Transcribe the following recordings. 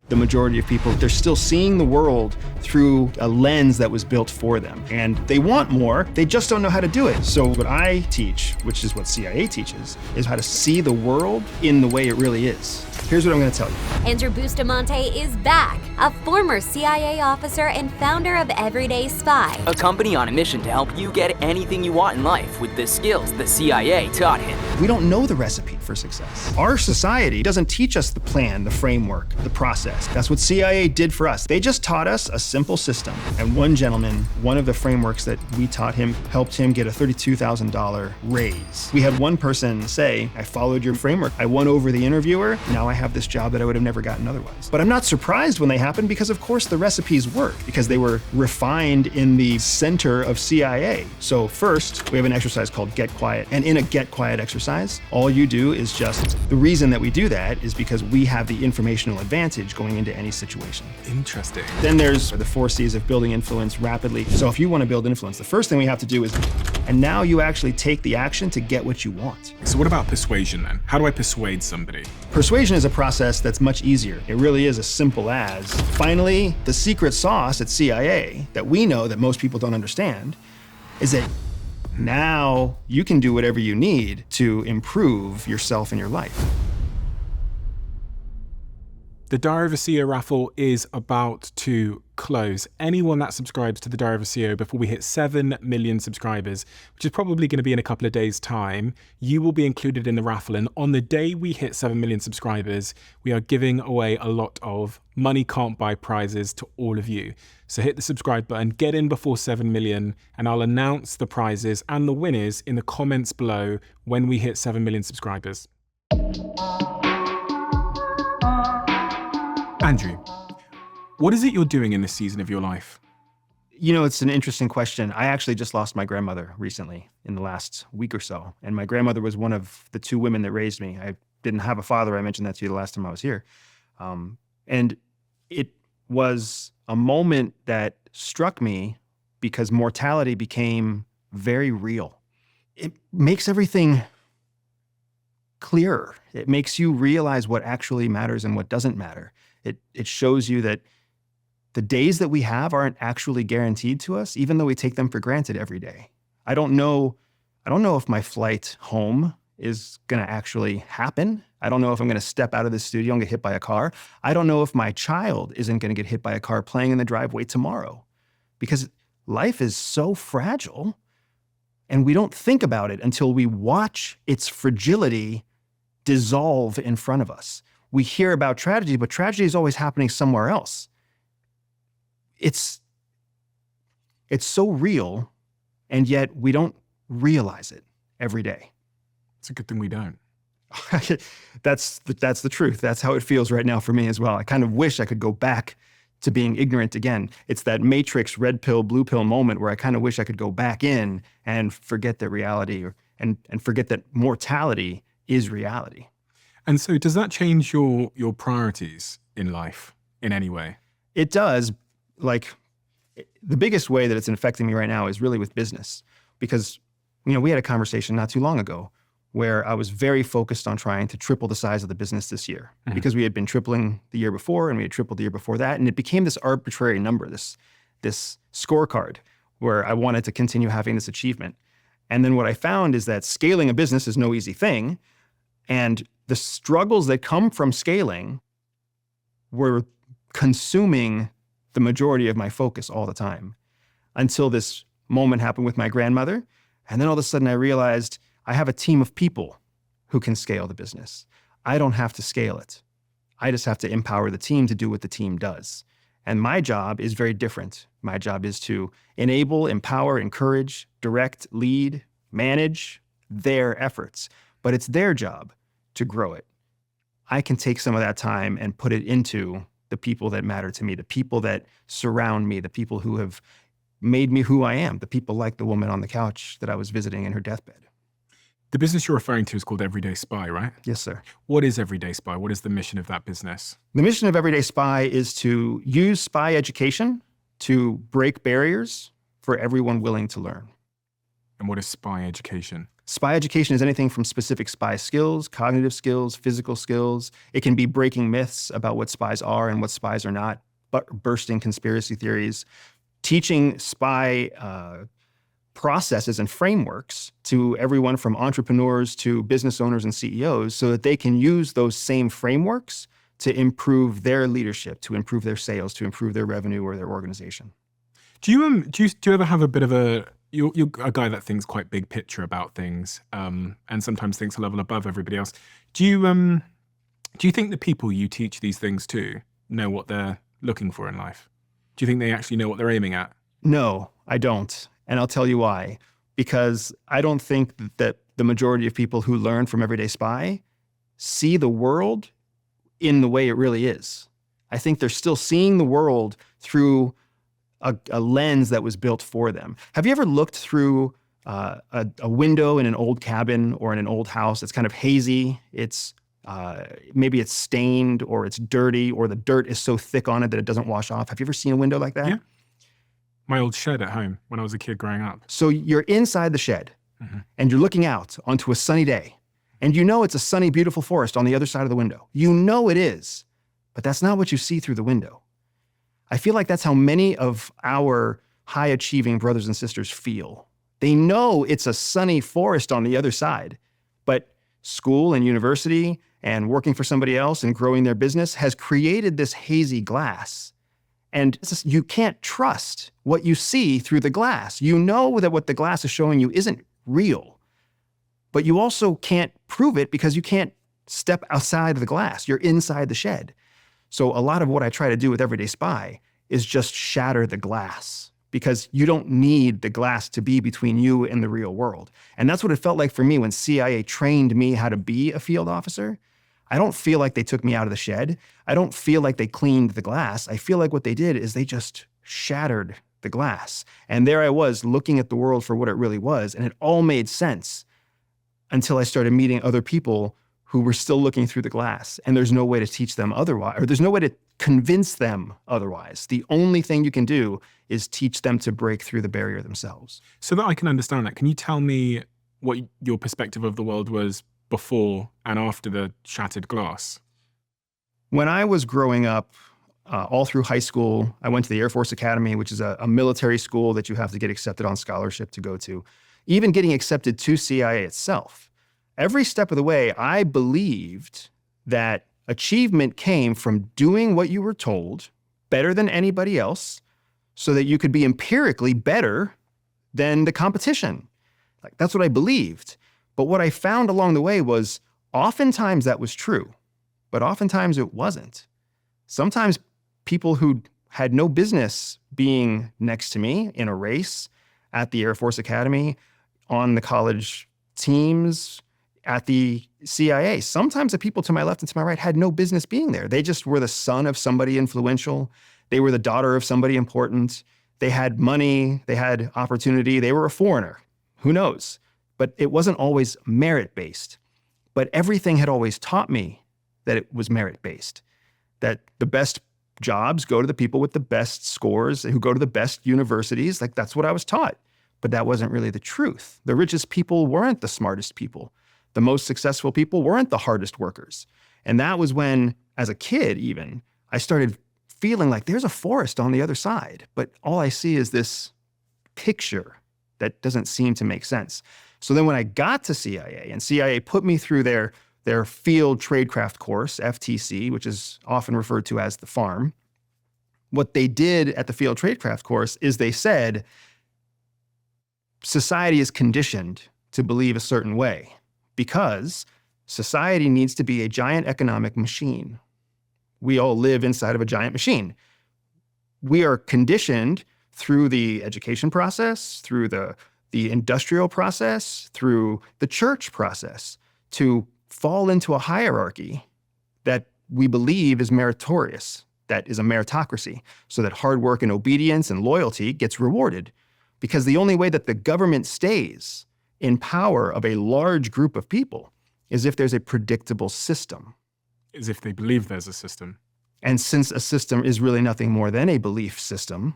The majority of people, they're still seeing the world through a lens that was built for them. And they want more, they just don't know how to do it. So what I teach, which is what CIA teaches, is how to see the world in the way it really is. Here's what I'm gonna tell you. Andrew Bustamante is back, a former CIA officer and founder of Everyday Spy. A company on a mission to help you get anything you want in life with the skills the CIA taught him. We don't know the recipe for success. Our society doesn't teach us the plan, the framework, the process. That's what CIA did for us. They just taught us a simple system. And one gentleman, one of the frameworks that we taught him, helped him get a $32,000 raise. We had one person say, I followed your framework. I won over the interviewer. Now I have this job that I would have never gotten otherwise. But I'm not surprised when they happen because of course the recipes work because they were refined in the center of CIA. So first, we have an exercise called Get Quiet. And in a Get Quiet exercise, all you do is the reason that we do that is because we have the informational advantage going into any situation. Interesting. Then there's the 4 C's of building influence rapidly. So if you want to build influence, the first thing we have to do is, and now you actually take the action to get what you want. So what about persuasion then? How do I persuade somebody? Persuasion is a process that's much easier. It really is as simple as, finally, the secret sauce at CIA that we know that most people don't understand is that now you can do whatever you need to improve yourself and your life. The Diary of a CEO raffle is about to close. Anyone that subscribes to the Diary of a CEO before we hit 7 million subscribers, which is probably going to be in a couple of days' time, you will be included in the raffle. And on the day we hit 7 million subscribers, we are giving away a lot of money can't buy prizes to all of you. So hit the subscribe button, get in before 7 million, and I'll announce the prizes and the winners in the comments below when we hit 7 million subscribers. Andrew, what is it you're doing in this season of your life? You know, it's an interesting question. I actually just lost my grandmother recently in the last week or so. And my grandmother was one of the 2 women that raised me. I didn't have a father. I mentioned that to you the last time I was here. And it was a moment that struck me because mortality became very real. It makes everything clearer. It makes you realize what actually matters and what doesn't matter. It shows you that the days that we have aren't actually guaranteed to us, even though we take them for granted every day. I don't know if my flight home is gonna actually happen. I don't know if I'm gonna step out of the studio and get hit by a car. I don't know if my child isn't gonna get hit by a car playing in the driveway tomorrow, because life is so fragile and we don't think about it until we watch its fragility dissolve in front of us. We hear about tragedy, but tragedy is always happening somewhere else. It's so real, and yet we don't realize it every day. It's a good thing we don't. That's the truth. That's how it feels right now for me as well. I kind of wish I could go back to being ignorant again. It's that Matrix red pill, blue pill moment where I kind of wish I could go back in and forget that reality and forget that mortality is reality. And so does that change your priorities in life in any way? It does. Like, the biggest way that it's affecting me right now is really with business. Because, you know, we had a conversation not too long ago where I was very focused on trying to triple the size of the business this year. Mm-hmm. Because we had been tripling the year before and we had tripled the year before that. And it became this arbitrary number, this scorecard where I wanted to continue having this achievement. And then what I found is that scaling a business is no easy thing. And the struggles that come from scaling were consuming the majority of my focus all the time until this moment happened with my grandmother. And then all of a sudden I realized I have a team of people who can scale the business. I don't have to scale it. I just have to empower the team to do what the team does. And my job is very different. My job is to enable, empower, encourage, direct, lead, manage their efforts. But it's their job to grow it. I can take some of that time and put it into the people that matter to me, the people that surround me, the people who have made me who I am, the people like the woman on the couch that I was visiting in her deathbed. The business you're referring to is called Everyday Spy, right? Yes, sir. What is Everyday Spy? What is the mission of that business? The mission of Everyday Spy is to use spy education to break barriers for everyone willing to learn. And what is spy education? Spy education is anything from specific spy skills, cognitive skills, physical skills. It can be breaking myths about what spies are and what spies are not, but bursting conspiracy theories, teaching spy processes and frameworks to everyone from entrepreneurs to business owners and CEOs so that they can use those same frameworks to improve their leadership, to improve their sales, to improve their revenue or their organization. Do you ever have a bit of a you're a guy that thinks quite big picture about things, and sometimes thinks a level above everybody else. Do you think the people you teach these things to know what they're looking for in life? Do you think they actually know what they're aiming at? No, I don't. And I'll tell you why. Because I don't think that the majority of people who learn from Everyday Spy see the world in the way it really is. I think they're still seeing the world through a lens that was built for them. Have you ever looked through a window in an old cabin or in an old house? It's kind of hazy. It's maybe it's stained or it's dirty or the dirt is so thick on it that it doesn't wash off. Have you ever seen a window like that? Yeah. My old shed at home when I was a kid growing up. So you're inside the shed and you're looking out onto a sunny day and you know it's a sunny, beautiful forest on the other side of the window. You know it is, but that's not what you see through the window. I feel like that's how many of our high-achieving brothers and sisters feel. They know it's a sunny forest on the other side, but school and university and working for somebody else and growing their business has created this hazy glass. And you can't trust what you see through the glass. You know that what the glass is showing you isn't real, but you also can't prove it because you can't step outside of the glass. You're inside the shed. So a lot of what I try to do with Everyday Spy is just shatter the glass because you don't need the glass to be between you and the real world. And that's what it felt like for me when CIA trained me how to be a field officer. I don't feel like they took me out of the shed. I don't feel like they cleaned the glass. I feel like what they did is they just shattered the glass. And there I was looking at the world for what it really was. And it all made sense until I started meeting other people who were still looking through the glass. And there's no way to teach them otherwise, or there's no way to convince them otherwise. The only thing you can do is teach them to break through the barrier themselves. So that I can understand that, can you tell me what your perspective of the world was before and after the shattered glass? When I was growing up, all through high school, I went to the Air Force Academy, which is a military school that you have to get accepted on scholarship to go to. Even getting accepted to CIA itself. Every step of the way, I believed that achievement came from doing what you were told better than anybody else so that you could be empirically better than the competition. Like, that's what I believed. But what I found along the way was oftentimes that was true, but oftentimes it wasn't. Sometimes people who had no business being next to me in a race at the Air Force Academy, on the college teams, at the CIA. Sometimes the people to my left and to my right had no business being there. They just were the son of somebody influential. They were the daughter of somebody important. They had money. They had opportunity. They were a foreigner. Who knows? But it wasn't always merit-based. But everything had always taught me that it was merit-based, that the best jobs go to the people with the best scores, who go to the best universities. Like, that's what I was taught. But that wasn't really the truth. The richest people weren't the smartest people. The most successful people weren't the hardest workers. And that was when, as a kid even, I started feeling like there's a forest on the other side, but all I see is this picture that doesn't seem to make sense. So then when I got to CIA, and CIA put me through their field tradecraft course, FTC, which is often referred to as the farm, what they did at the field tradecraft course is they said, society is conditioned to believe a certain way because society needs to be a giant economic machine. We all live inside of a giant machine. We are conditioned through the education process, through the industrial process, through the church process, to fall into a hierarchy that we believe is meritorious, that is a meritocracy, so that hard work and obedience and loyalty gets rewarded. Because the only way that the government stays in power of a large group of people is if there's a predictable system. Is if they believe there's a system. And since a system is really nothing more than a belief system,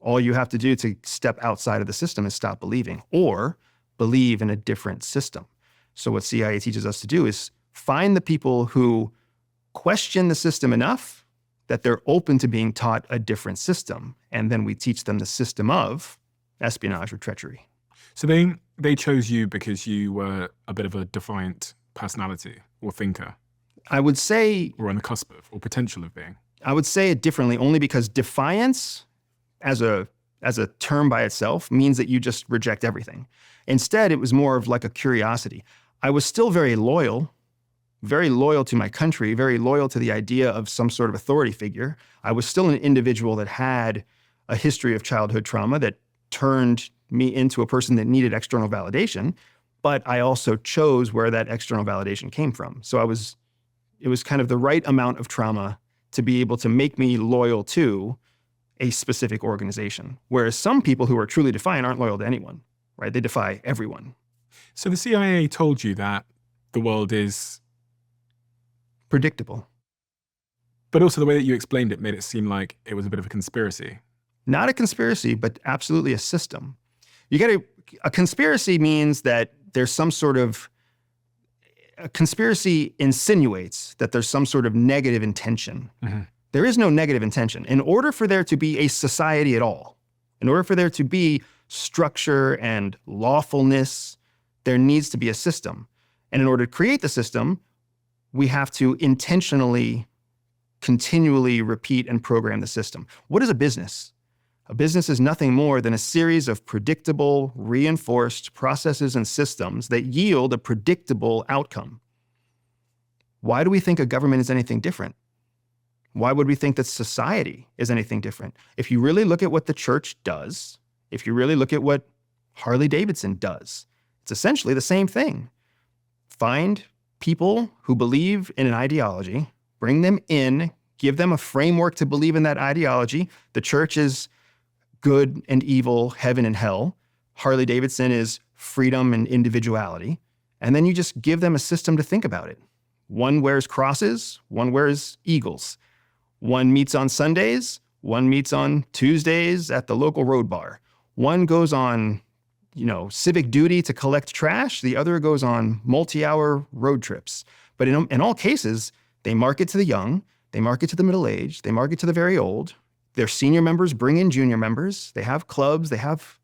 all you have to do to step outside of the system is stop believing or believe in a different system. So what CIA teaches us to do is find the people who question the system enough that they're open to being taught a different system. And then we teach them the system of espionage or treachery. So they chose you because you were a bit of a defiant personality or thinker, I would say or on the cusp of, or potential of being. I would say it differently only because defiance as a term by itself means that you just reject everything. Instead, it was more of like a curiosity. I was still very loyal to my country, very loyal to the idea of some sort of authority figure. I was still an individual that had a history of childhood trauma that turned me into a person that needed external validation, but I also chose where that external validation came from. So it was kind of the right amount of trauma to be able to make me loyal to a specific organization. Whereas some people who are truly defiant aren't loyal to anyone, right? They defy everyone. So the CIA told you that the world is, Predictable. but also the way that you explained it made it seem like it was a bit of a conspiracy. Not a conspiracy, but absolutely a system. A conspiracy means that there's some sort of, a conspiracy insinuates that there's some sort of negative intention. Mm-hmm. There is no negative intention. In order for there to be a society at all, in order for there to be structure and lawfulness, there needs to be a system. And in order to create the system, we have to intentionally, continually repeat and program the system. What is a business? A business is nothing more than a series of predictable, reinforced processes and systems that yield a predictable outcome. Why do we think a government is anything different? Why would we think that society is anything different? If you really look at what the church does, if you really look at what Harley Davidson does, it's essentially the same thing. Find people who believe in an ideology, bring them in, give them a framework to believe in that ideology. The church is good and evil, heaven and hell. Harley Davidson is freedom and individuality. And then you just give them a system to think about it. One wears crosses, one wears eagles. One meets on Sundays, one meets on Tuesdays at the local road bar. One goes on, civic duty to collect trash. The other goes on multi-hour road trips. But in all cases, they market to the young, they market to the middle-aged, they market to the very old. Their senior members bring in junior members. They have clubs, they have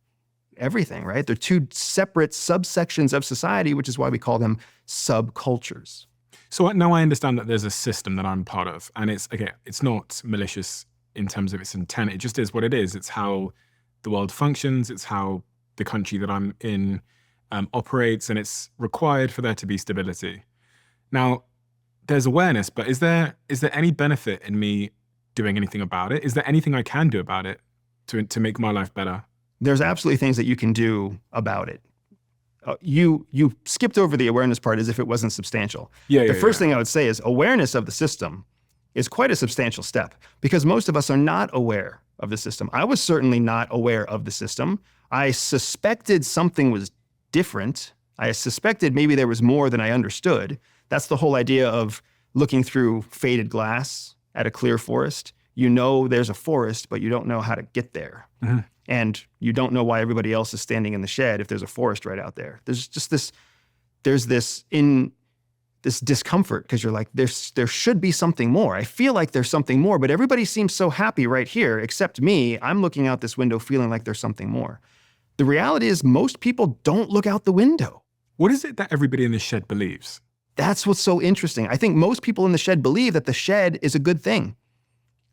everything, right? They're two separate subsections of society, which is why we call them subcultures. So now I understand that there's a system that I'm part of, and it's not malicious in terms of its intent. It just is what it is. It's how the world functions. It's how the country that I'm in operates, and it's required for there to be stability. Now, there's awareness, but is there any benefit in me doing anything about it? Is there anything I can do about it to make my life better? There's absolutely things that you can do about it. You skipped over the awareness part as if it wasn't substantial. The first thing I would say is awareness of the system is quite a substantial step because most of us are not aware of the system. I was certainly not aware of the system. I suspected something was different. I suspected maybe there was more than I understood. That's the whole idea of looking through faded glass at a clear forest. You know there's a forest, but you don't know how to get there. Mm-hmm. And you don't know why everybody else is standing in the shed if there's a forest right out there. There's just this discomfort because you're like, there should be something more. I feel like there's something more, but everybody seems so happy right here except me. I'm looking out this window feeling like there's something more. The reality is most people don't look out the window. What is it that everybody in the shed believes? That's what's so interesting. I think most people in the shed believe that the shed is a good thing.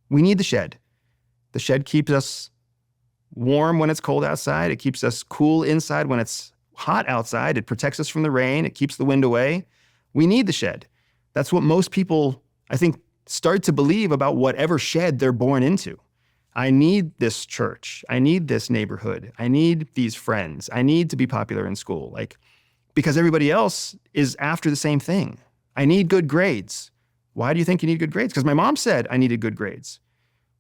We need the shed. The shed keeps us warm when it's cold outside. It keeps us cool inside when it's hot outside. It protects us from the rain. It keeps the wind away. We need the shed. That's what most people, I think, start to believe about whatever shed they're born into. I need this church. I need this neighborhood. I need these friends. I need to be popular in school. Because everybody else is after the same thing. I need good grades. Why do you think you need good grades? Because my mom said I needed good grades.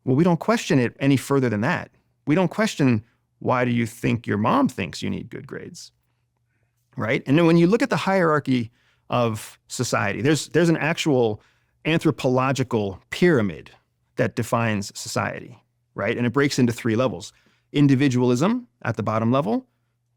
Well, we don't question it any further than that. We don't question, why do you think your mom thinks you need good grades, right? And then when you look at the hierarchy of society, there's an actual anthropological pyramid that defines society, right? And it breaks into three levels. Individualism at the bottom level,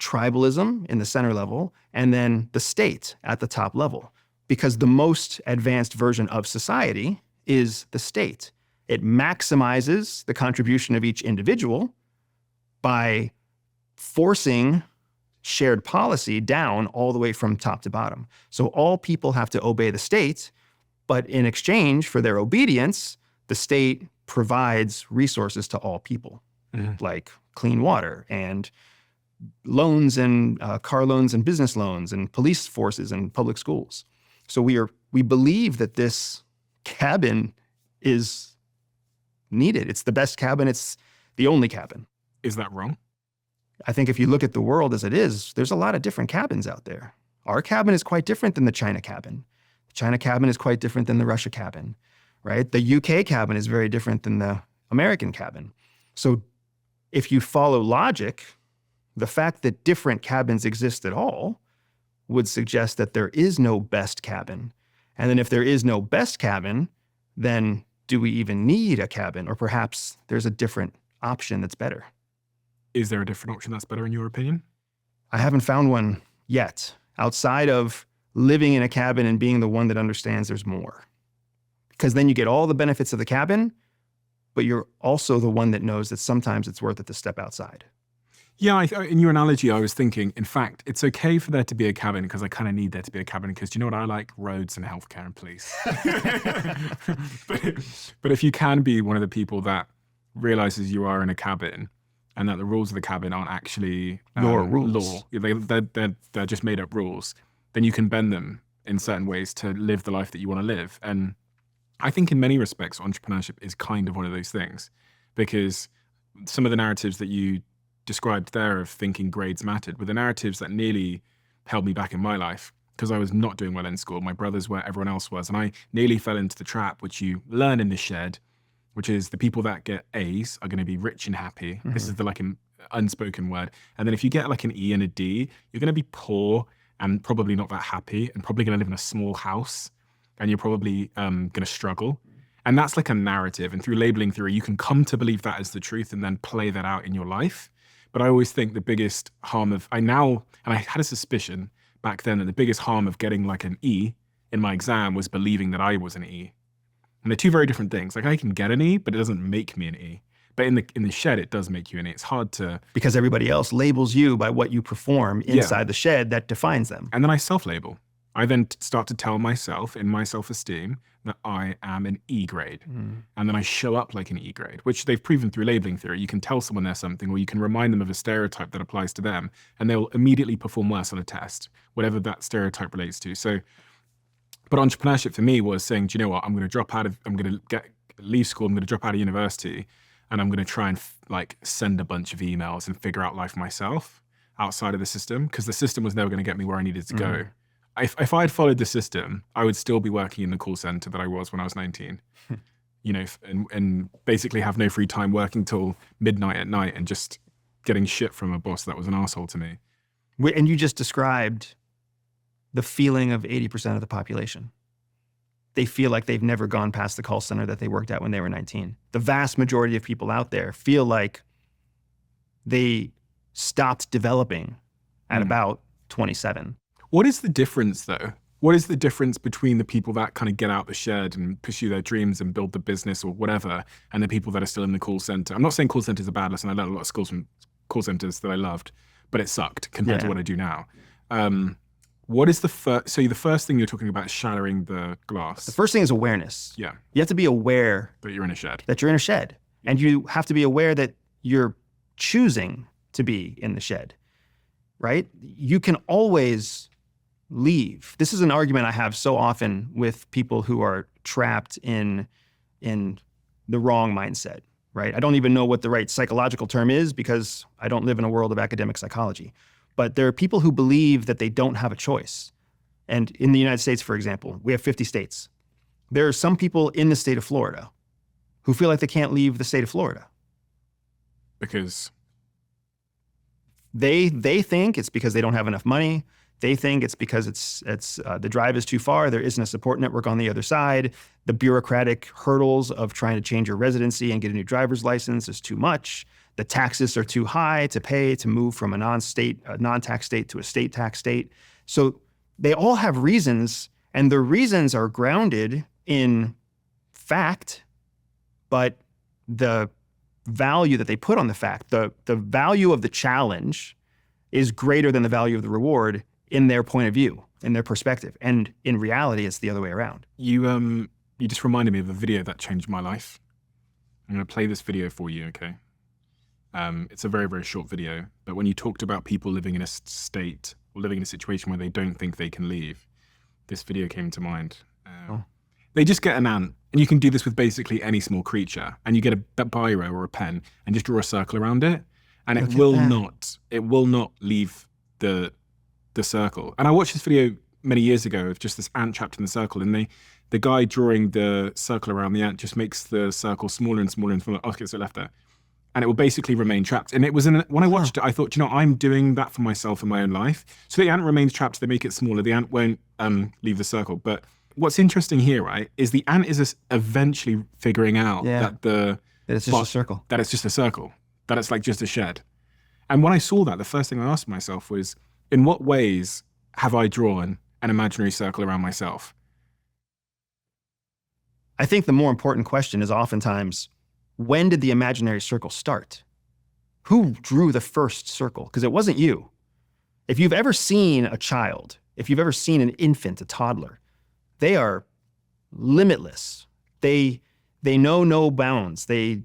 tribalism in the center level, and then the state at the top level. Because the most advanced version of society is the state. It maximizes the contribution of each individual by forcing shared policy down all the way from top to bottom. So all people have to obey the state, but in exchange for their obedience, the state provides resources to all people, like clean water and loans and car loans and business loans and police forces and public schools. So we believe that this cabin is needed. It's the best cabin. It's the only cabin. Is that wrong? I think if you look at the world as it is, there's a lot of different cabins out there. Our cabin is quite different than the China cabin. The China cabin is quite different than the Russia cabin, right? The UK cabin is very different than the American cabin. So if you follow logic, the fact that different cabins exist at all would suggest that there is no best cabin. And then if there is no best cabin, then do we even need a cabin? Or perhaps there's a different option that's better. Is there a different option that's better in your opinion? I haven't found one yet, outside of living in a cabin and being the one that understands there's more. Because then you get all the benefits of the cabin, but you're also the one that knows that sometimes it's worth it to step outside. Yeah, in your analogy, I was thinking, in fact, it's okay for there to be a cabin because I kind of need there to be a cabin because do you know what I like? Roads and healthcare and police. but if you can be one of the people that realizes you are in a cabin and that the rules of the cabin aren't actually Your rules. law, they're just made up rules, then you can bend them in certain ways to live the life that you want to live. And I think in many respects, entrepreneurship is kind of one of those things because some of the narratives that you described there of thinking grades mattered were the narratives that nearly held me back in my life because I was not doing well in school. My brother's where everyone else was. And I nearly fell into the trap, which you learn in the shed, which is the people that get A's are going to be rich and happy. Mm-hmm. This is the an unspoken word. And then if you get like an E and a D, you're going to be poor and probably not that happy and probably going to live in a small house and you're probably going to struggle. And that's like a narrative. And through labeling theory, you can come to believe that as the truth and then play that out in your life. But I always think the biggest harm of, and I had a suspicion back then that the biggest harm of getting like an E in my exam was believing that I was an E. And they're two very different things. Like I can get an E, but it doesn't make me an E. But in the shed, it does make you an E. It's hard to... Because everybody else labels you by what you perform inside the shed that defines them. And then I self-label. I then start to tell myself in my self-esteem that I am an E grade. And then I show up like an E grade, which they've proven through labeling theory. You can tell someone they're something, or you can remind them of a stereotype that applies to them, and they'll immediately perform worse on a test, whatever that stereotype relates to. So, but entrepreneurship for me was saying, do you know what? I'm going to leave school, I'm going to drop out of university, and I'm going to try and send a bunch of emails and figure out life myself outside of the system, because the system was never going to get me where I needed to go. If I had followed the system, I would still be working in the call center that I was when I was 19, and basically have no free time working till midnight at night and just getting shit from a boss that was an asshole to me. And you just described the feeling of 80% of the population. They feel like they've never gone past the call center that they worked at when they were 19. The vast majority of people out there feel like they stopped developing at about 27. What is the difference, though? What is the difference between the people that kind of get out the shed and pursue their dreams and build the business or whatever, and the people that are still in the call center? I'm not saying call centers are bad. Listen, I learned a lot of skills from call centers that I loved, but it sucked compared to what I do now. What is the first? So the first thing you're talking about is shattering the glass. The first thing is awareness. Yeah. You have to be aware that you're in a shed. That you're in a shed. And you have to be aware that you're choosing to be in the shed, right? You can always leave. This is an argument I have so often with people who are trapped in the wrong mindset, right? I don't even know what the right psychological term is because I don't live in a world of academic psychology. But there are people who believe that they don't have a choice. And in the United States, for example, we have 50 states. There are some people in the state of Florida who feel like they can't leave the state of Florida. Because? They think it's because they don't have enough money. They think it's because the drive is too far. There isn't a support network on the other side. The bureaucratic hurdles of trying to change your residency and get a new driver's license is too much. the taxes are too high to pay to move from a non-tax state to a state tax state. So they all have reasons, and the reasons are grounded in fact, but the value that they put on the fact, the value of the challenge is greater than the value of the reward in their point of view, in their perspective. And in reality, it's the other way around. You just reminded me of a video that changed my life. I'm going to play this video for you, okay? It's a very, very short video, but when you talked about people living in a state or living in a situation where they don't think they can leave, this video came to mind. They just get an ant, and you can do this with basically any small creature, and you get a biro or a pen and just draw a circle around it, and it will not leave the circle. And I watched this video many years ago of just this ant trapped in the circle, and the guy drawing the circle around the ant just makes the circle smaller and smaller and smaller. Okay, so it left there. And it will basically remain trapped. And it was when I watched it, I thought, I'm doing that for myself in my own life. So the ant remains trapped, they make it smaller. The ant won't leave the circle. But what's interesting here, right, is the ant is eventually figuring out that it's just a circle. That it's just a circle. That it's like just a shed. And when I saw that, the first thing I asked myself was, in what ways have I drawn an imaginary circle around myself? I think the more important question is oftentimes, when did the imaginary circle start? Who drew the first circle? Because it wasn't you. If you've ever seen a child, if you've ever seen an infant, a toddler, they are limitless. They know no bounds. They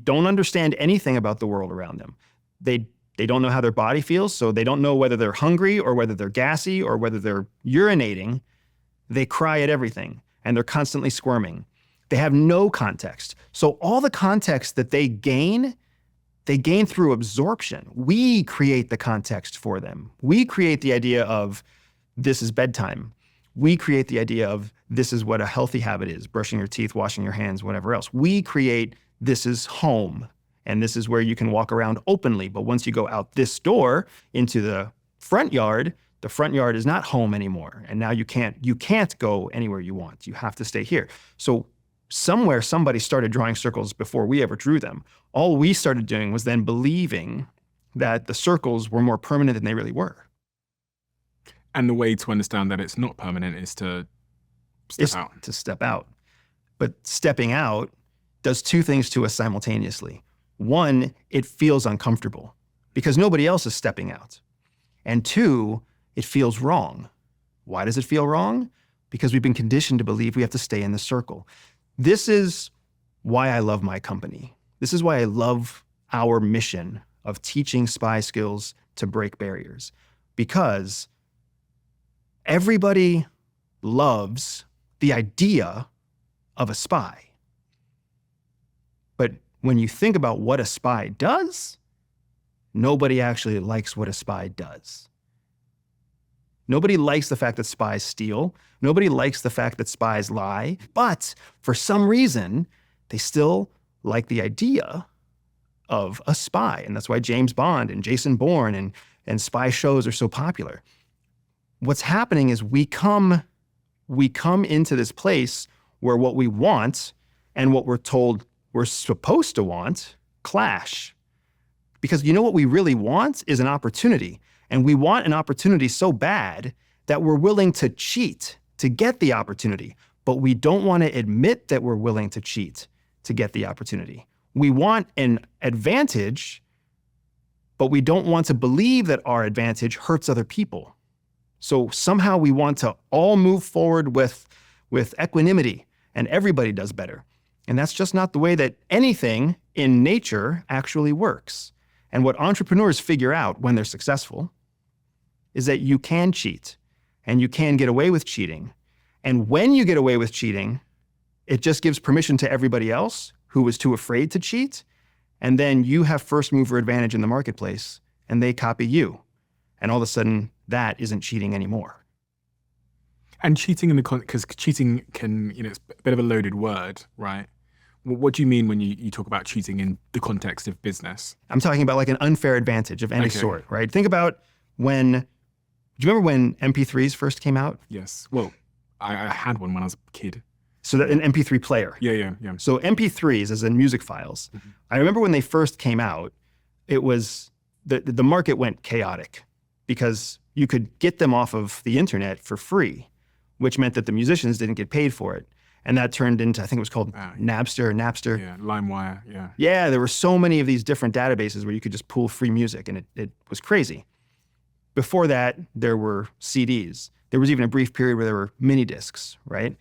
don't understand anything about the world around them. They don't know how their body feels, so they don't know whether they're hungry or whether they're gassy or whether they're urinating. They cry at everything, and they're constantly squirming. They have no context. So all the context that they gain through absorption. We create the context for them. We create the idea of this is bedtime. We create the idea of this is what a healthy habit is, brushing your teeth, washing your hands, whatever else. We create this is home, and this is where you can walk around openly. But once you go out this door into the front yard is not home anymore. And now you can't go anywhere you want. You have to stay here. So somewhere somebody started drawing circles before we ever drew them. All we started doing was then believing that the circles were more permanent than they really were. And the way to understand that it's not permanent is to step out. But stepping out does two things to us simultaneously. One, it feels uncomfortable because nobody else is stepping out. And two, it feels wrong. Why does it feel wrong? Because we've been conditioned to believe we have to stay in the circle. This is why I love my company. This is why I love our mission of teaching spy skills to break barriers. Because everybody loves the idea of a spy. But when you think about what a spy does, nobody actually likes what a spy does. Nobody likes the fact that spies steal. Nobody likes the fact that spies lie. But for some reason, they still like the idea of a spy. And that's why James Bond and Jason Bourne and spy shows are so popular. What's happening is we come into this place where what we want and what we're told we're supposed to want clash. Because you know what we really want is an opportunity. And we want an opportunity so bad that we're willing to cheat to get the opportunity. But we don't want to admit that we're willing to cheat to get the opportunity. We want an advantage, but we don't want to believe that our advantage hurts other people. So somehow we want to all move forward with equanimity, and everybody does better. And that's just not the way that anything in nature actually works. And what entrepreneurs figure out when they're successful is that you can cheat and you can get away with cheating. And when you get away with cheating, it just gives permission to everybody else who was too afraid to cheat. And then you have first mover advantage in the marketplace and they copy you. And all of a sudden that isn't cheating anymore. And cheating because cheating can, it's a bit of a loaded word, right? What do you mean when you talk about cheating in the context of business? I'm talking about like an unfair advantage of any sort, right? Think about do you remember when MP3s first came out? Yes. Well, I had one when I was a kid. So an MP3 player. Yeah. So MP3s, as in music files, I remember when they first came out, it was the market went chaotic because you could get them off of the internet for free, which meant that the musicians didn't get paid for it. And that turned into, I think it was called Napster. Yeah, LimeWire, yeah. Yeah, there were so many of these different databases where you could just pull free music, and it was crazy. Before that, there were CDs. There was even a brief period where there were mini discs, right?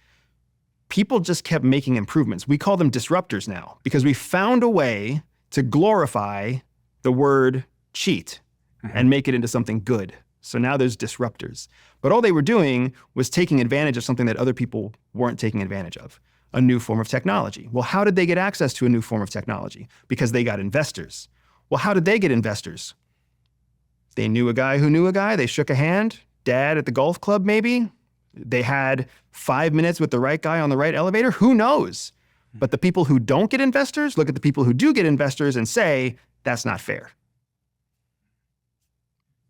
People just kept making improvements. We call them disruptors now because we found a way to glorify the word cheat and make it into something good. So now there's disruptors. But all they were doing was taking advantage of something that other people weren't taking advantage of, a new form of technology. Well, how did they get access to a new form of technology? Because they got investors. Well, how did they get investors? They knew a guy who knew a guy. They shook a hand. Dad at the golf club, maybe. They had 5 minutes with the right guy on the right elevator. Who knows? But the people who don't get investors look at the people who do get investors and say, that's not fair.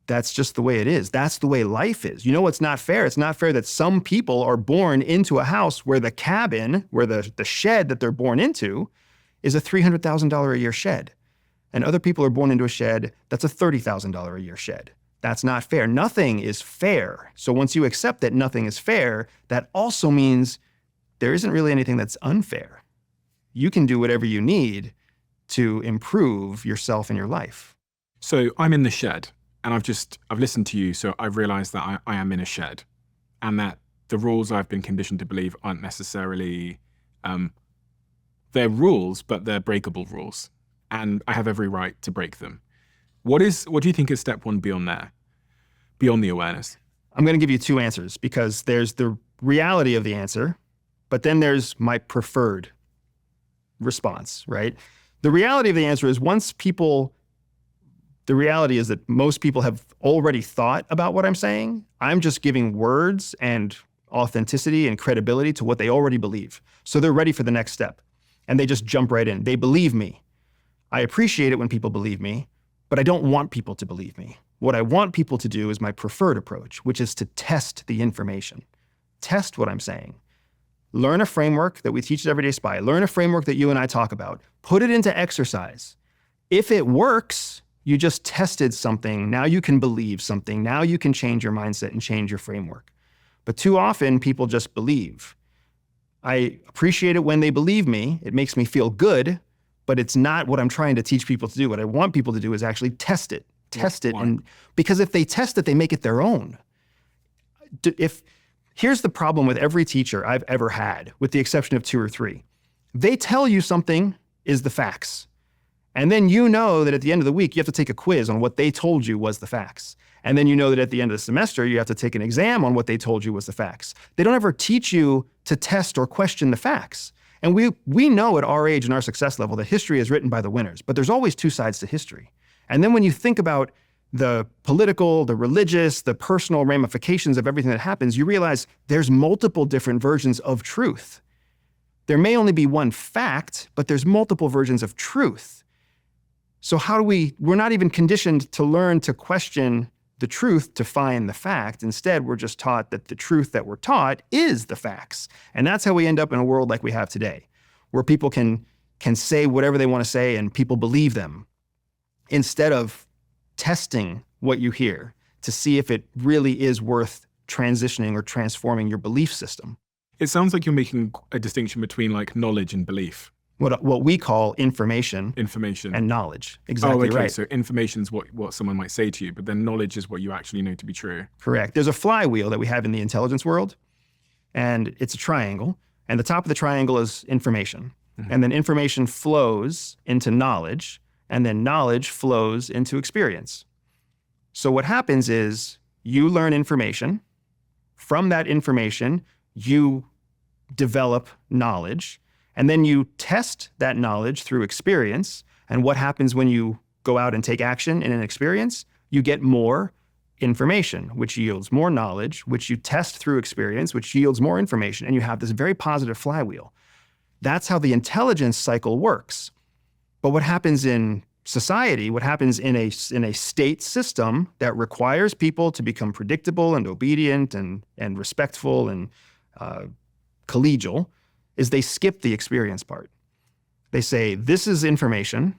That's just the way it is. That's the way life is. You know what's not fair? It's not fair that some people are born into a house where the cabin, where the shed that they're born into is a $300,000 a year shed. And other people are born into a shed that's a $30,000 a year shed. That's not fair. Nothing is fair. So once you accept that nothing is fair, that also means there isn't really anything that's unfair. You can do whatever you need to improve yourself and your life. So I'm in the shed. And I've listened to you, so I've realized that I am in a shed and that the rules I've been conditioned to believe aren't necessarily, they're rules, but they're breakable rules. And I have every right to break them. What do you think is step one beyond there, beyond the awareness? I'm going to give you two answers because there's the reality of the answer, but then there's my preferred response, right? The reality of the answer is the reality is that most people have already thought about what I'm saying. I'm just giving words and authenticity and credibility to what they already believe. So they're ready for the next step and they just jump right in. They believe me. I appreciate it when people believe me, but I don't want people to believe me. What I want people to do is my preferred approach, which is to test the information. Test what I'm saying. Learn a framework that we teach at Everyday Spy. Learn a framework that you and I talk about. Put it into exercise. If it works, you just tested something. Now you can believe something. Now you can change your mindset and change your framework. But too often, people just believe. I appreciate it when they believe me. It makes me feel good, but it's not what I'm trying to teach people to do. What I want people to do is actually test it. Test it. And because if they test it, they make it their own. Here's the problem with every teacher I've ever had, with the exception of 2 or 3. They tell you something is the facts. And then you know that at the end of the week, you have to take a quiz on what they told you was the facts. And then you know that at the end of the semester, you have to take an exam on what they told you was the facts. They don't ever teach you to test or question the facts. And we know at our age and our success level that history is written by the winners, but there's always two sides to history. And then when you think about the political, the religious, the personal ramifications of everything that happens, you realize there's multiple different versions of truth. There may only be one fact, but there's multiple versions of truth. So we're not even conditioned to learn to question the truth to find the fact. Instead, we're just taught that the truth that we're taught is the facts. And that's how we end up in a world like we have today, where people can say whatever they want to say and people believe them, instead of testing what you hear to see if it really is worth transitioning or transforming your belief system. It sounds like you're making a distinction between like knowledge and belief. What we call information and knowledge. Exactly right. So information is what someone might say to you, but then knowledge is what you actually know to be true. Correct. There's a flywheel that we have in the intelligence world, and it's a triangle. And the top of the triangle is information. Mm-hmm. And then information flows into knowledge, and then knowledge flows into experience. So what happens is you learn information. From that information, you develop knowledge. And then you test that knowledge through experience. And what happens when you go out and take action in an experience? You get more information, which yields more knowledge, which you test through experience, which yields more information. And you have this very positive flywheel. That's how the intelligence cycle works. But what happens in society, what happens in a state system that requires people to become predictable and obedient and respectful and collegial, is they skip the experience part. They say, this is information,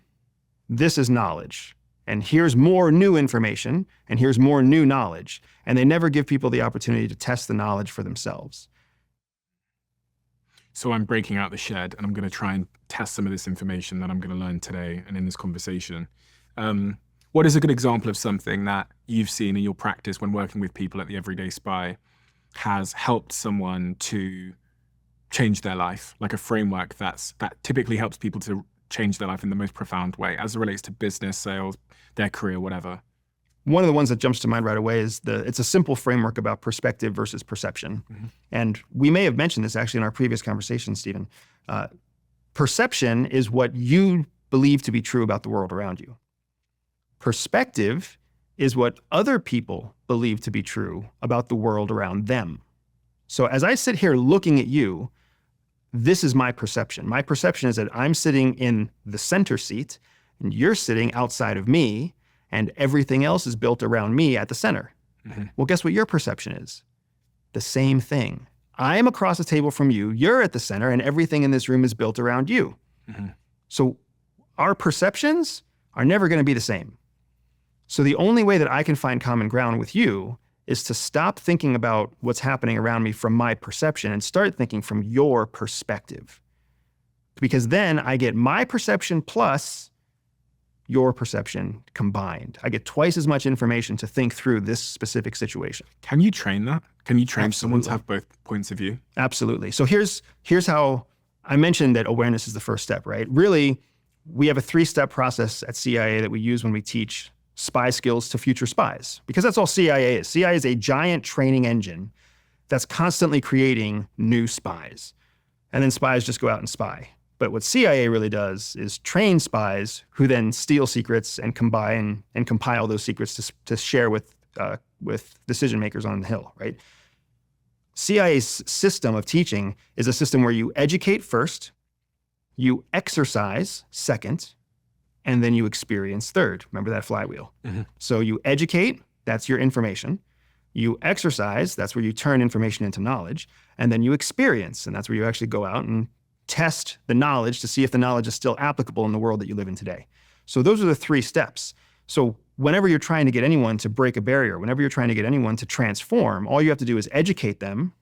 this is knowledge, and here's more new information, and here's more new knowledge. And they never give people the opportunity to test the knowledge for themselves. So I'm breaking out the shed and I'm going to try and test some of this information that I'm going to learn today and in this conversation. What is a good example of something that you've seen in your practice when working with people at the Everyday Spy has helped someone to change their life, like a framework that typically helps people to change their life in the most profound way as it relates to business, sales, their career, whatever? One of the ones that jumps to mind right away is it's a simple framework about perspective versus perception. And we may have mentioned this actually in our previous conversation, Stephen. Perception is what you believe to be true about the world around you. Perspective is what other people believe to be true about the world around them. So as I sit here looking at you, this is my perception. My perception is that I'm sitting in the center seat and you're sitting outside of me, and everything else is built around me at the center. Well, guess what your perception is? The same thing. I am across the table from you, you're at the center, and everything in this room is built around you. So our perceptions are never going to be the same. So the only way that I can find common ground with you is to stop thinking about what's happening around me from my perception and start thinking from your perspective. Because then I get my perception plus your perception combined. I get twice as much information to think through this specific situation. Can you train that? Can you train someone to Absolutely. have both points of view? Absolutely. So here's how I mentioned that awareness is the first step, right? Really, we have a 3-step process at CIA that we use when we teach spy skills to future spies, because that's all CIA is. CIA is a giant training engine that's constantly creating new spies. And then spies just go out and spy. But what CIA really does is train spies who then steal secrets and combine and compile those secrets to share with decision makers on the Hill, right? CIA's system of teaching is a system where you educate first, you exercise second, and then you experience third. Remember that flywheel. So you educate, that's your information. You exercise, that's where you turn information into knowledge. And then you experience, and that's where you actually go out and test the knowledge to see if the knowledge is still applicable in the world that you live in today. So those are the 3 steps. So whenever you're trying to get anyone to break a barrier, whenever you're trying to get anyone to transform, all you have to do is educate them,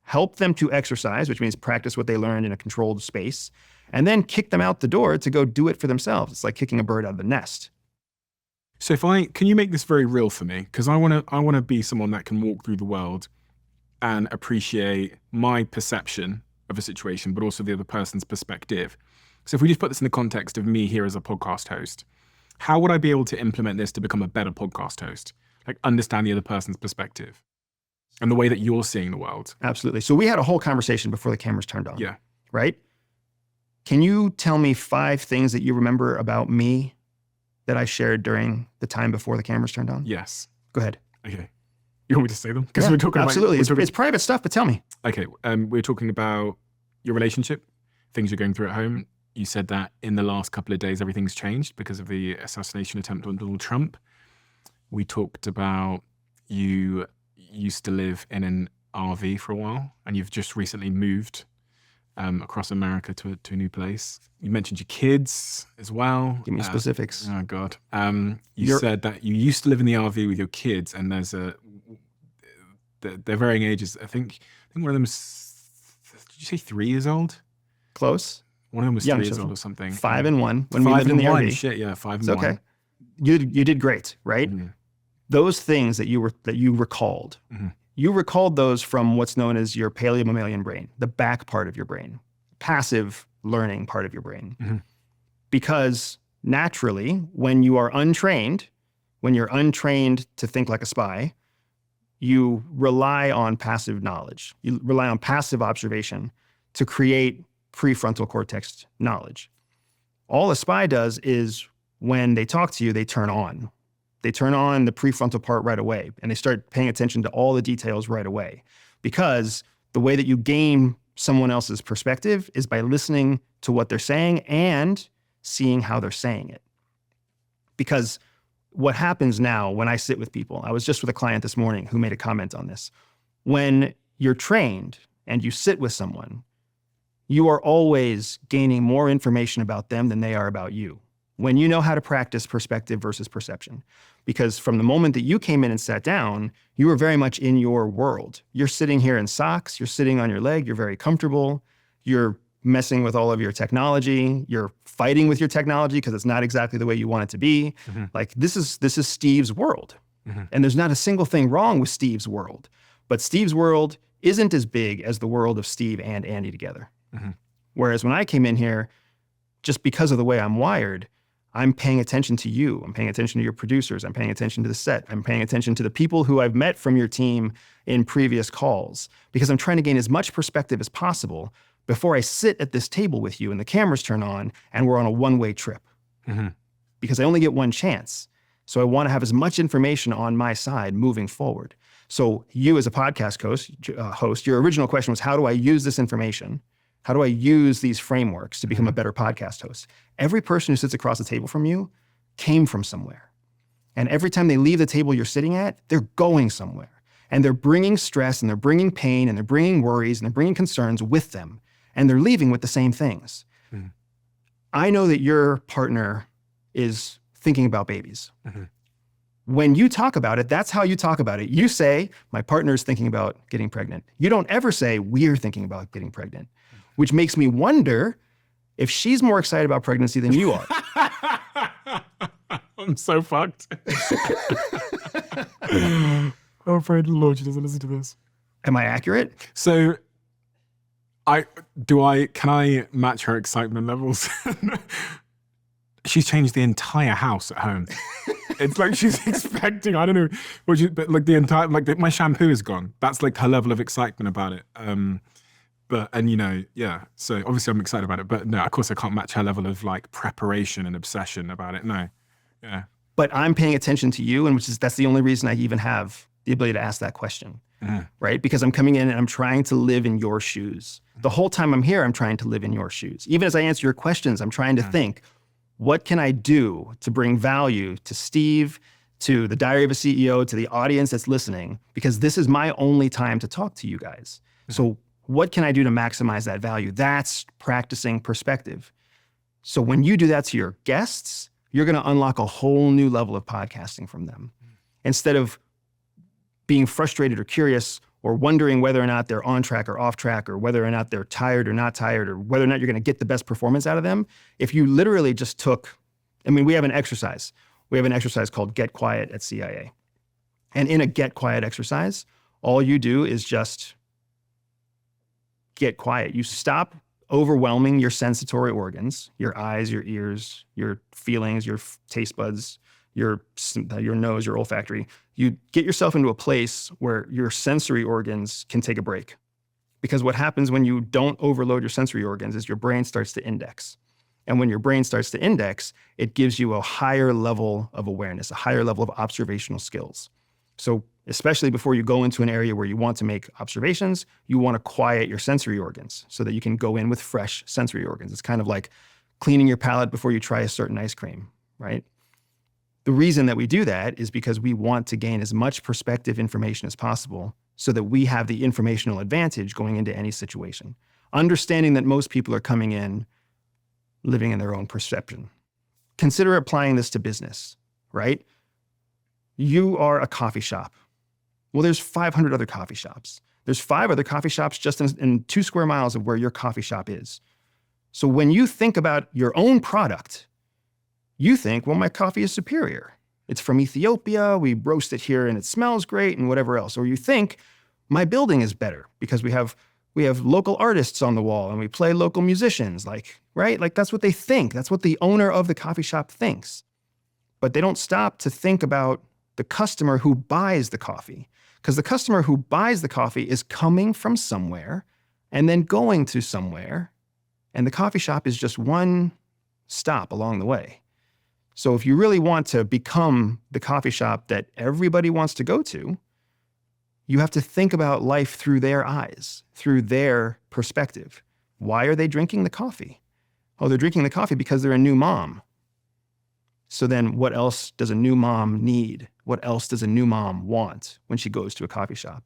help them to exercise, which means practice what they learned in a controlled space, and then kick them out the door to go do it for themselves. It's like kicking a bird out of the nest. So can you make this very real for me? Because I want to be someone that can walk through the world and appreciate my perception of a situation, but also the other person's perspective. So if we just put this in the context of me here as a podcast host, how would I be able to implement this to become a better podcast host? Like understand the other person's perspective and the way that you're seeing the world. Absolutely. So we had a whole conversation before the cameras turned on. Yeah. Right? Can you tell me 5 things that you remember about me that I shared during the time before the cameras turned on? Yes. Go ahead. Okay. You want me to say them? Because Yeah, we're talking absolutely. about... It's private stuff, but tell me. Okay. We're talking about your relationship, things you're going through at home. You said that in the last couple of days, everything's changed because of the assassination attempt on Donald Trump. We talked about you used to live in an RV for a while and you've just recently moved across America to a new place. You mentioned your kids as well. Give me specifics. Oh God. You said that you used to live in the RV with your kids, and they're varying ages. I think one of them is, did you say 3 years old? Close. One of them was Young 3 years children. old or something. 5 and 1 when 5 we lived in and the 1. RV. Shit, yeah, 5 and It's 1. okay. You did great, right? Mhm. Those things that you recalled. Mhm. You recalled those from what's known as your paleomammalian brain, the back part of your brain, passive learning part of your brain. Mhm. Because naturally, when you're untrained to think like a spy, you rely on passive knowledge. You rely on passive observation to create prefrontal cortex knowledge. All a spy does is when they talk to you, they turn on. They turn on the prefrontal part right away, and they start paying attention to all the details right away. Because the way that you gain someone else's perspective is by listening to what they're saying and seeing how they're saying it. Because what happens now when I sit with people, I was just with a client this morning who made a comment on this. When you're trained and you sit with someone, you are always gaining more information about them than they are about you. when you know how to practice perspective versus perception. Because from the moment that you came in and sat down, you were very much in your world. You're sitting here in socks, you're sitting on your leg, you're very comfortable, you're messing with all of your technology, you're fighting with your technology because it's not exactly the way you want it to be. Like this is Steve's world. And there's not a single thing wrong with Steve's world. But Steve's world isn't as big as the world of Steve and Andy together. Whereas when I came in here, just because of the way I'm wired, I'm paying attention to you. I'm paying attention to your producers. I'm paying attention to the set. I'm paying attention to the people who I've met from your team in previous calls because I'm trying to gain as much perspective as possible before I sit at this table with you and the cameras turn on and we're on a one-way trip. Because I only get one chance. So I want to have as much information on my side moving forward. So you as a podcast host, your original question was, how do I use this information? How do I use these frameworks to become a better podcast host? Every person who sits across the table from you came from somewhere. And every time they leave the table you're sitting at, they're going somewhere. And they're bringing stress and they're bringing pain and they're bringing worries and they're bringing concerns with them. And they're leaving with the same things. I know that your partner is thinking about babies. When you talk about it, that's how you talk about it. You say, my partner is thinking about getting pregnant. You don't ever say, we're thinking about getting pregnant, which makes me wonder if she's more excited about pregnancy than you are. I'm so fucked. I'm afraid the Lord she doesn't listen to this. Am I accurate? So can I match her excitement levels? She's changed the entire house at home. It's like she's expecting, I don't know, but like the entire, my shampoo is gone. That's like her level of excitement about it. So obviously I'm excited about it, but no, of course I can't match her level of like preparation and obsession about it. No, yeah. But I'm paying attention to you, and that's the only reason I even have the ability to ask that question, right? Because I'm coming in and I'm trying to live in your shoes. The whole time I'm here, I'm trying to live in your shoes. Even as I answer your questions, I'm trying to think, what can I do to bring value to Steve, to the Diary of a CEO, to the audience that's listening? Because this is my only time to talk to you guys. So what can I do to maximize that value? That's practicing perspective. So when you do that to your guests, you're going to unlock a whole new level of podcasting from them. Instead of being frustrated or curious or wondering whether or not they're on track or off track, or whether or not they're tired or not tired, or whether or not you're going to get the best performance out of them, if you literally just we have an exercise. We have an exercise called Get Quiet at CIA. And in a Get Quiet exercise, all you do is just get quiet. You stop overwhelming your sensatory organs, your eyes, your ears, your feelings, your taste buds, your nose, your olfactory. You get yourself into a place where your sensory organs can take a break. Because what happens when you don't overload your sensory organs is your brain starts to index. And when your brain starts to index, it gives you a higher level of awareness, a higher level of observational skills. So especially before you go into an area where you want to make observations, you want to quiet your sensory organs so that you can go in with fresh sensory organs. It's kind of like cleaning your palate before you try a certain ice cream, right? The reason that we do that is because we want to gain as much perspective information as possible so that we have the informational advantage going into any situation. Understanding that most people are coming in living in their own perception. Consider applying this to business, right? You are a coffee shop. Well, there's 500 other coffee shops. There's 5 other coffee shops just in 2 square miles of where your coffee shop is. So when you think about your own product, you think, well, my coffee is superior. It's from Ethiopia, we roast it here and it smells great and whatever else. Or you think, my building is better because we have local artists on the wall and we play local musicians, right? Like that's what they think. That's what the owner of the coffee shop thinks. But they don't stop to think about the customer who buys the coffee. Because the customer who buys the coffee is coming from somewhere and then going to somewhere. And the coffee shop is just one stop along the way. So if you really want to become the coffee shop that everybody wants to go to, you have to think about life through their eyes, through their perspective. Why are they drinking the coffee? Oh, they're drinking the coffee because they're a new mom. So then what else does a new mom need? What else does a new mom want when she goes to a coffee shop?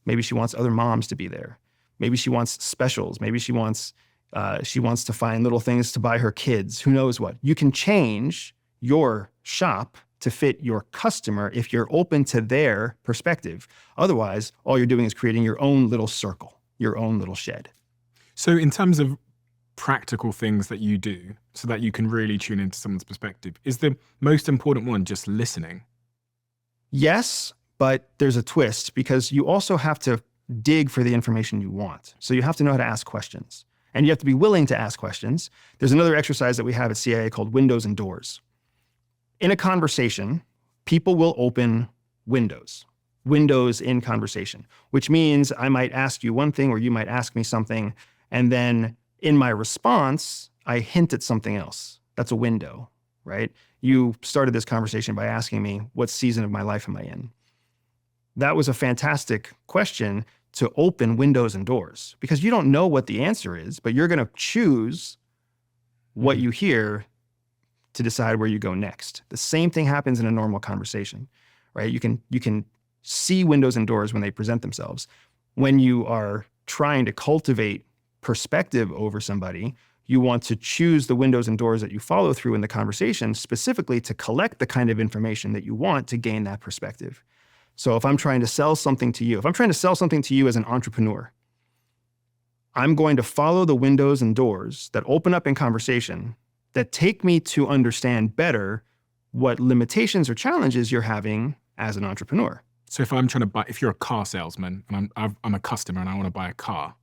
Maybe she wants other moms to be there. Maybe she wants specials. Maybe she wants She wants to find little things to buy her kids. Who knows what? You can change your shop to fit your customer if you're open to their perspective. Otherwise, all you're doing is creating your own little circle, your own little shed. So in terms of practical things that you do so that you can really tune into someone's perspective, is the most important one just listening? Yes, but there's a twist because you also have to dig for the information you want. So you have to know how to ask questions. And you have to be willing to ask questions. There's another exercise that we have at CIA called windows and doors. In a conversation, people will open windows in conversation, which means I might ask you one thing or you might ask me something, and then in my response, I hint at something else. That's a window, right? You started this conversation by asking me, what season of my life am I in? That was a fantastic question to open windows and doors because you don't know what the answer is, but you're going to choose what you hear to decide where you go next. The same thing happens in a normal conversation, right? You can see windows and doors when they present themselves. When you are trying to cultivate perspective over somebody, you want to choose the windows and doors that you follow through in the conversation specifically to collect the kind of information that you want to gain that perspective. So if I'm trying to sell something to you, as an entrepreneur, I'm going to follow the windows and doors that open up in conversation that take me to understand better what limitations or challenges you're having as an entrepreneur. So if you're a car salesman and I'm a customer and I want to buy a car,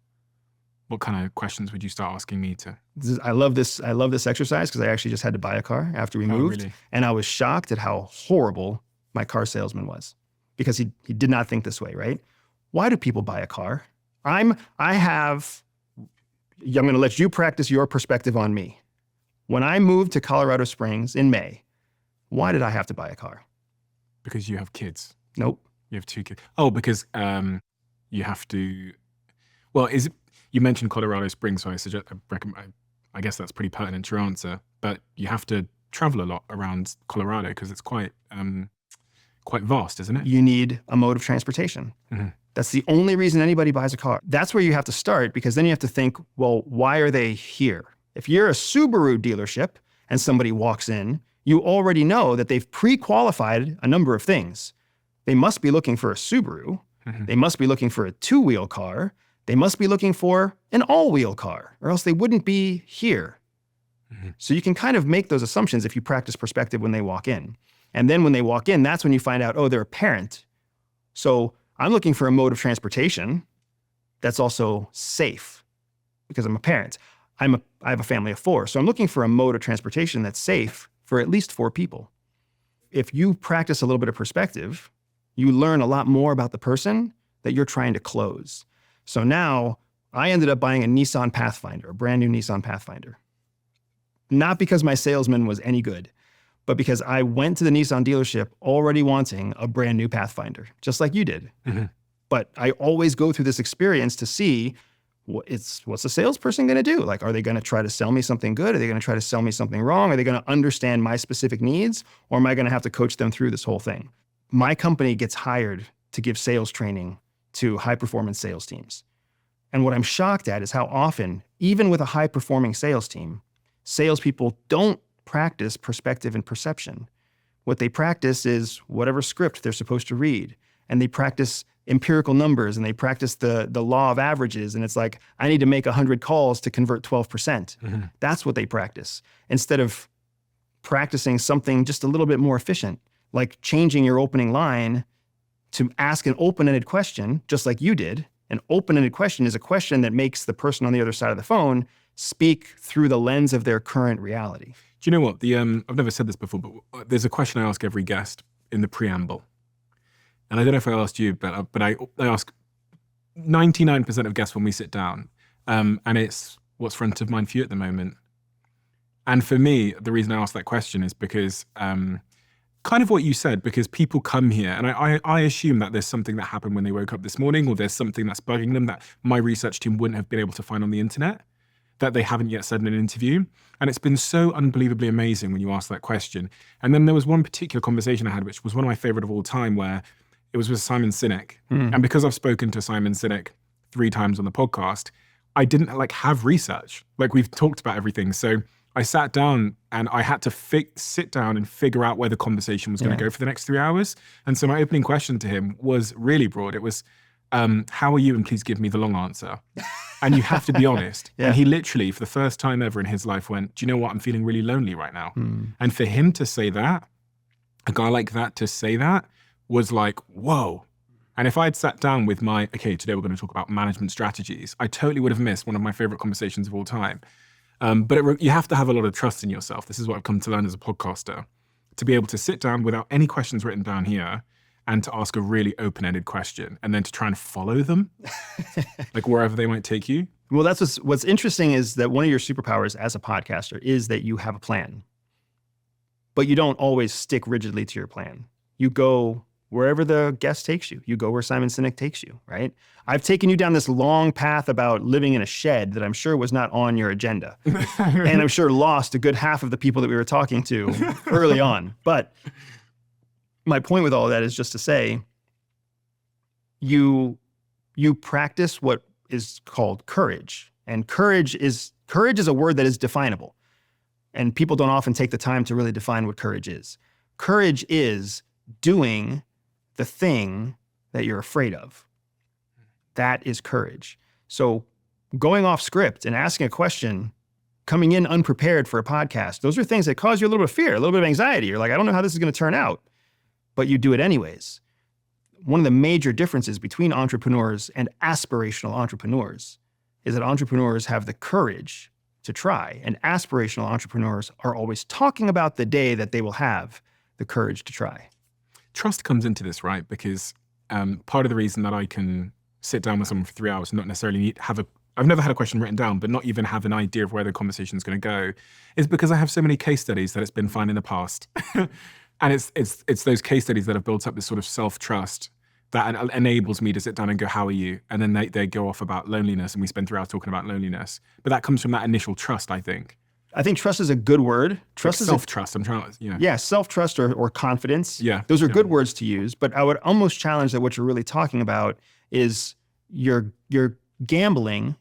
what kind of questions would you start asking me to? I love this exercise because I actually just had to buy a car after we moved. Really? And I was shocked at how horrible my car salesman was because he did not think this way, right? Why do people buy a car? I'm going to let you practice your perspective on me. When I moved to Colorado Springs in May, why did I have to buy a car? Because you have kids. Nope. You have 2 kids. Oh, because you have to. Well, you mentioned Colorado Springs, so I guess that's pretty pertinent to your answer. But you have to travel a lot around Colorado because it's quite vast, isn't it? You need a mode of transportation. Mm-hmm. That's the only reason anybody buys a car. That's where you have to start because then you have to think, well, why are they here? If you're a Subaru dealership and somebody walks in, you already know that they've pre-qualified a number of things. They must be looking for a Subaru. Mm-hmm. They must be looking for a 2-wheel car. They must be looking for an all-wheel car, or else they wouldn't be here. Mm-hmm. So you can kind of make those assumptions if you practice perspective when they walk in. And then when they walk in, that's when you find out, oh, they're a parent. So I'm looking for a mode of transportation that's also safe because I'm a parent. I have a family of 4, so I'm looking for a mode of transportation that's safe for at least 4 people. If you practice a little bit of perspective, you learn a lot more about the person that you're trying to close. So now I ended up buying a Nissan Pathfinder, a brand new Nissan Pathfinder. Not because my salesman was any good, but because I went to the Nissan dealership already wanting a brand new Pathfinder, just like you did. Mm-hmm. But I always go through this experience to see what's the salesperson going to do? Like, are they going to try to sell me something good? Are they going to try to sell me something wrong? Are they going to understand my specific needs? Or am I going to have to coach them through this whole thing? My company gets hired to give sales training to high-performance sales teams. And what I'm shocked at is how often, even with a high-performing sales team, salespeople don't practice perspective and perception. What they practice is whatever script they're supposed to read. And they practice empirical numbers and they practice the law of averages. And it's like, I need to make 100 calls to convert 12%. Mm-hmm. That's what they practice. Instead of practicing something just a little bit more efficient, like changing your opening line to ask an open-ended question, just like you did. An open-ended question is a question that makes the person on the other side of the phone speak through the lens of their current reality. Do you know what? I've never said this before, but there's a question I ask every guest in the preamble. And I don't know if I asked you, but I ask 99% of guests when we sit down, and it's what's front of mind for you at the moment. And for me, the reason I ask that question is because kind of what you said, because people come here, and I assume that there's something that happened when they woke up this morning, or there's something that's bugging them that my research team wouldn't have been able to find on the internet, that they haven't yet said in an interview. And it's been so unbelievably amazing when you ask that question. And then there was one particular conversation I had, which was one of my favorite of all time, where it was with Simon Sinek. And because I've spoken to Simon Sinek 3 times on the podcast, I didn't like have research. Like we've talked about everything. So I sat down and I had to sit down and figure out where the conversation was going to go for the next 3 hours. And so my opening question to him was really broad. It was, how are you? And please give me the long answer. And you have to be honest. And he literally, for the first time ever in his life, went, do you know what? I'm feeling really lonely right now. And for him to say that, a guy like that to say that was like, whoa. And if I'd sat down with okay, today we're going to talk about management strategies, I totally would have missed one of my favorite conversations of all time. But you have to have a lot of trust in yourself. This is what I've come to learn as a podcaster, to be able to sit down without any questions written down here and to ask a really open-ended question and then to try and follow them, like wherever they might take you. Well, that's what's interesting is that one of your superpowers as a podcaster is that you have a plan, but you don't always stick rigidly to your plan. You go wherever the guest takes you. You go where Simon Sinek takes you, right? I've taken you down this long path about living in a shed that I'm sure was not on your agenda. And I'm sure lost a good half of the people that we were talking to early on. But my point with all of that is just to say, you practice what is called courage. And courage is a word that is definable. And people don't often take the time to really define what courage is. Courage is doing the thing that you're afraid of. That is courage. So going off script and asking a question, coming in unprepared for a podcast, those are things that cause you a little bit of fear, a little bit of anxiety. You're like, I don't know how this is going to turn out, but you do it anyways. One of the major differences between entrepreneurs and aspirational entrepreneurs is that entrepreneurs have the courage to try, and aspirational entrepreneurs are always talking about the day that they will have the courage to try. Trust comes into this, right? Because part of the reason that I can sit down with someone for 3 hours and not necessarily I've never had a question written down, but not even have an idea of where the conversation is going to go, is because I have so many case studies that it's been fine in the past. And it's those case studies that have built up this sort of self-trust that enables me to sit down and go, how are you? And then they go off about loneliness and we spend 3 hours talking about loneliness. But that comes from that initial trust, I think. I think trust is a good word. Trust like is self-trust. I'm trying to, Yeah, self-trust or confidence. Yeah. Those are good words to use, but I would almost challenge that what you're really talking about is you're gambling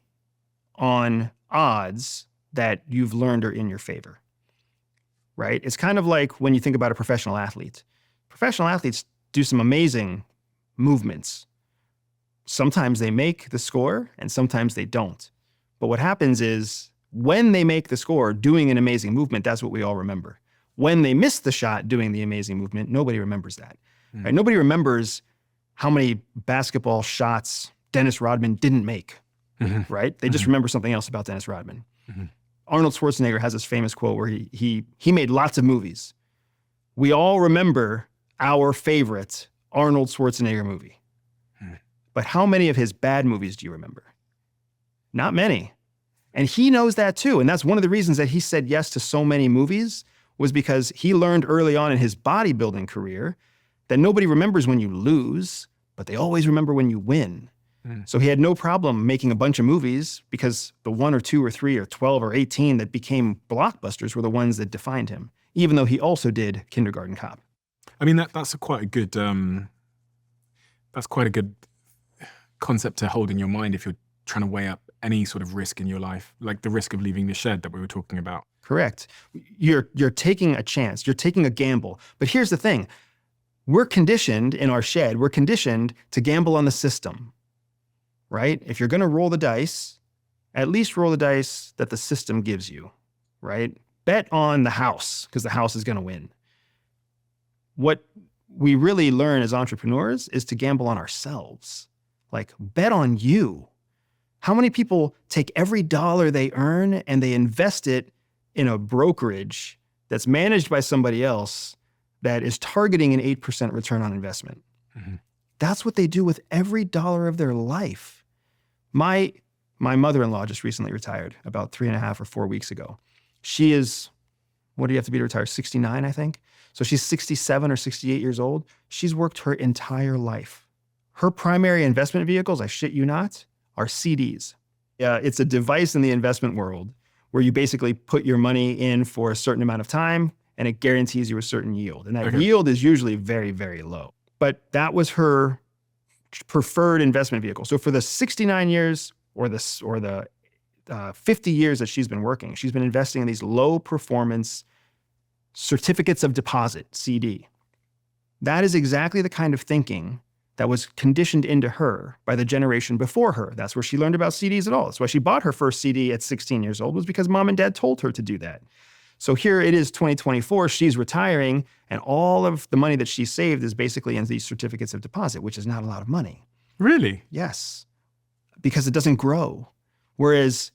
on odds that you've learned are in your favor, right? It's kind of like when you think about a professional athlete. Professional athletes do some amazing movements. Sometimes they make the score and sometimes they don't. But what happens is when they make the score doing an amazing movement, that's what we all remember. When they miss the shot doing the amazing movement, nobody remembers that. Right? Nobody remembers how many basketball shots Dennis Rodman didn't make, right? They just remember something else about Dennis Rodman. Arnold Schwarzenegger has this famous quote where he made lots of movies. We all remember our favorite Arnold Schwarzenegger movie. But how many of his bad movies do you remember? Not many. And he knows that too. And that's one of the reasons that he said yes to so many movies, was because he learned early on in his bodybuilding career that nobody remembers when you lose, but they always remember when you win. So he had no problem making a bunch of movies because the 1 or 2 or 3 or 12 or 18 that became blockbusters were the ones that defined him, even though he also did Kindergarten Cop. I mean, that's quite a good concept to hold in your mind if you're trying to weigh up any sort of risk in your life, like the risk of leaving the shed that we were talking about. Correct. You're taking a chance. You're taking a gamble. But here's the thing. We're conditioned in our shed. We're conditioned to gamble on the system, right? If you're going to roll the dice, at least roll the dice that the system gives you, right? Bet on the house because the house is going to win. What we really learn as entrepreneurs is to gamble on ourselves. Like, bet on you. How many people take every dollar they earn and they invest it in a brokerage that's managed by somebody else that is targeting an 8% return on investment? That's what they do with every dollar of their life. My mother-in-law just recently retired about 3.5 or 4 weeks ago. She is, what do you have to be to retire? 69, I think. So she's 67 or 68 years old. She's worked her entire life. Her primary investment vehicles, I shit you not, are CDs. It's a device in the investment world where you basically put your money in for a certain amount of time and it guarantees you a certain yield. And that yield is usually very, very low. But that was her preferred investment vehicle. So for the 69 years or the 50 years that she's been working, she's been investing in these low performance certificates of deposit, CD. That is exactly the kind of thinking that was conditioned into her by the generation before her. That's where she learned about CDs at all. That's why she bought her first CD at 16 years old, was because mom and dad told her to do that. So here it is, 2024, she's retiring, and all of the money that she saved is basically in these certificates of deposit, which is not a lot of money. Really? Yes, because it doesn't grow. Whereas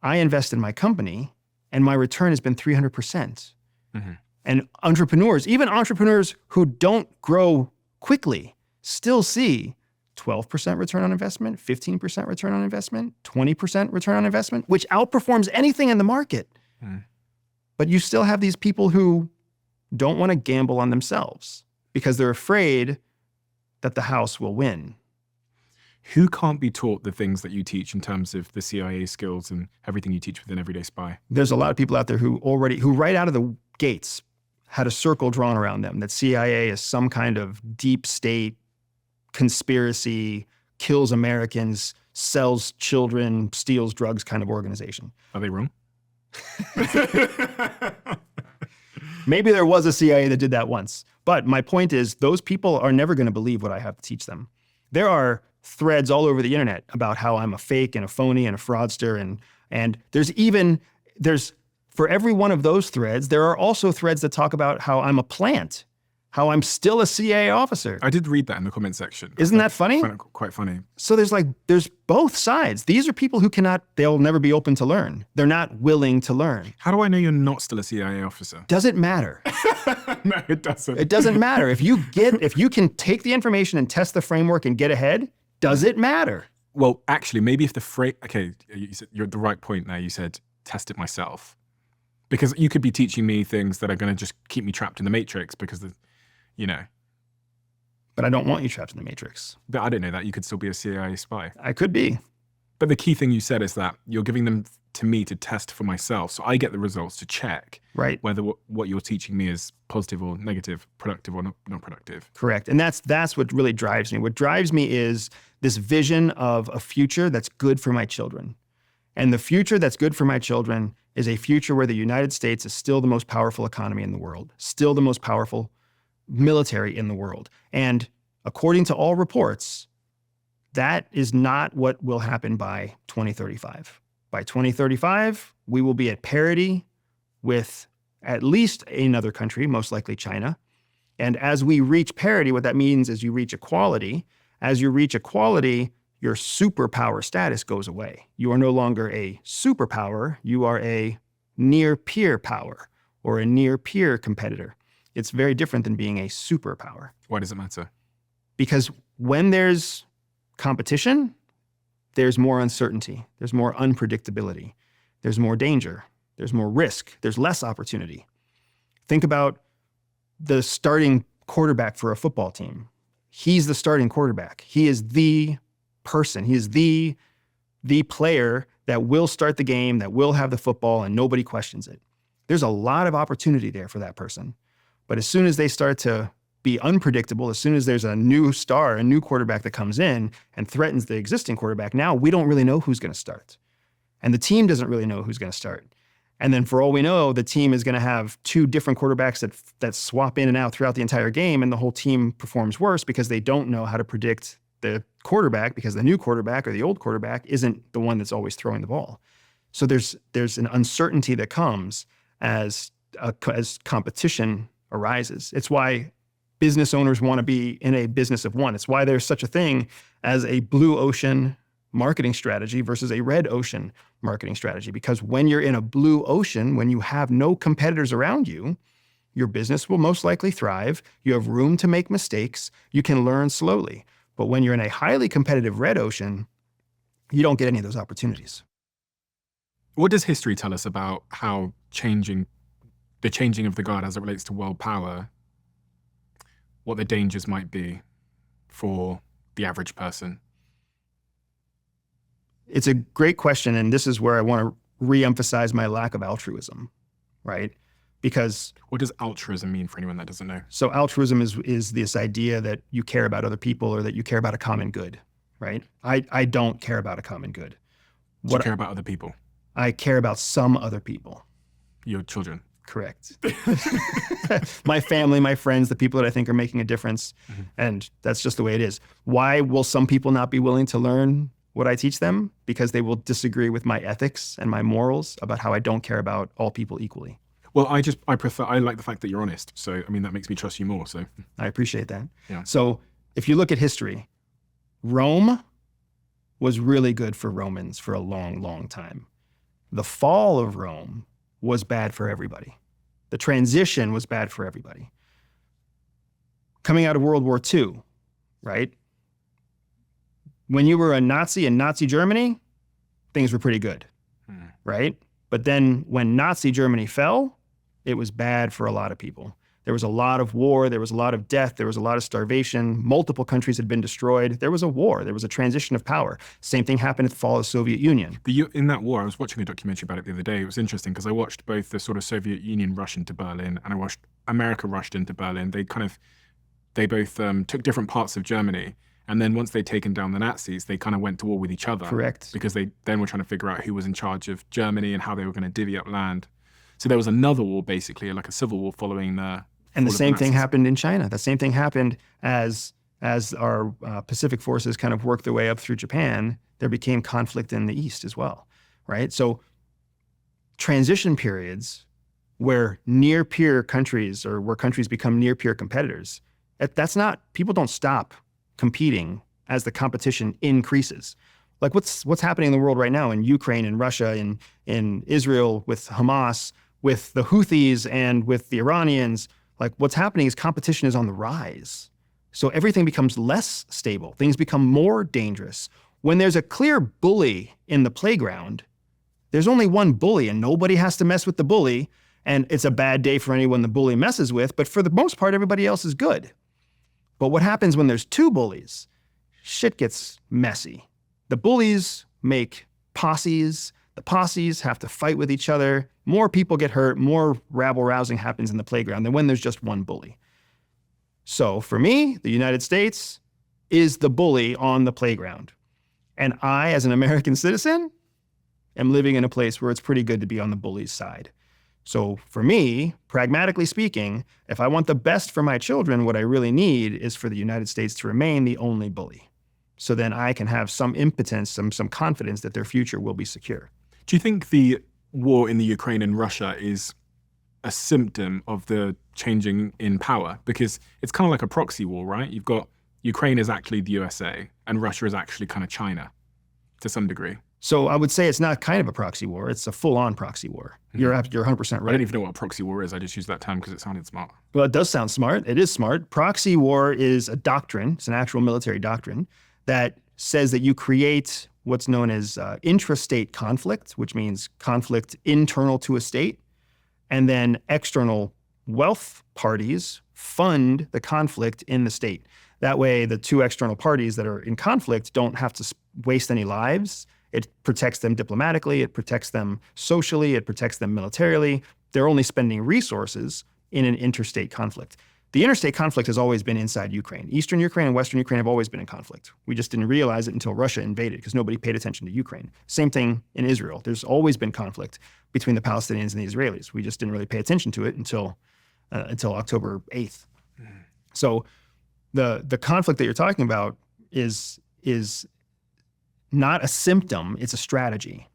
I invest in my company and my return has been 300%. Mm-hmm. And entrepreneurs, even entrepreneurs who don't grow quickly, still see 12% return on investment, 15% return on investment, 20% return on investment, which outperforms anything in the market. Mm. But you still have these people who don't want to gamble on themselves because they're afraid that the house will win. Who can't be taught the things that you teach in terms of the CIA skills and everything you teach within Everyday Spy? There's a lot of people out there who right out of the gates had a circle drawn around them that CIA is some kind of deep state conspiracy, kills Americans, sells children, steals drugs kind of organization. Are they wrong? Maybe there was a CIA that did that once. But my point is, those people are never going to believe what I have to teach them. There are threads all over the internet about how I'm a fake and a phony and a fraudster. And there's for every one of those threads, there are also threads that talk about how I'm a plant, how I'm still a CIA officer. I did read that in the comment section. Isn't that funny? I find it quite funny. So there's both sides. These are people who they'll never be open to learn. They're not willing to learn. How do I know you're not still a CIA officer? Does it matter? No, it doesn't. It doesn't matter. If you can take the information and test the framework and get ahead, does it matter? Well, actually, maybe if okay, you're at the right point there. You said, test it myself. Because you could be teaching me things that are going to just keep me trapped in the matrix because, But I don't want you trapped in the matrix. But I don't know that. You could still be a CIA spy. I could be. But the key thing you said is that you're giving them to me to test for myself. So I get the results to check whether what you're teaching me is positive or negative, productive or not productive. Correct. And that's what really drives me. What drives me is this vision of a future that's good for my children. And the future that's good for my children is a future where the United States is still the most powerful economy in the world, still the most powerful military in the world. And according to all reports, that is not what will happen by 2035. By 2035, we will be at parity with at least another country, most likely China. And as we reach parity, what that means is you reach equality. As you reach equality, your superpower status goes away. You are no longer a superpower, you are a near-peer power or a near-peer competitor. It's very different than being a superpower. Why does it matter? Because when there's competition, there's more uncertainty, there's more unpredictability, there's more danger, there's more risk, there's less opportunity. Think about the starting quarterback for a football team. He's the starting quarterback. He is the person. He is the player that will start the game, that will have the football, and nobody questions it. There's a lot of opportunity there for that person. But as soon as they start to be unpredictable, as soon as there's a new star, a new quarterback that comes in and threatens the existing quarterback, now we don't really know who's going to start. And the team doesn't really know who's going to start. And then for all we know, the team is going to have two different quarterbacks that swap in and out throughout the entire game, and the whole team performs worse because they don't know how to predict the quarterback, because the new quarterback or the old quarterback isn't the one that's always throwing the ball. So there's an uncertainty that comes as competition arises. It's why business owners want to be in a business of one. It's why there's such a thing as a blue ocean marketing strategy versus a red ocean marketing strategy. Because when you're in a blue ocean, when you have no competitors around you, your business will most likely thrive. You have room to make mistakes. You can learn slowly. But when you're in a highly competitive red ocean, you don't get any of those opportunities. What does history tell us about how the changing of the guard as it relates to world power, what the dangers might be for the average person? It's a great question, and this is where I want to re-emphasize my lack of altruism, right? Because what does altruism mean for anyone that doesn't know? So altruism is this idea that you care about other people or that you care about a common good, right? I don't care about a common good. Do you care about other people? I care about some other people. Your children. Correct. My family, my friends, the people that I think are making a difference. And that's just the way it is. Why will some people not be willing to learn what I teach them? Because they will disagree with my ethics and my morals about how I don't care about all people equally. Well, I like the fact that you're honest. So, I mean, that makes me trust you more. So, I appreciate that. Yeah. So if you look at history, Rome was really good for Romans for a long, long time. The fall of Rome was bad for everybody. The transition was bad for everybody. Coming out of World War II, right? When you were a Nazi in Nazi Germany, things were pretty good, right? But then when Nazi Germany fell, it was bad for a lot of people. There was a lot of war, there was a lot of death, there was a lot of starvation. Multiple countries had been destroyed. There was a war, there was a transition of power. Same thing happened at the fall of the Soviet Union. In that war, I was watching a documentary about it the other day. It was interesting because I watched both the sort of Soviet Union rush into Berlin and I watched America rushed into Berlin. They both took different parts of Germany. And then once they'd taken down the Nazis, they kind of went to war with each other. Correct. Because they then were trying to figure out who was in charge of Germany and how they were going to divvy up land. So there was another war, basically, like a civil war following the... And the same thing happened in China. The same thing happened as our Pacific forces kind of worked their way up through Japan. There became conflict in the East as well, right? So transition periods where near-peer countries or where countries become near-peer competitors, that's not, people don't stop competing as the competition increases. Like what's happening in the world right now in Ukraine and Russia, in Israel with Hamas, with the Houthis and with the Iranians. Like what's happening is competition is on the rise. So everything becomes less stable. Things become more dangerous. When there's a clear bully in the playground, there's only one bully and nobody has to mess with the bully. And it's a bad day for anyone the bully messes with, but for the most part, everybody else is good. But what happens when there's two bullies? Shit gets messy. The bullies make posses. The posses have to fight with each other. More people get hurt, more rabble-rousing happens in the playground than when there's just one bully. So for me, the United States is the bully on the playground. And I, as an American citizen, am living in a place where it's pretty good to be on the bully's side. So for me, pragmatically speaking, if I want the best for my children, what I really need is for the United States to remain the only bully. So then I can have some impotence, some confidence that their future will be secure. Do you think the war in the Ukraine and Russia is a symptom of the changing in power? Because it's kind of like a proxy war, right? You've got Ukraine is actually the USA and Russia is actually kind of China to some degree. So I would say it's not kind of a proxy war. It's a full-on proxy war. You're 100% I right. don't even know what a proxy war is. I just used that term because it sounded smart. Well, it does sound smart. It is smart. Proxy war is a doctrine. It's an actual military doctrine that says that you create what's known as intrastate conflict, which means conflict internal to a state, and then external wealth parties fund the conflict in the state. That way, the two external parties that are in conflict don't have to waste any lives. It protects them diplomatically, it protects them socially, it protects them militarily. They're only spending resources in an interstate conflict. The interstate conflict has always been inside Ukraine. Eastern Ukraine and Western Ukraine have always been in conflict. We just didn't realize it until Russia invaded because nobody paid attention to Ukraine. Same thing in Israel. There's always been conflict between the Palestinians and the Israelis. We just didn't really pay attention to it until October 8th. So the conflict that you're talking about is not a symptom, it's a strategy.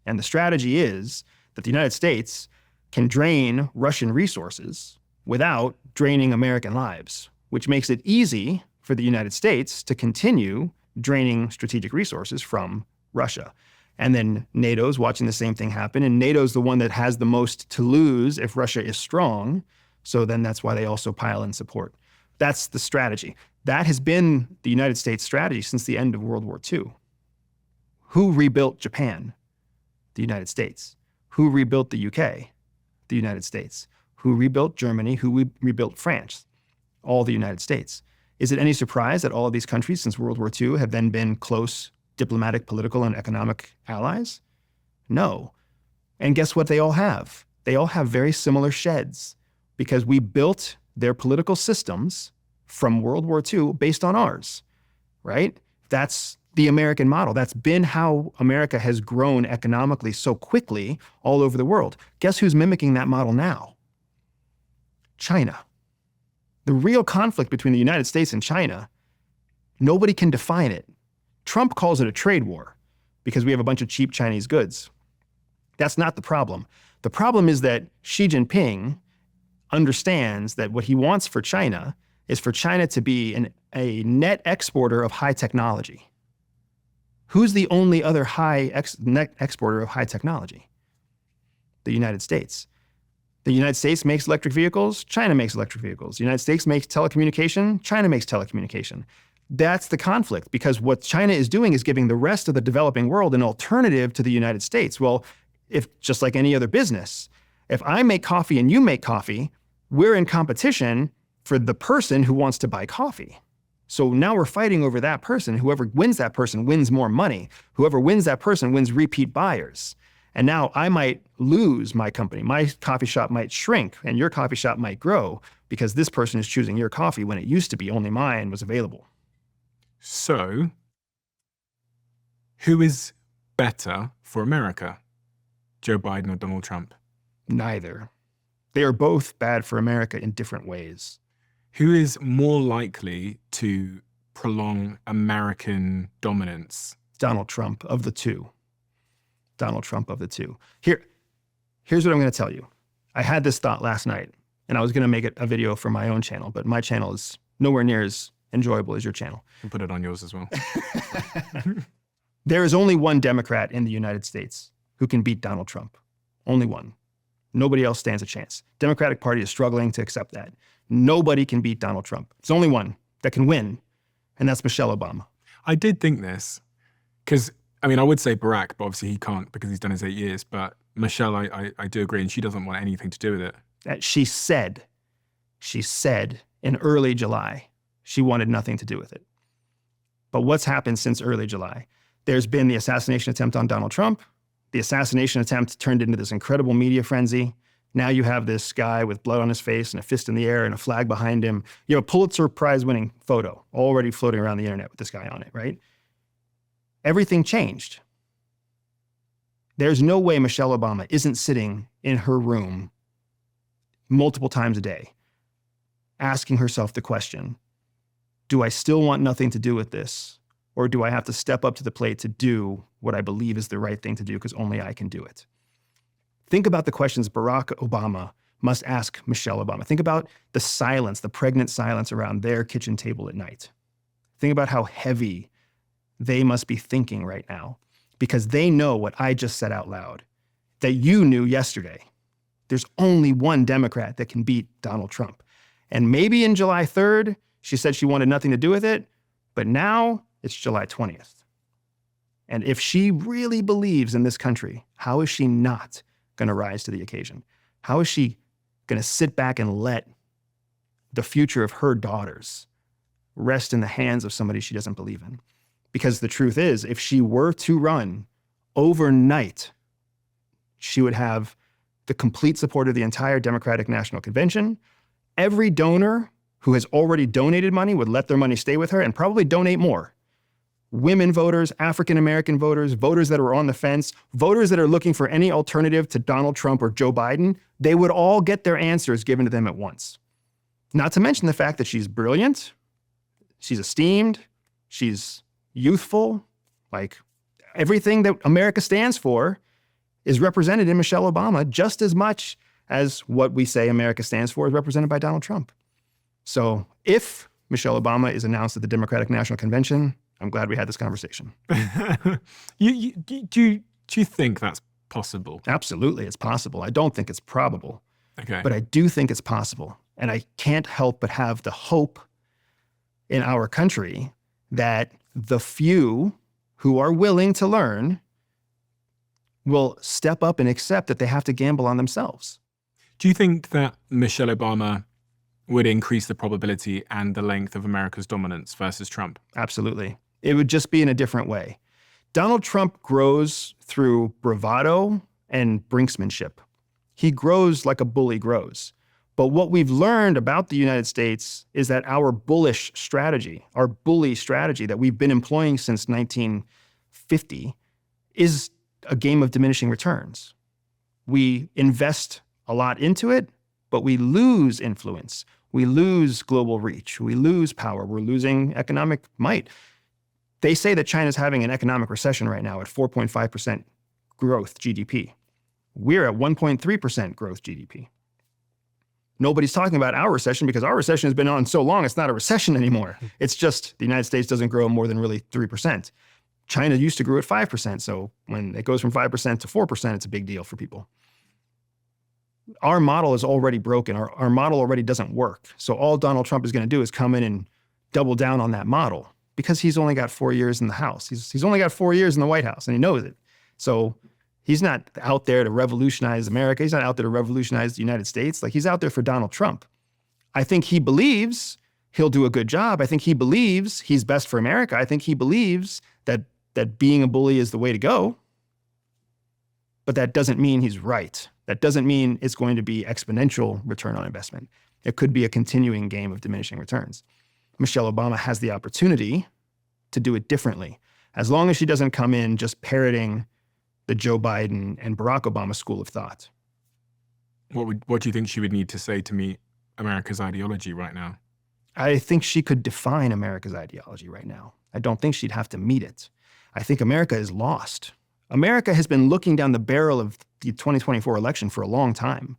And the strategy is that the United States can drain Russian resources without draining American lives, which makes it easy for the United States to continue draining strategic resources from Russia. And then NATO's watching the same thing happen, and NATO's the one that has the most to lose if Russia is strong, so then that's why they also pile in support. That's the strategy. That has been the United States strategy since the end of World War II. Who rebuilt Japan? The United States. Who rebuilt the UK? The United States. Who rebuilt Germany? Who rebuilt France? All the United States. Is it any surprise that all of these countries since World War II have then been close diplomatic, political, and economic allies? No. And guess what they all have? They all have very similar sheds because we built their political systems from World War II based on ours, right? That's the American model. That's been how America has grown economically so quickly all over the world. Guess who's mimicking that model now? China. The real conflict between the United States and China, nobody can define it. Trump calls it a trade war because we have a bunch of cheap Chinese goods. That's not the problem. The problem is that Xi Jinping understands that what he wants for China is for China to be a net exporter of high technology. Who's the only other net exporter of high technology? The United States. The United States makes electric vehicles, China makes electric vehicles. The United States makes telecommunication, China makes telecommunication. That's the conflict, because what China is doing is giving the rest of the developing world an alternative to the United States. Well, if just like any other business, if I make coffee and you make coffee, we're in competition for the person who wants to buy coffee. So now we're fighting over that person. Whoever wins that person wins more money. Whoever wins that person wins repeat buyers. And now I might lose my company. My coffee shop might shrink and your coffee shop might grow because this person is choosing your coffee when it used to be only mine was available. So, who is better for America? Joe Biden or Donald Trump? Neither. They are both bad for America in different ways. Who is more likely to prolong American dominance? Donald Trump of the two. Donald Trump of the two. Here's what I'm going to tell you. I had this thought last night, and I was going to make it a video for my own channel, but my channel is nowhere near as enjoyable as your channel. I'll put it on yours as well. There is only one Democrat in the United States who can beat Donald Trump. Only one. Nobody else stands a chance. Democratic Party is struggling to accept that. Nobody can beat Donald Trump. There's only one that can win, and that's Michelle Obama. I did think this, because, I mean, I would say Barack, but obviously he can't because he's done his 8 years. But Michelle, I do agree, and she doesn't want anything to do with it. That she said in early July, she wanted nothing to do with it. But what's happened since early July? There's been the assassination attempt on Donald Trump. The assassination attempt turned into this incredible media frenzy. Now you have this guy with blood on his face and a fist in the air and a flag behind him. You have a Pulitzer Prize-winning photo already floating around the internet with this guy on it, right? Everything changed. There's no way Michelle Obama isn't sitting in her room multiple times a day, asking herself the question, do I still want nothing to do with this? Or do I have to step up to the plate to do what I believe is the right thing to do because only I can do it? Think about the questions Barack Obama must ask Michelle Obama. Think about the silence, the pregnant silence around their kitchen table at night. Think about how heavy they must be thinking right now because they know what I just said out loud, that you knew yesterday. There's only one Democrat that can beat Donald Trump. And maybe in July 3rd, she said she wanted nothing to do with it, but now it's July 20th. And if she really believes in this country, how is she not going to rise to the occasion? How is she going to sit back and let the future of her daughters rest in the hands of somebody she doesn't believe in? Because the truth is, if she were to run overnight, she would have the complete support of the entire Democratic National Convention. Every donor who has already donated money would let their money stay with her and probably donate more. Women voters, African-American voters, voters that are on the fence, voters that are looking for any alternative to Donald Trump or Joe Biden, they would all get their answers given to them at once. Not to mention the fact that she's brilliant, she's esteemed, she's youthful, like everything that America stands for is represented in Michelle Obama just as much as what we say America stands for is represented by Donald Trump. So if Michelle Obama is announced at the Democratic National Convention, I'm glad we had this conversation. Do you think that's possible? Absolutely, it's possible. I don't think it's probable, Okay. but I do think it's possible. And I can't help but have the hope in our country that the few who are willing to learn will step up and accept that they have to gamble on themselves. Do you think that Michelle Obama would increase the probability and the length of America's dominance versus Trump? Absolutely. It would just be in a different way. Donald Trump grows through bravado and brinksmanship. He grows like a bully grows. But what we've learned about the United States is that our bullish strategy, our bully strategy that we've been employing since 1950 is a game of diminishing returns. We invest a lot into it, but we lose influence. We lose global reach. We lose power. We're losing economic might. They say that China's having an economic recession right now at 4.5% growth GDP. We're at 1.3% growth GDP. Nobody's talking about our recession because our recession has been on so long, it's not a recession anymore. It's just the United States doesn't grow more than really 3%. China used to grow at 5%. So when it goes from 5% to 4%, it's a big deal for people. Our model is already broken. Our model already doesn't work. So all Donald Trump is going to do is come in and double down on that model because he's only got 4 years in the House. He's only got 4 years in the White House, and he knows it. So he's not out there to revolutionize America. He's not out there to revolutionize the United States. Like, he's out there for Donald Trump. I think he believes he'll do a good job. I think he believes he's best for America. I think he believes that being a bully is the way to go. But that doesn't mean he's right. That doesn't mean it's going to be exponential return on investment. It could be a continuing game of diminishing returns. Michelle Obama has the opportunity to do it differently, as long as she doesn't come in just parroting the Joe Biden and Barack Obama school of thought. What do you think she would need to say to meet America's ideology right now? I think she could define America's ideology right now. I don't think she'd have to meet it. I think America is lost. America has been looking down the barrel of the 2024 election for a long time,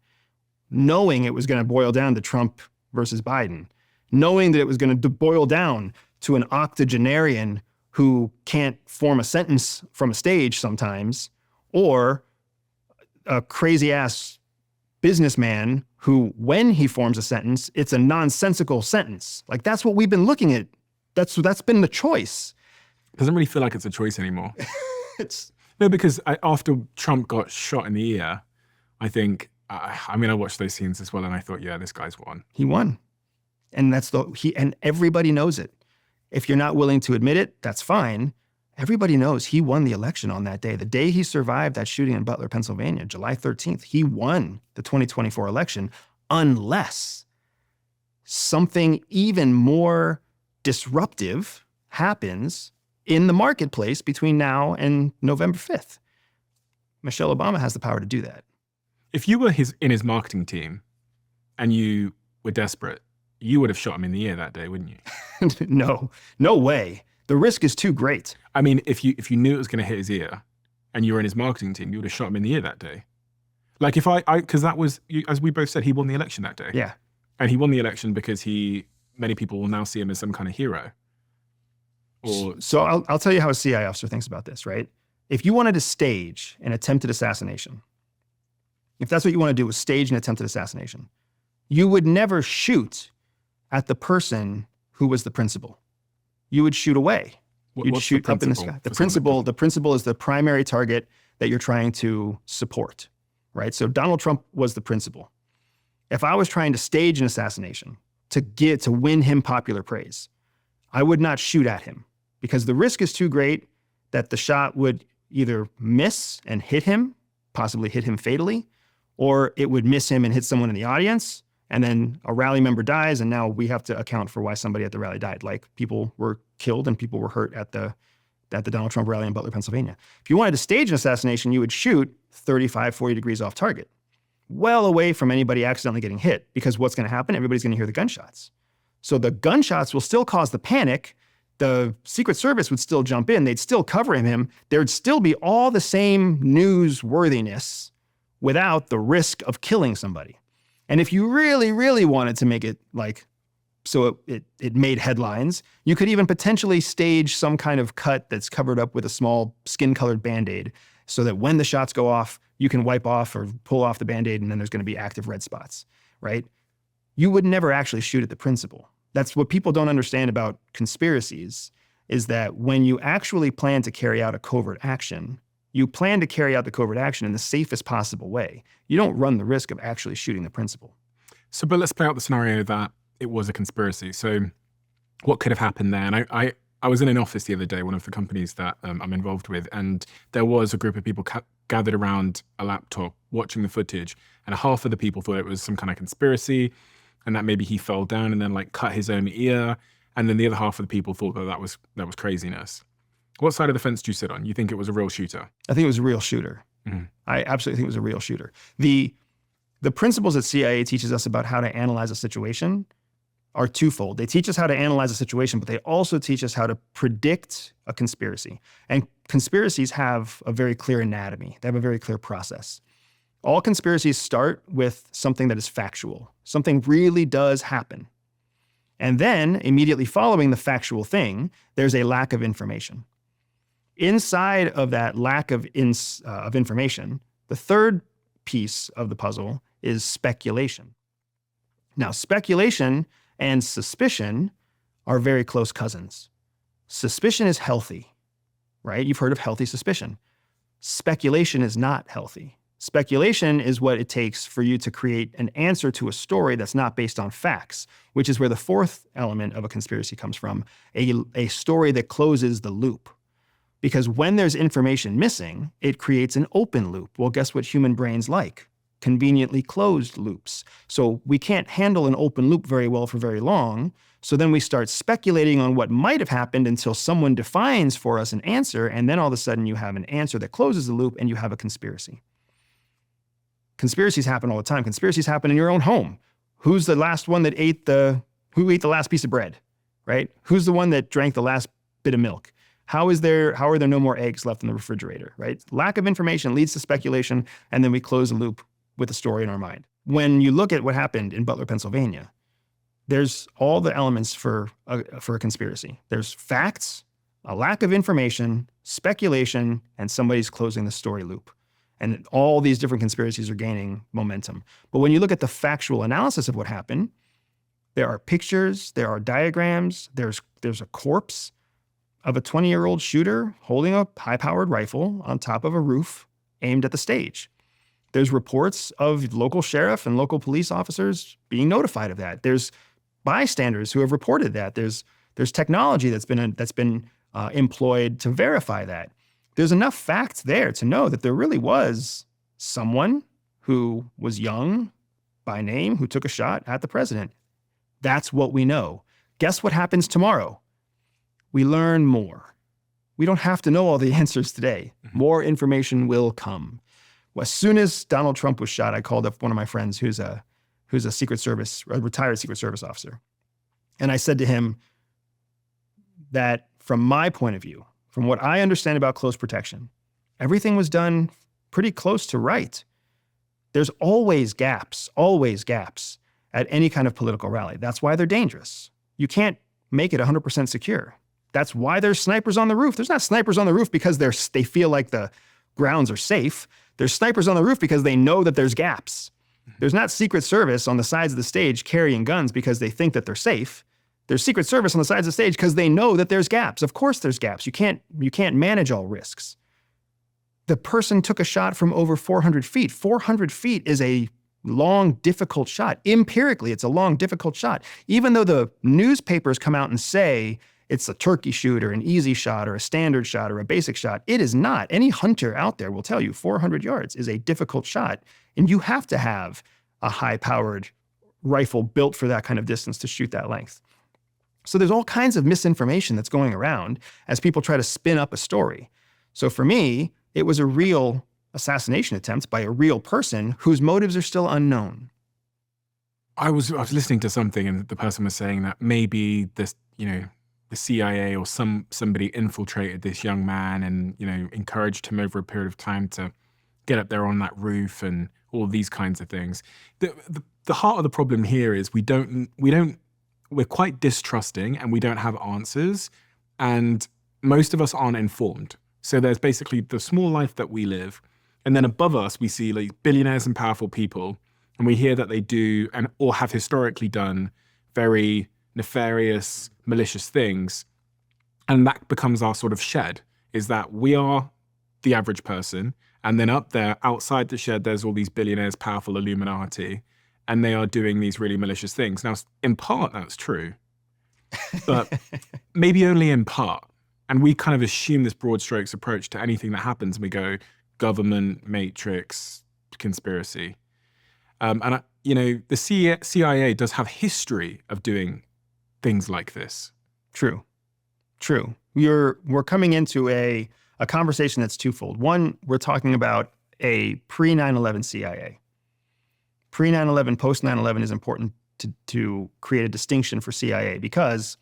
knowing it was going to boil down to Trump versus Biden, knowing that it was going to boil down to an octogenarian who can't form a sentence from a stage sometimes, or a crazy-ass businessman who, when he forms a sentence, it's a nonsensical sentence. Like, that's what we've been looking at. That's been the choice. It doesn't really feel like it's a choice anymore. It's No, because after Trump got shot in the ear, I think, I watched those scenes as well, and I thought, yeah, this guy's won. He won. And and everybody knows it. If you're not willing to admit it, that's fine. Everybody knows he won the election on that day. The day he survived that shooting in Butler, Pennsylvania, July 13th, he won the 2024 election, unless something even more disruptive happens in the marketplace between now and November 5th. Michelle Obama has the power to do that. If you were in his marketing team and you were desperate, you would have shot him in the ear that day, wouldn't you? No way. The risk is too great. I mean, if you knew it was going to hit his ear and you were in his marketing team, you would have shot him in the ear that day. Like, because that was, as we both said, he won the election that day. Yeah. And he won the election because many people will now see him as some kind of hero. So I'll tell you how a CIA officer thinks about this, right? If you wanted to stage an attempted assassination, if that's what you want to do, is stage an attempted assassination, you would never shoot at the person who was the principal. You would shoot away. You'd shoot up in the sky. The principal is the primary target that you're trying to support, right? So Donald Trump was the principal. If I was trying to stage an assassination to win him popular praise, I would not shoot at him, because the risk is too great that the shot would either miss and hit him, possibly hit him fatally, or it would miss him and hit someone in the audience, and then a rally member dies, and now we have to account for why somebody at the rally died. Like, people were killed and people were hurt at the Donald Trump rally in Butler, Pennsylvania. If you wanted to stage an assassination, you would shoot 35, 40 degrees off target, well away from anybody accidentally getting hit, because what's going to happen? Everybody's going to hear the gunshots. So the gunshots will still cause the panic. The Secret Service would still jump in. They'd still cover him. There'd still be all the same newsworthiness without the risk of killing somebody. And if you really, really wanted to make it so it made headlines, you could even potentially stage some kind of cut that's covered up with a small skin-colored Band-Aid, so that when the shots go off, you can wipe off or pull off the Band-Aid, and then there's going to be active red spots, right? You would never actually shoot at the principal. That's what people don't understand about conspiracies, is that when you actually plan to carry out a covert action, you plan to carry out the covert action in the safest possible way. You don't run the risk of actually shooting the principal. So, but let's play out the scenario that it was a conspiracy. So what could have happened there? And I was in an office the other day, one of the companies that I'm involved with, and there was a group of people gathered around a laptop watching the footage. and half of the people thought it was some kind of conspiracy, and that maybe he fell down and then like cut his own ear, and then the other half of the people thought that was craziness. What side of the fence do you sit on? You think it was a real shooter? I think it was a real shooter. I absolutely think it was a real shooter. The principles that CIA teaches us about how to analyze a situation are twofold. They teach us how to analyze a situation, but they also teach us how to predict a conspiracy. And conspiracies have a very clear anatomy. They have a very clear process. All conspiracies start with something that is factual. Something really does happen. And then, immediately following the factual thing, there's a lack of information. Inside of that lack of information, the third piece of the puzzle is speculation. Now, speculation and suspicion are very close cousins. Suspicion is healthy, right? You've heard of healthy suspicion. Speculation is not healthy. Speculation is what it takes for you to create an answer to a story that's not based on facts, which is where the fourth element of a conspiracy comes from, a story that closes the loop. Because when there's information missing, it creates an open loop. Well, guess what human brains like? Conveniently closed loops. So we can't handle an open loop very well for very long. So then we start speculating on what might have happened until someone defines for us an answer, and then all of a sudden you have an answer that closes the loop and you have a conspiracy. Conspiracies happen all the time. Conspiracies happen in your own home. Who's the last one that who ate the last piece of bread, right? Who's the one that drank the last bit of milk? How are there no more eggs left in the refrigerator, right? Lack of information leads to speculation, and then we close the loop with a story in our mind. When you look at what happened in Butler, Pennsylvania, there's all the elements for a conspiracy. There's facts, a lack of information, speculation, and somebody's closing the story loop. And all these different conspiracies are gaining momentum. But when you look at the factual analysis of what happened, there are pictures, there are diagrams, there's a corpse of a 20-year-old shooter holding a high-powered rifle on top of a roof aimed at the stage. There's reports of local sheriff and local police officers being notified of that. There's bystanders who have reported that. There's technology that's been employed to verify that. There's enough facts there to know that there really was someone who was young by name who took a shot at the president. That's what we know. Guess what happens tomorrow? We learn more. We don't have to know all the answers today. More information will come. Well, as soon as Donald Trump was shot, I called up one of my friends who's a retired Secret Service officer. And I said to him that from my point of view, from what I understand about close protection, everything was done pretty close to right. There's always gaps at any kind of political rally. That's why they're dangerous. You can't make it 100% secure. That's why there's snipers on the roof. There's not snipers on the roof because they feel like the grounds are safe. There's snipers on the roof because they know that there's gaps. There's not Secret Service on the sides of the stage carrying guns because they think that they're safe. There's Secret Service on the sides of the stage because they know that there's gaps. Of course there's gaps. You can't manage all risks. The person took a shot from over 400 feet. 400 feet is a long, difficult shot. Empirically, it's a long, difficult shot. Even though the newspapers come out and say it's a turkey shoot or an easy shot or a standard shot or a basic shot, it is not. Any hunter out there will tell you 400 yards is a difficult shot, and you have to have a high-powered rifle built for that kind of distance to shoot that length. So there's all kinds of misinformation that's going around as people try to spin up a story. So for me, it was a real assassination attempt by a real person whose motives are still unknown. I was listening to something, and the person was saying that maybe the CIA or somebody infiltrated this young man and encouraged him over a period of time to get up there on that roof and all these kinds of things. The heart of the problem here is we're quite distrusting and we don't have answers, and most of us aren't informed. So there's basically the small life that we live, and then above us we see like billionaires and powerful people, and we hear that they do or have historically done very nefarious, malicious things, and that becomes our sort of shed, is that we are the average person, and then up there, outside the shed, there's all these billionaires, powerful Illuminati, and they are doing these really malicious things. Now, in part, that's true, but maybe only in part. And we kind of assume this broad strokes approach to anything that happens, and we go government, matrix, conspiracy. The CIA does have history of doing things like this. True. We're coming into a conversation that's twofold. One, we're talking about a pre-9/11 CIA. Pre-9/11, post-9/11 is important to create a distinction for CIA because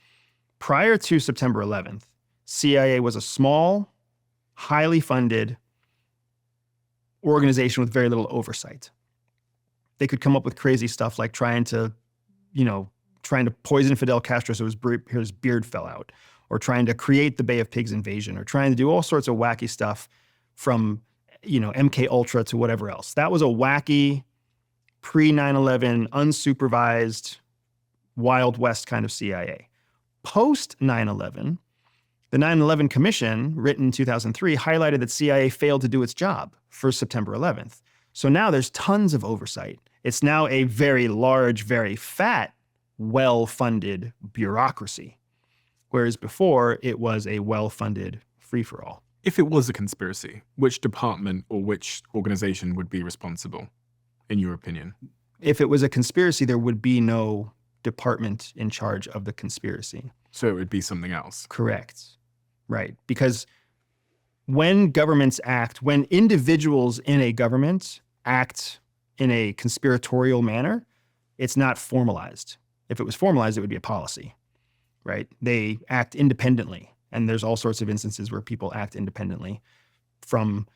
prior to September 11th, CIA was a small, highly funded organization with very little oversight. They could come up with crazy stuff like trying to poison Fidel Castro so his beard fell out, or trying to create the Bay of Pigs invasion, or trying to do all sorts of wacky stuff from, MK Ultra to whatever else. That was a wacky, pre-9/11, unsupervised, Wild West kind of CIA. Post 9/11, the 9/11 Commission, written in 2003, highlighted that CIA failed to do its job for September 11th. So now there's tons of oversight. It's now a very large, very fat, well-funded bureaucracy, whereas before it was a well-funded free-for-all. If it was a conspiracy, which department or which organization would be responsible, in your opinion? If it was a conspiracy, there would be no department in charge of the conspiracy. So it would be something else. Correct. Right. Because when governments act, when individuals in a government act in a conspiratorial manner, it's not formalized. If it was formalized, it would be a policy, right? They act independently. And there's all sorts of instances where people act independently, from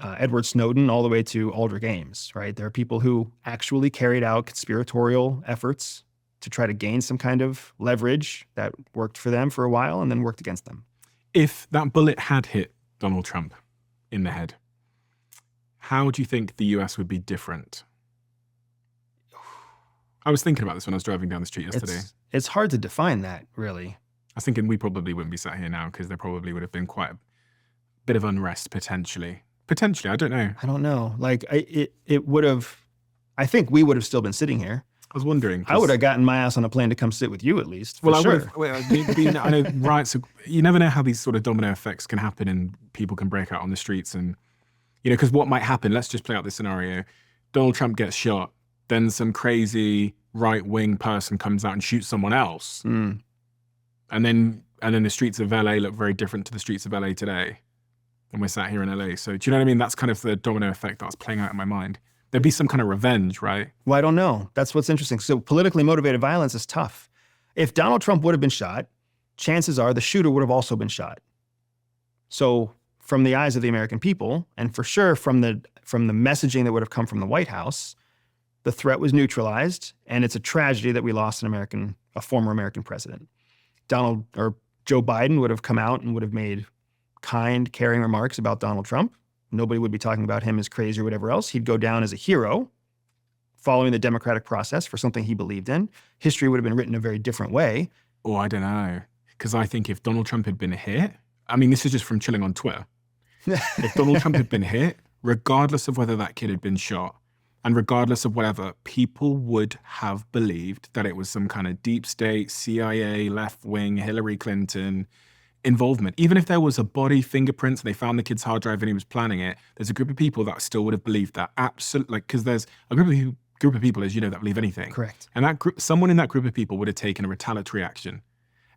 Edward Snowden all the way to Aldrich Ames, right? There are people who actually carried out conspiratorial efforts to try to gain some kind of leverage that worked for them for a while and then worked against them. If that bullet had hit Donald Trump in the head, how do you think the US would be different? I was thinking about this when I was driving down the street yesterday. It's hard to define that, really. I was thinking we probably wouldn't be sat here now because there probably would have been quite a bit of unrest potentially. Potentially, I don't know. I don't know. Like, it would have, I think we would have still been sitting here. I was wondering. I would have gotten my ass on a plane to come sit with you at least. For Well, sure. I know, right? So you never know how these sort of domino effects can happen and people can break out on the streets. And, because what might happen, let's just play out this scenario. Donald Trump gets shot, then some crazy right-wing person comes out and shoots someone else. And then the streets of LA look very different to the streets of LA today. And we're sat here in LA. So do you know what I mean? That's kind of the domino effect that's playing out in my mind. There'd be some kind of revenge, right? Well, I don't know. That's what's interesting. So politically motivated violence is tough. If Donald Trump would have been shot, chances are the shooter would have also been shot. So from the eyes of the American people, and for sure from the messaging that would have come from the White House, the threat was neutralized, and it's a tragedy that we lost a former American president. Joe Biden would have come out and would have made kind, caring remarks about Donald Trump. Nobody would be talking about him as crazy or whatever else. He'd go down as a hero following the democratic process for something he believed in. History would have been written a very different way. Oh, I don't know. Because I think if Donald Trump had been hit, I mean, this is just from chilling on Twitter. If Donald Trump had been hit, regardless of whether that kid had been shot, and regardless of whatever, people would have believed that it was some kind of deep state, CIA, left-wing, Hillary Clinton involvement. Even if there was a body, fingerprints, and they found the kid's hard drive and he was planning it, there's a group of people that still would have believed that. Absolutely, because there's a group of people, as you know, that believe anything. Correct. And that group, someone in that group of people would have taken a retaliatory action.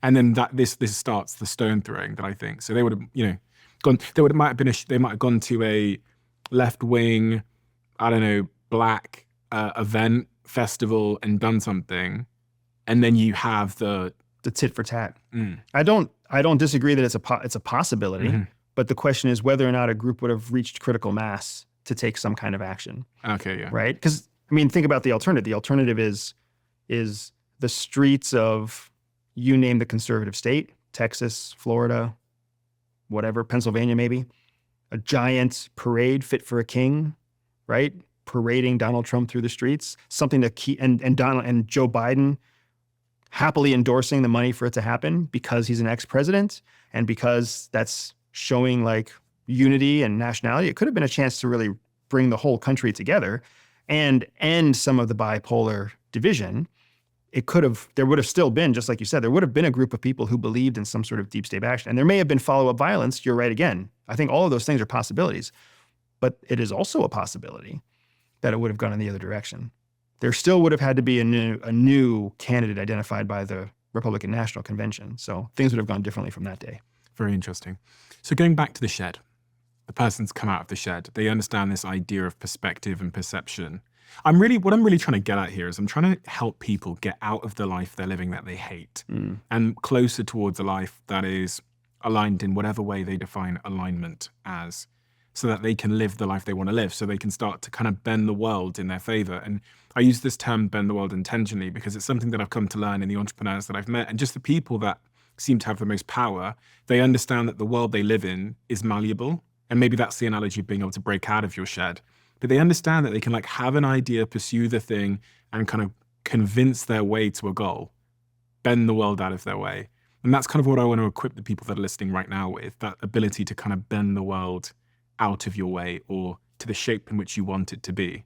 And then this starts the stone throwing that I think. So they would have, gone, they might have gone to a left-wing, I don't know, black event, festival, and done something. And then you have the tit for tat. I don't disagree that it's a possibility, but the question is whether or not a group would have reached critical mass to take some kind of action. Okay, yeah. Right? Because, think about the alternative. The alternative is the streets of, you name the conservative state, Texas, Florida, whatever, Pennsylvania maybe, a giant parade fit for a king, right? Parading Donald Trump through the streets, something to keep, and Joe Biden happily endorsing the money for it to happen because he's an ex-president and because that's showing like unity and nationality. It could have been a chance to really bring the whole country together and end some of the bipolar division. There would have still been, just like you said, there would have been a group of people who believed in some sort of deep state action. And there may have been follow-up violence. You're right again. I think all of those things are possibilities. But it is also a possibility that it would have gone in the other direction. There still would have had to be a new candidate identified by the Republican National Convention. So things would have gone differently from that day. Very interesting. So going back to the shed, the person's come out of the shed. They understand this idea of perspective and perception. What I'm really trying to get at here is I'm trying to help people get out of the life they're living that they hate and closer towards a life that is aligned in whatever way they define alignment as, so that they can live the life they want to live, so they can start to kind of bend the world in their favor. And I use this term bend the world intentionally because it's something that I've come to learn in the entrepreneurs that I've met and just the people that seem to have the most power. They understand that the world they live in is malleable. And maybe that's the analogy of being able to break out of your shed. But they understand that they can like have an idea, pursue the thing, and kind of convince their way to a goal, bend the world out of their way. And that's kind of what I want to equip the people that are listening right now with, that ability to kind of bend the world out of your way or to the shape in which you want it to be.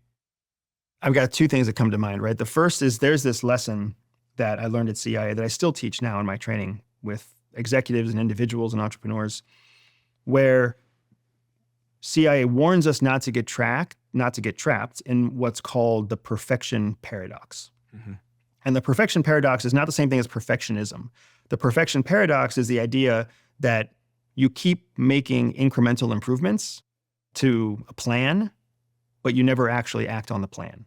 I've got two things that come to mind, right? The first is there's this lesson that I learned at CIA that I still teach now in my training with executives and individuals and entrepreneurs, where CIA warns us not to get trapped in what's called the perfection paradox. And the perfection paradox is not the same thing as perfectionism. The perfection paradox is the idea that you keep making incremental improvements to a plan, but you never actually act on the plan.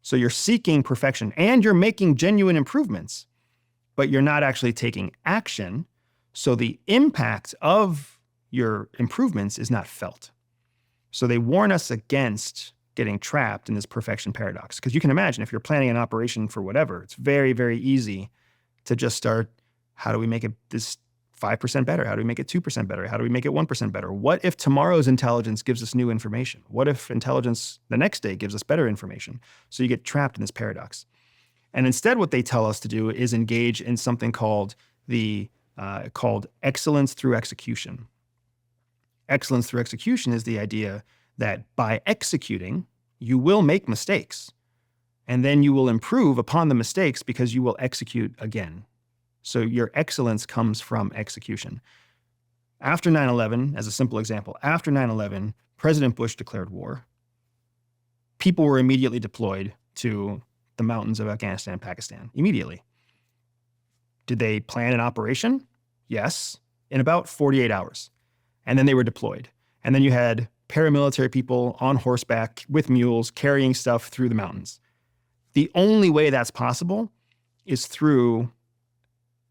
So you're seeking perfection and you're making genuine improvements, but you're not actually taking action. So the impact of your improvements is not felt. So they warn us against getting trapped in this perfection paradox. Because you can imagine if you're planning an operation for whatever, it's very, very easy to just start, how do we make it this 5% better? How do we make it 2% better? How do we make it 1% better? What if tomorrow's intelligence gives us new information? What if intelligence the next day gives us better information? So you get trapped in this paradox. And instead what they tell us to do is engage in something called excellence through execution. Excellence through execution is the idea that by executing, you will make mistakes. And then you will improve upon the mistakes because you will execute again. So your excellence comes from execution. After 9/11, as a simple example, after 9/11, President Bush declared war. People were immediately deployed to the mountains of Afghanistan, Pakistan, immediately. Did they plan an operation? Yes, in about 48 hours. And then they were deployed. And then you had paramilitary people on horseback with mules carrying stuff through the mountains. The only way that's possible is through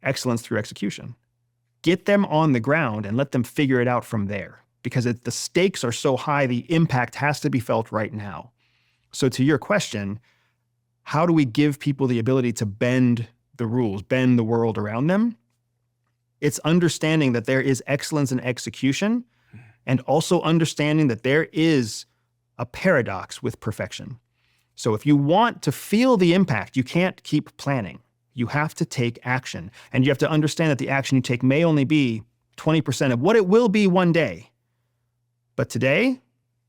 excellence through execution. Get them on the ground and let them figure it out from there. Because the stakes are so high, the impact has to be felt right now. So to your question, how do we give people the ability to bend the rules, bend the world around them? It's understanding that there is excellence in execution and also understanding that there is a paradox with perfection. So if you want to feel the impact, you can't keep planning. You have to take action. And you have to understand that the action you take may only be 20% of what it will be one day. But today,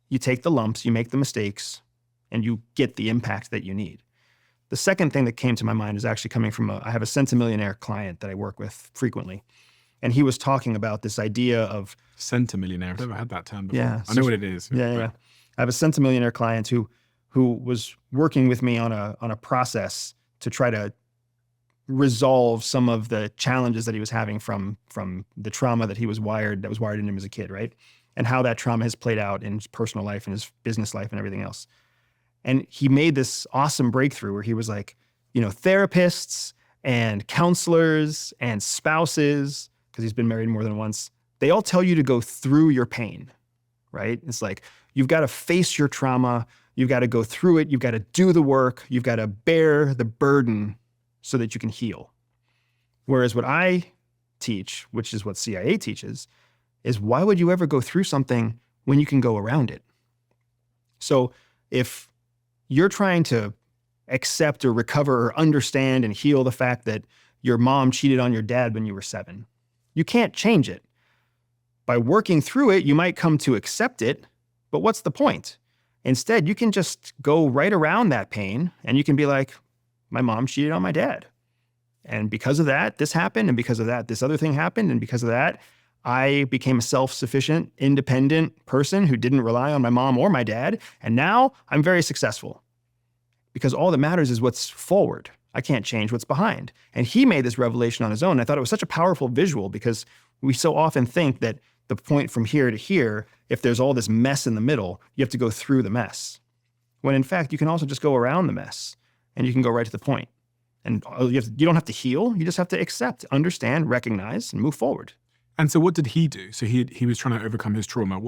you take the lumps, you make the mistakes, and you get the impact that you need. The second thing that came to my mind is actually coming from I have a centimillionaire client that I work with frequently. And he was talking about this idea of Centimillionaire. I've never had that term before. Yeah, I know what it is. Yeah. I have a centimillionaire client who was working with me on a process to try to resolve some of the challenges that he was having from the trauma that was wired in him as a kid, right? And how that trauma has played out in his personal life and his business life and everything else. And he made this awesome breakthrough where he was like, therapists and counselors and spouses, because he's been married more than once, they all tell you to go through your pain, right? It's like, you've got to face your trauma. You've got to go through it. You've got to do the work. You've got to bear the burden so that you can heal. Whereas what I teach, which is what CIA teaches, is why would you ever go through something when you can go around it? So if you're trying to accept or recover or understand and heal the fact that your mom cheated on your dad when you were 7, you can't change it. By working through it, you might come to accept it, but what's the point? Instead, you can just go right around that pain and you can be like, my mom cheated on my dad. And because of that, this happened. And because of that, this other thing happened. And because of that, I became a self-sufficient, independent person who didn't rely on my mom or my dad. And now I'm very successful because all that matters is what's forward. I can't change what's behind. And he made this revelation on his own. I thought it was such a powerful visual because we so often think that the point from here to here, if there's all this mess in the middle, you have to go through the mess. When in fact, you can also just go around the mess and you can go right to the point. And you don't have to heal. You just have to accept, understand, recognize, and move forward. And so what did he do? So he was trying to overcome his trauma.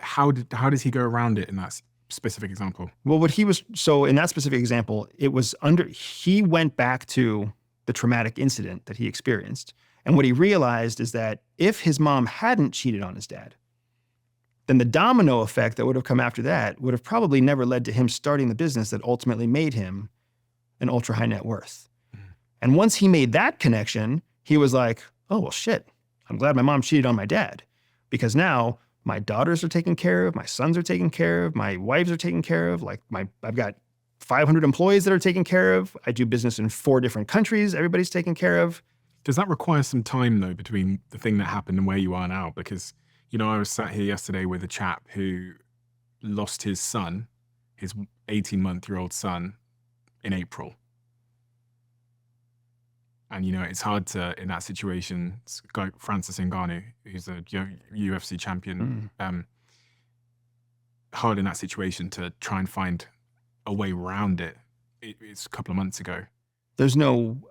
How does he go around it in that specific example? Well, so in that specific example, he went back to the traumatic incident that he experienced. And what he realized is that if his mom hadn't cheated on his dad, then the domino effect that would have come after that would have probably never led to him starting the business that ultimately made him an ultra high net worth. And once he made that connection, he was like, oh, well, shit. I'm glad my mom cheated on my dad because now my daughters are taken care of, my sons are taken care of, my wives are taken care of. Like I've got 500 employees that are taken care of. I do business in 4 different countries. Everybody's taken care of. Does that require some time though between the thing that happened and where you are now? Because, I was sat here yesterday with a chap who lost his son, his 18-month-old son, in April. And, it's hard to, in that situation, guy Francis Ngannou, who's a UFC champion, hard in that situation to try and find a way around it. It's a couple of months ago. There's no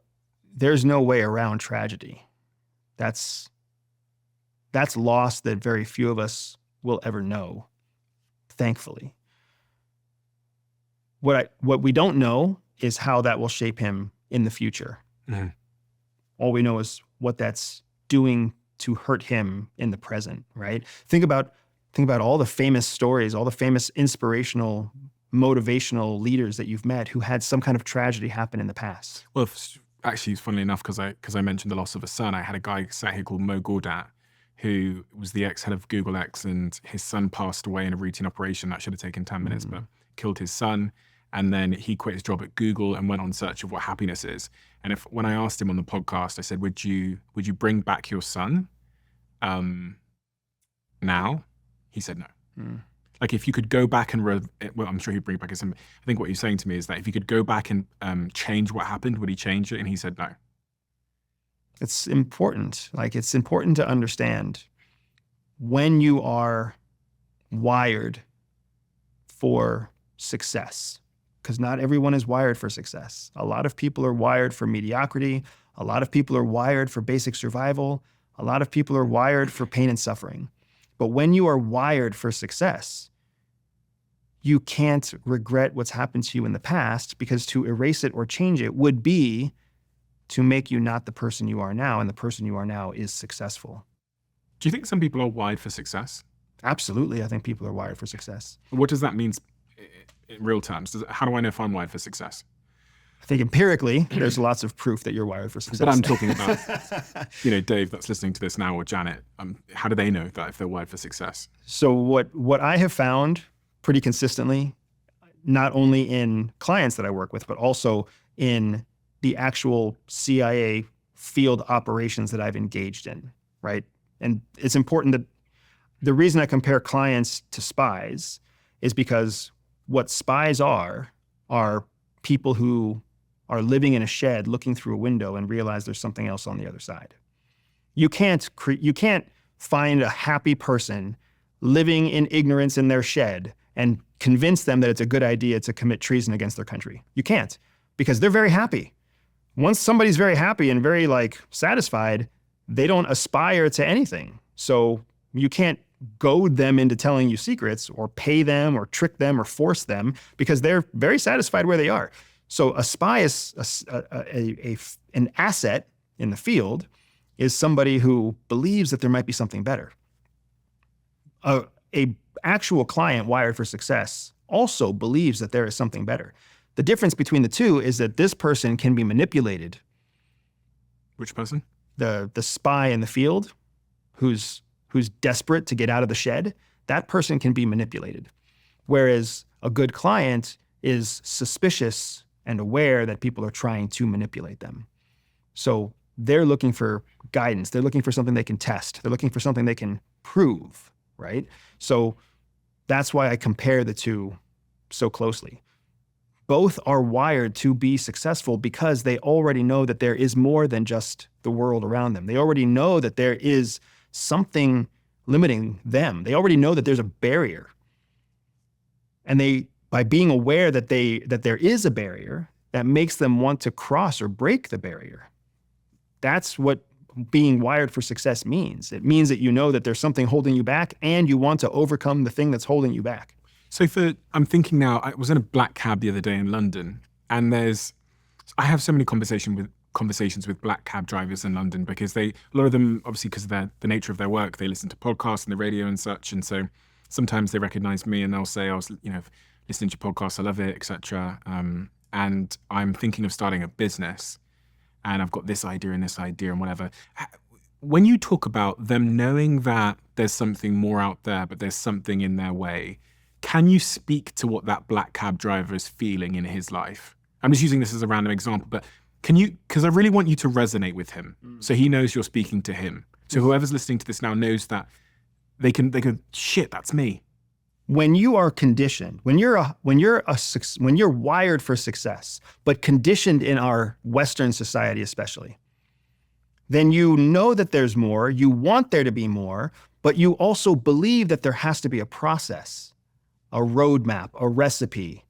way around tragedy. That's loss that very few of us will ever know, thankfully. What we don't know is how that will shape him in the future. Mm-hmm. All we know is what that's doing to hurt him in the present, right? Think about all the famous stories, all the famous inspirational, motivational leaders that you've met who had some kind of tragedy happen in the past. Well, actually, funnily enough, because I mentioned the loss of a son, I had a guy sat here called Mo Gawdat, who was the ex-head of Google X, and his son passed away in a routine operation that should have taken 10 minutes, but killed his son. And then he quit his job at Google and went on search of what happiness is. And when I asked him on the podcast, I said, would you bring back your son now? He said no. Like if you could go back and, well, I'm sure he'd bring back his son. I think what he's saying to me is that if you could go back and change what happened, would he change it? And he said no. It's important. It's important to understand when you are wired for success, because not everyone is wired for success. A lot of people are wired for mediocrity. A lot of people are wired for basic survival. A lot of people are wired for pain and suffering. But when you are wired for success, you can't regret what's happened to you in the past, because to erase it or change it would be to make you not the person you are now, and the person you are now is successful. Do you think some people are wired for success? Absolutely, I think people are wired for success. What does that mean in real terms? How do I know if I'm wired for success? I think empirically, there's lots of proof that you're wired for success. But I'm talking about, Dave that's listening to this now, or Janet. How do they know that if they're wired for success? So what I have found pretty consistently, not only in clients that I work with, but also in the actual CIA field operations that I've engaged in, right? And it's important that the reason I compare clients to spies is because what spies are people who are living in a shed looking through a window and realize there's something else on the other side. You can't find a happy person living in ignorance in their shed and convince them that it's a good idea to commit treason against their country. You can't, because they're very happy. Once somebody's very happy and very satisfied, they don't aspire to anything. So you can't goad them into telling you secrets or pay them or trick them or force them, because they're very satisfied where they are. So a spy is an asset in the field, is somebody who believes that there might be something better. A actual client wired for success also believes that there is something better. The difference between the two is that this person can be manipulated. Which person? The spy in the field who's desperate to get out of the shed, that person can be manipulated. Whereas a good client is suspicious and aware that people are trying to manipulate them. So they're looking for guidance. They're looking for something they can test. They're looking for something they can prove, right? So that's why I compare the two so closely. Both are wired to be successful because they already know that there is more than just the world around them. They already know that there is something limiting them. They already know that there's a barrier. And by being aware that there is a barrier, that makes them want to cross or break the barrier. That's what being wired for success means. It means that you know that there's something holding you back and you want to overcome the thing that's holding you back. So I'm thinking now, I was in a black cab the other day in London, and I have so many conversations with black cab drivers in London because a lot of them, obviously because of the nature of their work, they listen to podcasts and the radio and such. And so sometimes they recognize me and they'll say, I was, listening to your podcast, I love it, etc. And I'm thinking of starting a business and I've got this idea and whatever. When you talk about them knowing that there's something more out there, but there's something in their way, can you speak to what that black cab driver is feeling in his life? I'm just using this as a random example, but can you, because I really want you to resonate with him so he knows you're speaking to him. So whoever's listening to this now knows that they can shit, that's me. When you are conditioned, when you're wired for success, but conditioned in our Western society especially, then you know that there's more, you want there to be more, but you also believe that there has to be a process, a roadmap, a recipe,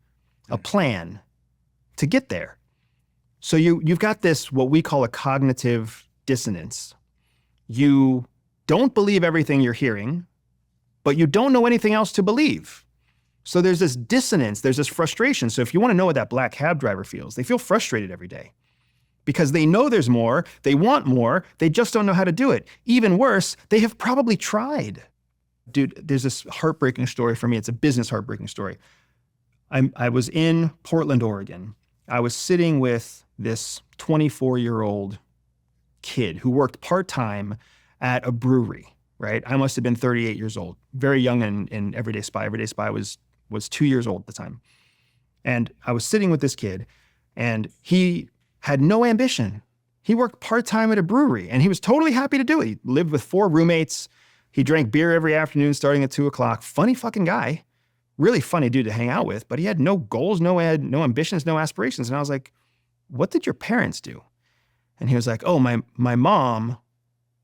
a plan to get there. So you've got this, what we call a cognitive dissonance. You don't believe everything you're hearing, but you don't know anything else to believe. So there's this dissonance, there's this frustration. So if you want to know what that black cab driver feels, they feel frustrated every day because they know there's more, they want more, they just don't know how to do it. Even worse, they have probably tried. Dude, there's this heartbreaking story for me. It's a business heartbreaking story. I was in Portland, Oregon. I was sitting with this 24-year-old kid who worked part-time at a brewery, right? I must have been 38 years old, very young in Everyday Spy. Everyday Spy was 2 years old at the time. And I was sitting with this kid, and he had no ambition. He worked part-time at a brewery, and he was totally happy to do it. He lived with 4 roommates. He drank beer every afternoon starting at 2:00. Funny fucking guy. Really funny dude to hang out with, but he had no goals, no ambitions, no aspirations. And I was like, what did your parents do? And he was like, oh, my mom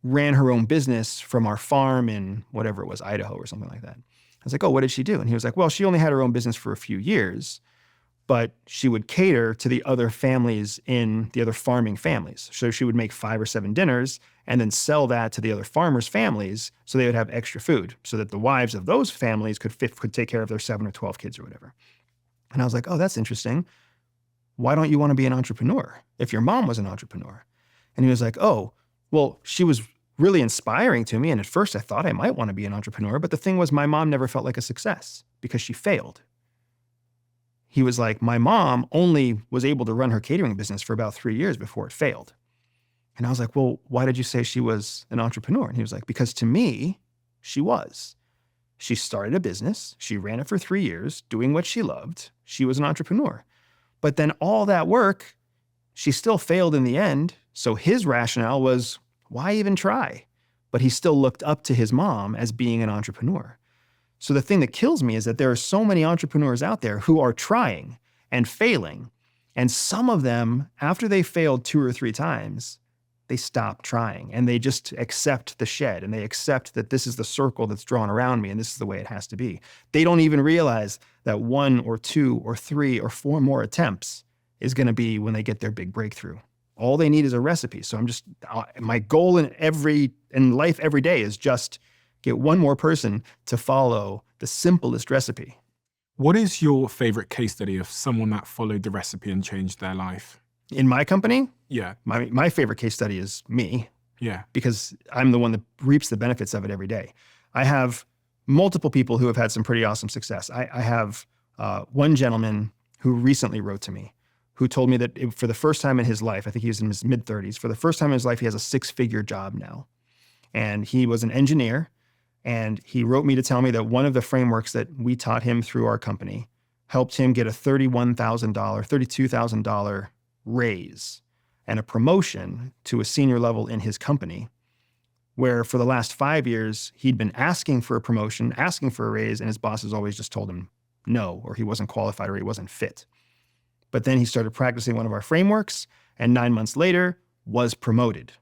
ran her own business from our farm in whatever it was, Idaho or something like that. I was like, oh, what did she do? And he was like, well, she only had her own business for a few years, but she would cater to the other families in the other farming families. So she would make 5 or 7 dinners and then sell that to the other farmers' families so they would have extra food so that the wives of those families could take care of their 7 or 12 kids or whatever. And I was like, oh, that's interesting. Why don't you want to be an entrepreneur if your mom was an entrepreneur? And he was like, oh, well, she was really inspiring to me. And at first I thought I might want to be an entrepreneur. But the thing was, my mom never felt like a success because she failed. He was like, my mom only was able to run her catering business for about 3 years before it failed. And I was like, well, why did you say she was an entrepreneur? And he was like, because to me, she was. She started a business. She ran it for 3 years, doing what she loved. She was an entrepreneur. But then all that work, she still failed in the end. So his rationale was, why even try? But he still looked up to his mom as being an entrepreneur. So the thing that kills me is that there are so many entrepreneurs out there who are trying and failing. And some of them, after they failed 2 or 3 times, they stop trying and they just accept the shed and they accept that this is the circle that's drawn around me and this is the way it has to be. They don't even realize that 1 or 2 or 3 or 4 more attempts is going to be when they get their big breakthrough. All they need is a recipe. So my goal in life every day is just get 1 more person to follow the simplest recipe. What is your favorite case study of someone that followed the recipe and changed their life? In my company, Yeah. my favorite case study is me. Yeah. Because I'm the one that reaps the benefits of it every day. I have multiple people who have had some pretty awesome success. I have one gentleman who recently wrote to me who told me that for the first time in his life, I think he was in his mid-30s, for the first time in his life, he has a 6-figure job now. And he was an engineer, and he wrote me to tell me that one of the frameworks that we taught him through our company helped him get a $32,000 raise and a promotion to a senior level in his company, where for the last 5 years, he'd been asking for a promotion, asking for a raise, and his bosses always just told him no, or he wasn't qualified or he wasn't fit. But then he started practicing one of our frameworks, and 9 months later was promoted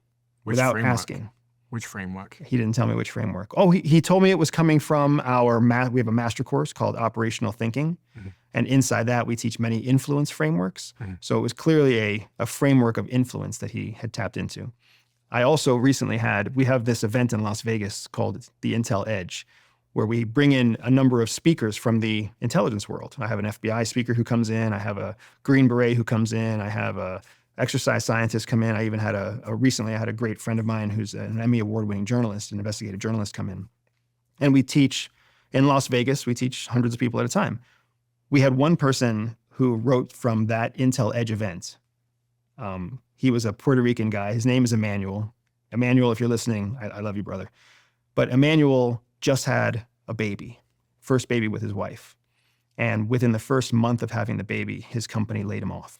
without asking. Which framework? He didn't tell me which framework. Oh, he told me it was coming from we have a master course called Operational Thinking. Mm-hmm. And inside that, we teach many influence frameworks. Mm-hmm. So it was clearly a framework of influence that he had tapped into. I also recently we have this event in Las Vegas called the Intel Edge, where we bring in a number of speakers from the intelligence world. I have an FBI speaker who comes in. I have a Green Beret who comes in. I have a exercise scientists come in. I even had recently I had a great friend of mine who's an Emmy award-winning journalist, an investigative journalist, come in. And we teach in Las Vegas, we teach hundreds of people at a time. We had one person who wrote from that Intel Edge event. He was a Puerto Rican guy. His name is Emmanuel. Emmanuel, if you're listening, I love you, brother. But Emmanuel just had a baby, first baby with his wife. And within the first month of having the baby, his company laid him off.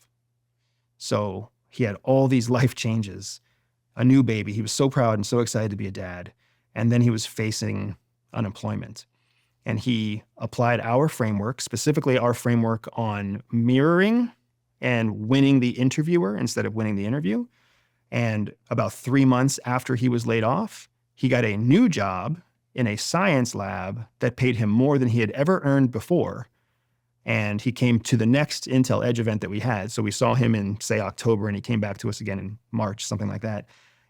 So he had all these life changes, a new baby. He was so proud and so excited to be a dad. And then he was facing unemployment. And he applied our framework, specifically our framework on mirroring and winning the interviewer instead of winning the interview. And about 3 months after he was laid off, he got a new job in a science lab that paid him more than he had ever earned before. And he came to the next Intel Edge event that we had. So we saw him in, say, October, and he came back to us again in March, something like that.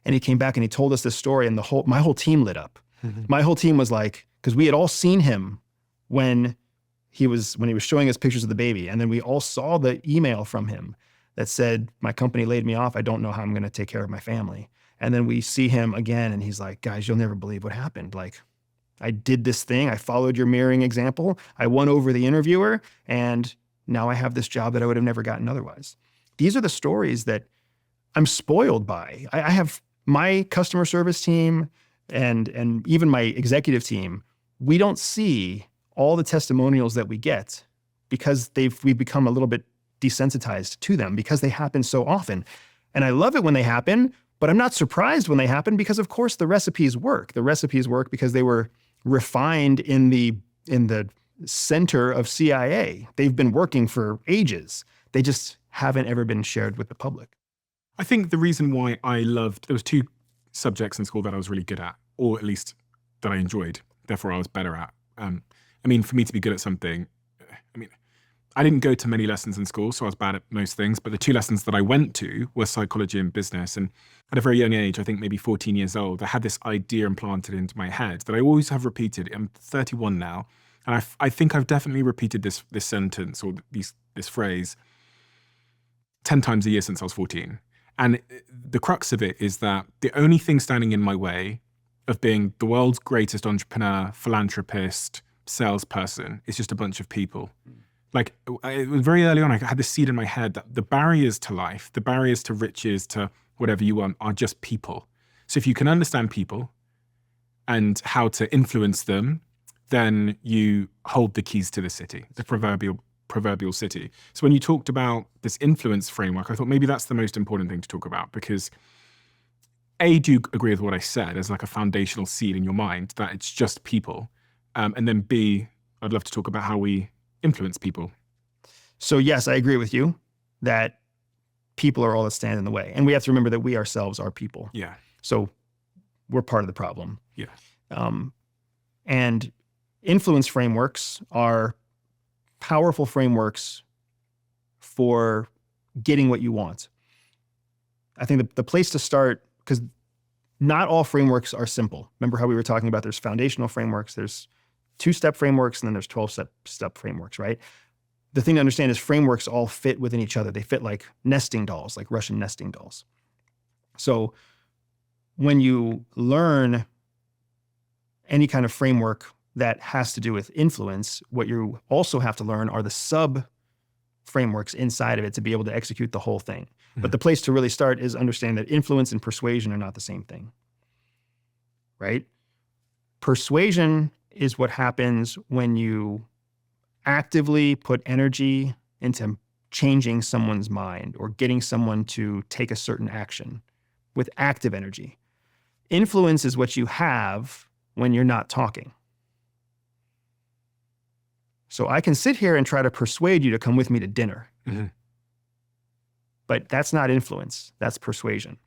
And he came back and he told us this story, and my whole team lit up. Mm-hmm. My whole team was like, because we had all seen him when he was showing us pictures of the baby. And then we all saw the email from him that said, my company laid me off. I don't know how I'm going to take care of my family. And then we see him again, and he's like, guys, you'll never believe what happened. Like, I did this thing. I followed your mirroring example. I won over the interviewer, and now I have this job that I would have never gotten otherwise. These are the stories that I'm spoiled by. I have my customer service team and even my executive team. We don't see all the testimonials that we get because we've become a little bit desensitized to them because they happen so often. And I love it when they happen, but I'm not surprised when they happen because, of course, the recipes work. The recipes work because they were refined in the center of CIA. They've been working for ages. They just haven't ever been shared with the public. I think the reason why there was 2 subjects in school that I was really good at, or at least that I enjoyed, therefore I was better at. For me to be good at something, I didn't go to many lessons in school, so I was bad at most things, but the 2 lessons that I went to were psychology and business. And at a very young age, I think maybe 14 years old, I had this idea implanted into my head that I always have repeated. I'm 31 now, and I think I've definitely repeated this sentence or this phrase 10 times a year since I was 14. And the crux of it is that the only thing standing in my way of being the world's greatest entrepreneur, philanthropist, salesperson is just a bunch of people. Like, it was very early on, I had this seed in my head that the barriers to life, the barriers to riches, to whatever you want, are just people. So if you can understand people and how to influence them, then you hold the keys to the city, the proverbial city. So when you talked about this influence framework, I thought maybe that's the most important thing to talk about because A, do you agree with what I said as like a foundational seed in your mind that it's just people? And then B, I'd love to talk about how we influence people. So yes, I agree with you that people are all that stand in the way. And we have to remember that we ourselves are people. Yeah. So we're part of the problem. Yeah. And influence frameworks are powerful frameworks for getting what you want. I think the place to start, because not all frameworks are simple. Remember how we were talking about there's foundational frameworks, there's 2-step frameworks, and then there's 12-step frameworks, right? The thing to understand is frameworks all fit within each other. They fit like nesting dolls, like Russian nesting dolls. So when you learn any kind of framework that has to do with influence, what you also have to learn are the sub-frameworks inside of it to be able to execute the whole thing. Mm-hmm. But the place to really start is understand that influence and persuasion are not the same thing, right? Persuasion is what happens when you actively put energy into changing someone's mind or getting someone to take a certain action with active energy. Influence is what you have when you're not talking. So I can sit here and try to persuade you to come with me to dinner. Mm-hmm. But that's not influence, that's persuasion.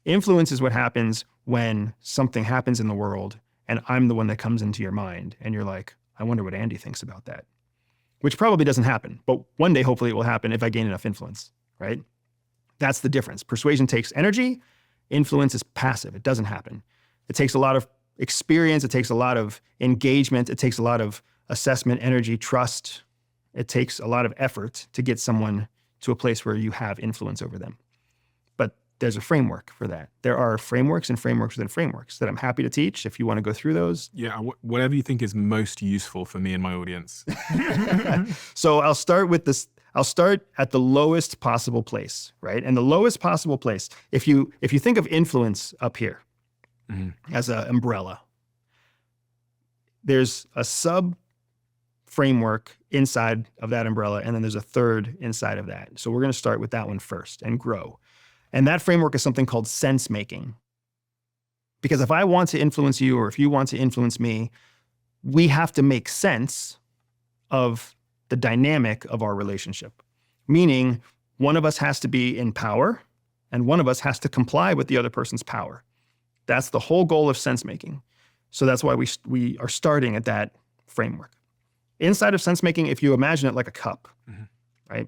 Influence is what happens when something happens in the world and I'm the one that comes into your mind and you're like, I wonder what Andy thinks about that. Which probably doesn't happen, but one day hopefully it will happen if I gain enough influence, right? That's the difference. Persuasion takes energy, influence is passive, it doesn't happen. It takes a lot of experience, it takes a lot of engagement, it takes a lot of assessment, energy, trust. It takes a lot of effort to get someone to a place where you have influence over them. But there's a framework for that. There are frameworks and frameworks within frameworks that I'm happy to teach if you want to go through those. Yeah, whatever you think is most useful for me and my audience. So I'll start with this. I'll start at the lowest possible place, right? And the lowest possible place, if you think of influence up here as an umbrella, there's a sub framework inside of that umbrella, and then there's a third inside of that. So we're going to start with that one first and grow. And that framework is something called sense making. Because if I want to influence you or if you want to influence me, we have to make sense of the dynamic of our relationship. Meaning, one of us has to be in power and one of us has to comply with the other person's power. That's the whole goal of sense making. So that's why we are starting at that framework. Inside of sense making, if you imagine it like a cup, right?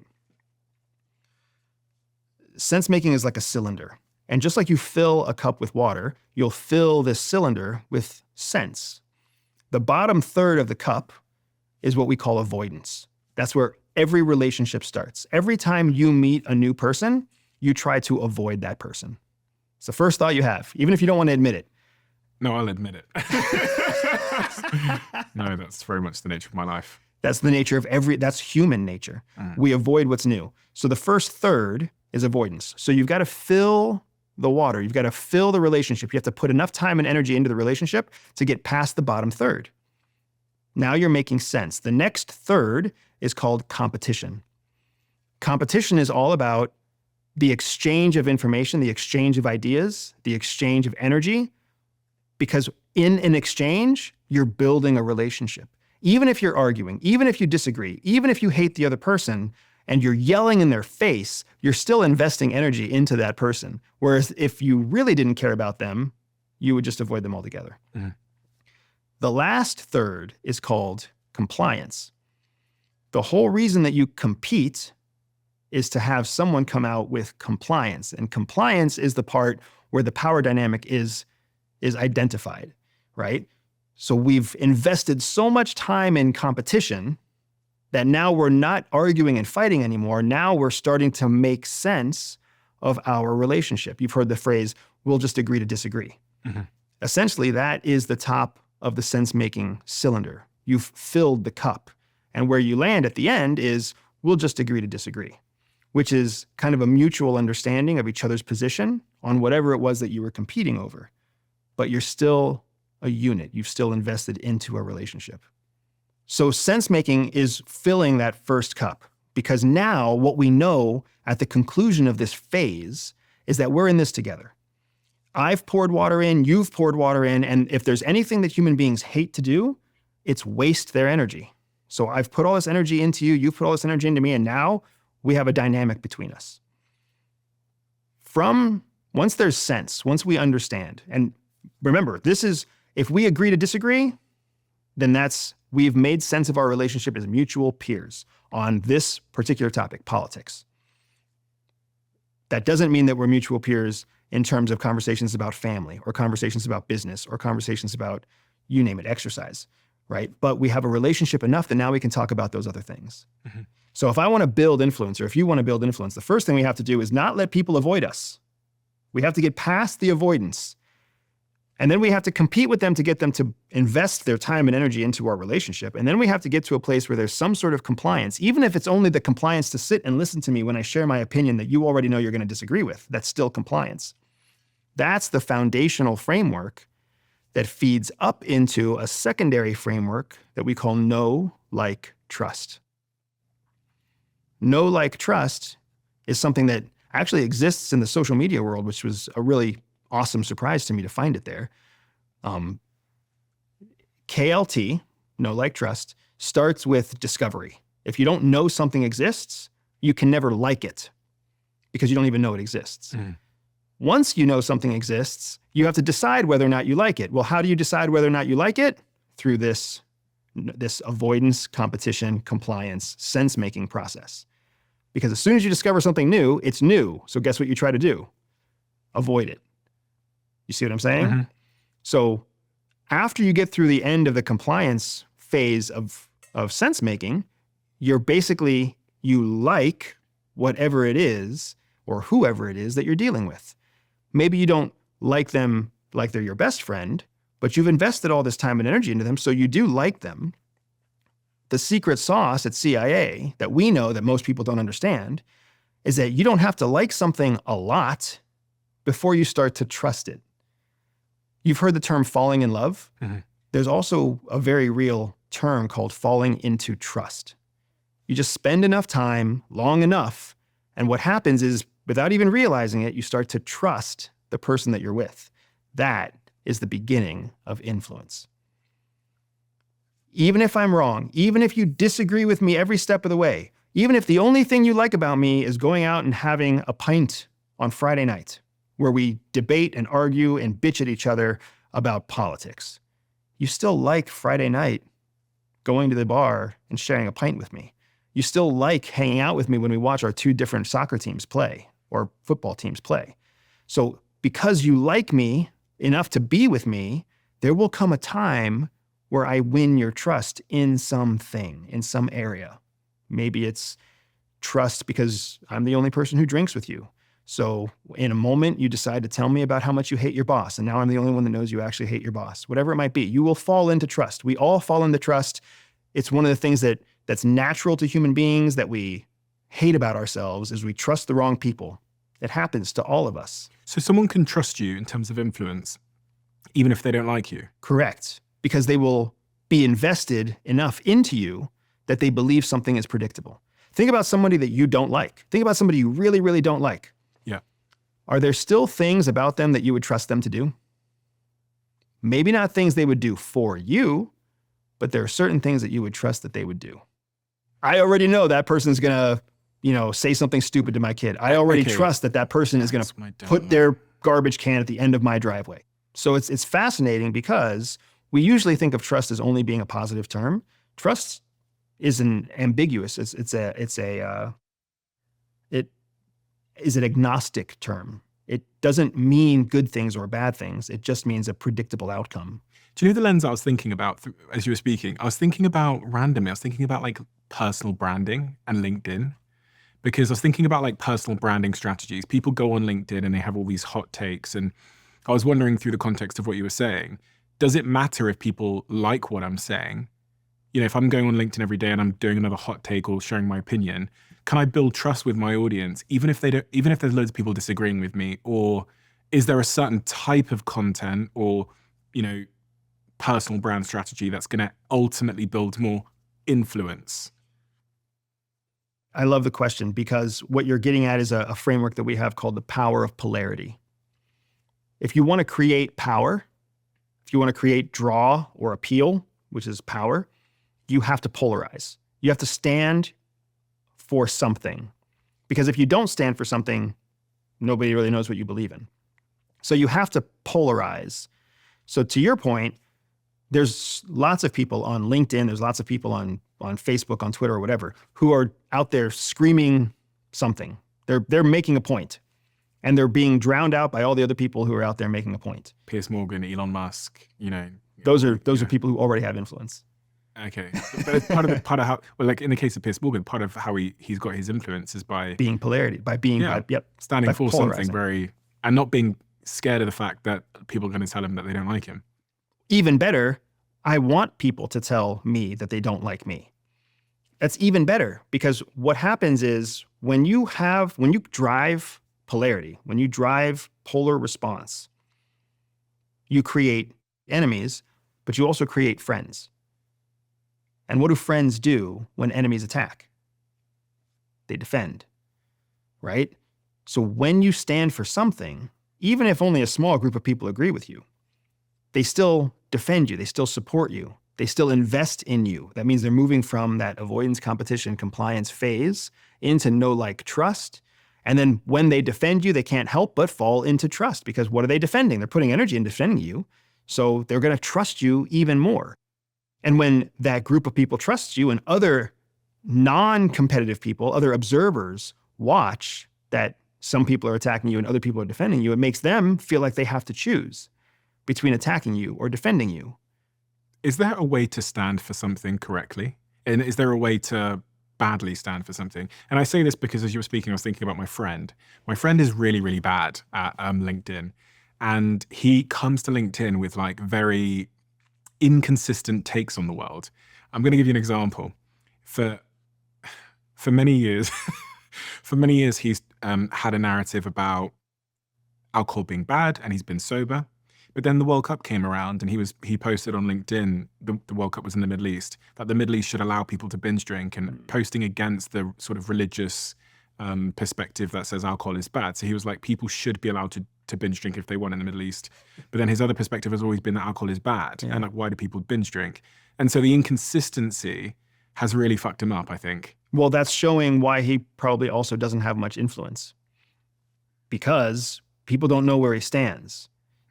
Sense making is like a cylinder. And just like you fill a cup with water, you'll fill this cylinder with sense. The bottom third of the cup is what we call avoidance. That's where every relationship starts. Every time you meet a new person, you try to avoid that person. It's the first thought you have, even if you don't want to admit it. No, I'll admit it. No, that's very much the nature of my life. That's the nature of that's human nature. We avoid what's new. So the first third is avoidance. So you've got to fill the water. You've got to fill the relationship. You have to put enough time and energy into the relationship to get past the bottom third. Now you're making sense. The next third is called competition. Competition is all about the exchange of information, the exchange of ideas, the exchange of energy, because in an exchange, you're building a relationship. Even if you're arguing, even if you disagree, even if you hate the other person and you're yelling in their face, you're still investing energy into that person. Whereas if you really didn't care about them, you would just avoid them altogether. The last third is called compliance. The whole reason that you compete is to have someone come out with compliance. And compliance is the part where the power dynamic is identified, right? So we've invested so much time in competition that now we're not arguing and fighting anymore. Now we're starting to make sense of our relationship. You've heard the phrase, we'll just agree to disagree. Essentially, that is the top of the sense-making cylinder. You've filled the cup. And where you land at the end is, we'll just agree to disagree, which is kind of a mutual understanding of each other's position on whatever it was that you were competing over. But you're still a unit. You've still invested into a relationship. So sense-making is filling that first cup, because now what we know at the conclusion of this phase is that we're in this together. I've poured water in, you've poured water in, and if there's anything that human beings hate to do, it's waste their energy. So I've put all this energy into you, you've put all this energy into me, and now we have a dynamic between us. Once there's sense, once we understand, and remember, this is, if we agree to disagree, then we've made sense of our relationship as mutual peers on this particular topic, politics. That doesn't mean that we're mutual peers in terms of conversations about family or conversations about business or conversations about, you name it, exercise, right? But we have a relationship enough that now we can talk about those other things. So if I want to build influence, or if you want to build influence, the first thing we have to do is not let people avoid us. We have to get past the avoidance. And then we have to compete with them to get them to invest their time and energy into our relationship. And then we have to get to a place where there's some sort of compliance, even if it's only the compliance to sit and listen to me when I share my opinion that you already know you're going to disagree with. That's still compliance. That's the foundational framework that feeds up into a secondary framework that we call know, like, trust. know, like, trust is something that actually exists in the social media world, which was a really awesome surprise to me to find it there. KLT, know, like, trust, starts with discovery. If you don't know something exists, you can never like it because you don't even know it exists. Once you know something exists, you have to decide whether or not you like it. Well, how do you decide whether or not you like it? Through this avoidance, competition, compliance, sense-making process. Because as soon as you discover something new, it's new. So guess what you try to do? Avoid it. You see what I'm saying? So after you get through the end of the compliance phase of sense-making, you're basically, you like whatever it is or whoever it is that you're dealing with. Maybe you don't like them like they're your best friend, but you've invested all this time and energy into them, so you do like them. The secret sauce at CIA that we know that most people don't understand is that you don't have to like something a lot before you start to trust it. You've heard the term falling in love. There's also a very real term called falling into trust. You just spend enough time, long enough, and what happens is, without even realizing it, you start to trust the person that you're with. That is the beginning of influence. Even if I'm wrong, even if you disagree with me every step of the way, even if the only thing you like about me is going out and having a pint on Friday night, where we debate and argue and bitch at each other about politics, you still like Friday night going to the bar and sharing a pint with me. You still like hanging out with me when we watch our two different soccer teams play or football teams play. So because you like me enough to be with me, there will come a time where I win your trust in something, in some area. Maybe it's trust because I'm the only person who drinks with you. So in a moment, you decide to tell me about how much you hate your boss, and now I'm the only one that knows you actually hate your boss. Whatever it might be, you will fall into trust. We all fall into trust. It's one of the things that's natural to human beings that we hate about ourselves is we trust the wrong people. It happens to all of us. So someone can trust you in terms of influence, even if they don't like you? Correct. Because they will be invested enough into you that they believe something is predictable. Think about somebody that you don't like. Think about somebody you really, really don't like. Yeah. Are there still things about them that you would trust them to do? Maybe not things they would do for you, but there are certain things that you would trust that they would do. I already know that person's gonna, say something stupid to my kid. I already trust that person is gonna put their garbage can at the end of my driveway. So it's fascinating because we usually think of trust as only being a positive term. Trust is an ambiguous. It is an agnostic term. It doesn't mean good things or bad things. It just means a predictable outcome. Do you know the lens I was thinking about as you were speaking? I was thinking about like personal branding and LinkedIn, because I was thinking about like personal branding strategies. People go on LinkedIn and they have all these hot takes. And I was wondering, through the context of what you were saying, does it matter if people like what I'm saying? If I'm going on LinkedIn every day and I'm doing another hot take or sharing my opinion, can I build trust with my audience, even if there's loads of people disagreeing with me? Or is there a certain type of content or, personal brand strategy that's going to ultimately build more influence? I love the question because what you're getting at is a framework that we have called the power of polarity. If you want to create power, if you want to create draw or appeal, which is power, you have to polarize. You have to stand for something. Because if you don't stand for something, nobody really knows what you believe in. So you have to polarize. So to your point, there's lots of people on LinkedIn, there's lots of people on Facebook, on Twitter, or whatever, who are out there screaming something. They're making a point. And they're being drowned out by all the other people who are out there making a point. Piers Morgan, Elon Musk, Those are people who already have influence. Okay, but it's part of how, well, like in the case of Piers Morgan, part of how he's got his influence is by being polarity, standing for polarizing. something and not being scared of the fact that people are going to tell him that they don't like him. Even better, I want people to tell me that they don't like me. That's even better because what happens is when you drive polarity, when you drive polar response, you create enemies, but you also create friends. And what do friends do when enemies attack? they defend, right? So when you stand for something, even if only a small group of people agree with you, they still defend you, they still support you, they still invest in you. That means they're moving from that avoidance, competition, compliance phase into know, like, trust. And then when they defend you, they can't help but fall into trust, because what are they defending? They're putting energy in defending you. So they're going to trust you even more. And when that group of people trusts you and other non-competitive people, other observers watch that some people are attacking you and other people are defending you, it makes them feel like they have to choose between attacking you or defending you. Is there a way to stand for something correctly? And is there a way to badly stand for something? And I say this because as you were speaking, I was thinking about my friend. My friend is really, really bad at LinkedIn. And he comes to LinkedIn with like very inconsistent takes on the world. I'm going to give you an example. For many years, he's had a narrative about alcohol being bad, and he's been sober. But then the World Cup came around, and he posted on LinkedIn, the World Cup was in the Middle East, that the Middle East should allow people to binge drink, and posting against the sort of religious perspective that says alcohol is bad. So he was like, people should be allowed to binge drink if they want in the Middle East. But then his other perspective has always been that alcohol is bad. Yeah. And like, why do people binge drink? And so the inconsistency has really fucked him up, I think. Well, that's showing why he probably also doesn't have much influence, because people don't know where he stands.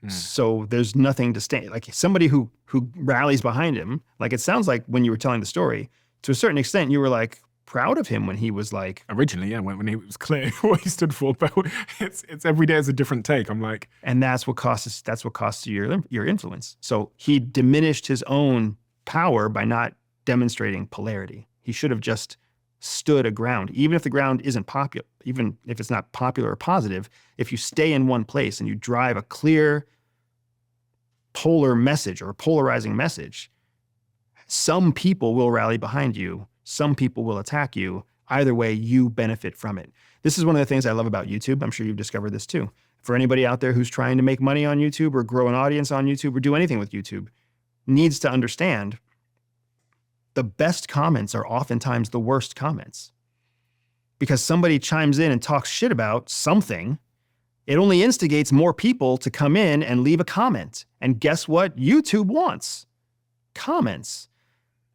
So there's nothing to stand. Like somebody who rallies behind him, like it sounds like when you were telling the story, to a certain extent, you were like proud of him when he was like. Originally, yeah, when it was clear what he stood for, but it's every day is a different take. I'm like. And that's what costs you your influence. So he diminished his own power by not demonstrating polarity. He should have just stood a ground, even if the ground isn't popular, even if it's not popular or positive. If you stay in one place and you drive a clear polar message or a polarizing message, some people will rally behind you, some people will attack you. Either way, you benefit from it. This is one of the things I love about YouTube. I'm sure you've discovered this too. For anybody out there who's trying to make money on YouTube or grow an audience on YouTube or do anything with YouTube, needs to understand the best comments are oftentimes the worst comments. Because somebody chimes in and talks shit about something, it only instigates more people to come in and leave a comment. And guess what YouTube wants? Comments.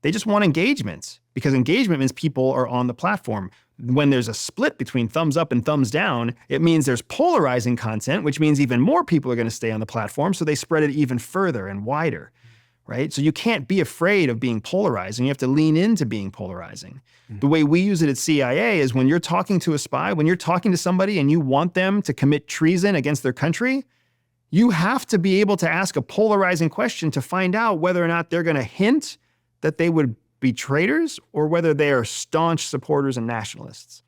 They just want engagement, because engagement means people are on the platform. When there's a split between thumbs up and thumbs down, it means there's polarizing content, which means even more people are going to stay on the platform, so they spread it even further and wider. Right? So you can't be afraid of being polarizing. You have to lean into being polarizing. The way we use it at CIA is when you're talking to a spy, when you're talking to somebody and you want them to commit treason against their country, you have to be able to ask a polarizing question to find out whether or not they're going to hint that they would be traitors or whether they are staunch supporters and nationalists.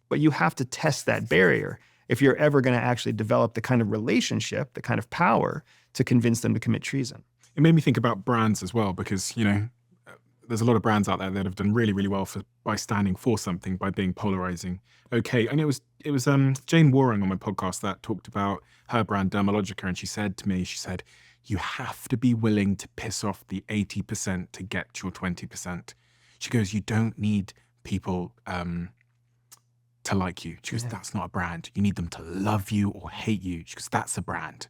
But you have to test that barrier if you're ever going to actually develop the kind of relationship, the kind of power to convince them to commit treason. It made me think about brands as well, because, you know, there's a lot of brands out there that have done really, really well by standing for something, by being polarizing. Okay, and it was Jane Waring on my podcast that talked about her brand Dermalogica, and she said to me, you have to be willing to piss off the 80% to get your 20%. She goes, you don't need people to like you. She goes, that's not a brand. You need them to love you or hate you. She goes, that's a brand.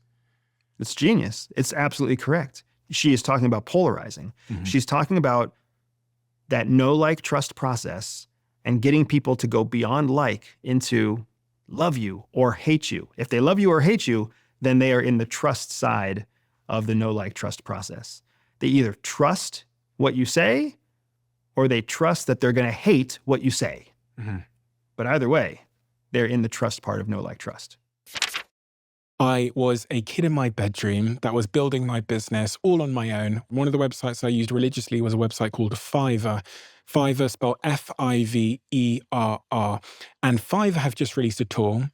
It's genius. It's absolutely correct. She is talking about polarizing. Mm-hmm. She's talking about that know, like, trust process and getting people to go beyond like into love you or hate you. If they love you or hate you, then they are in the trust side of the know, like, trust process. They either trust what you say or they trust that they're going to hate what you say. Mm-hmm. But either way, they're in the trust part of know, like, trust. I was a kid in my bedroom that was building my business all on my own. One of the websites I used religiously was a website called Fiverr. Fiverr spelled Fiverr. And Fiverr have just released a tool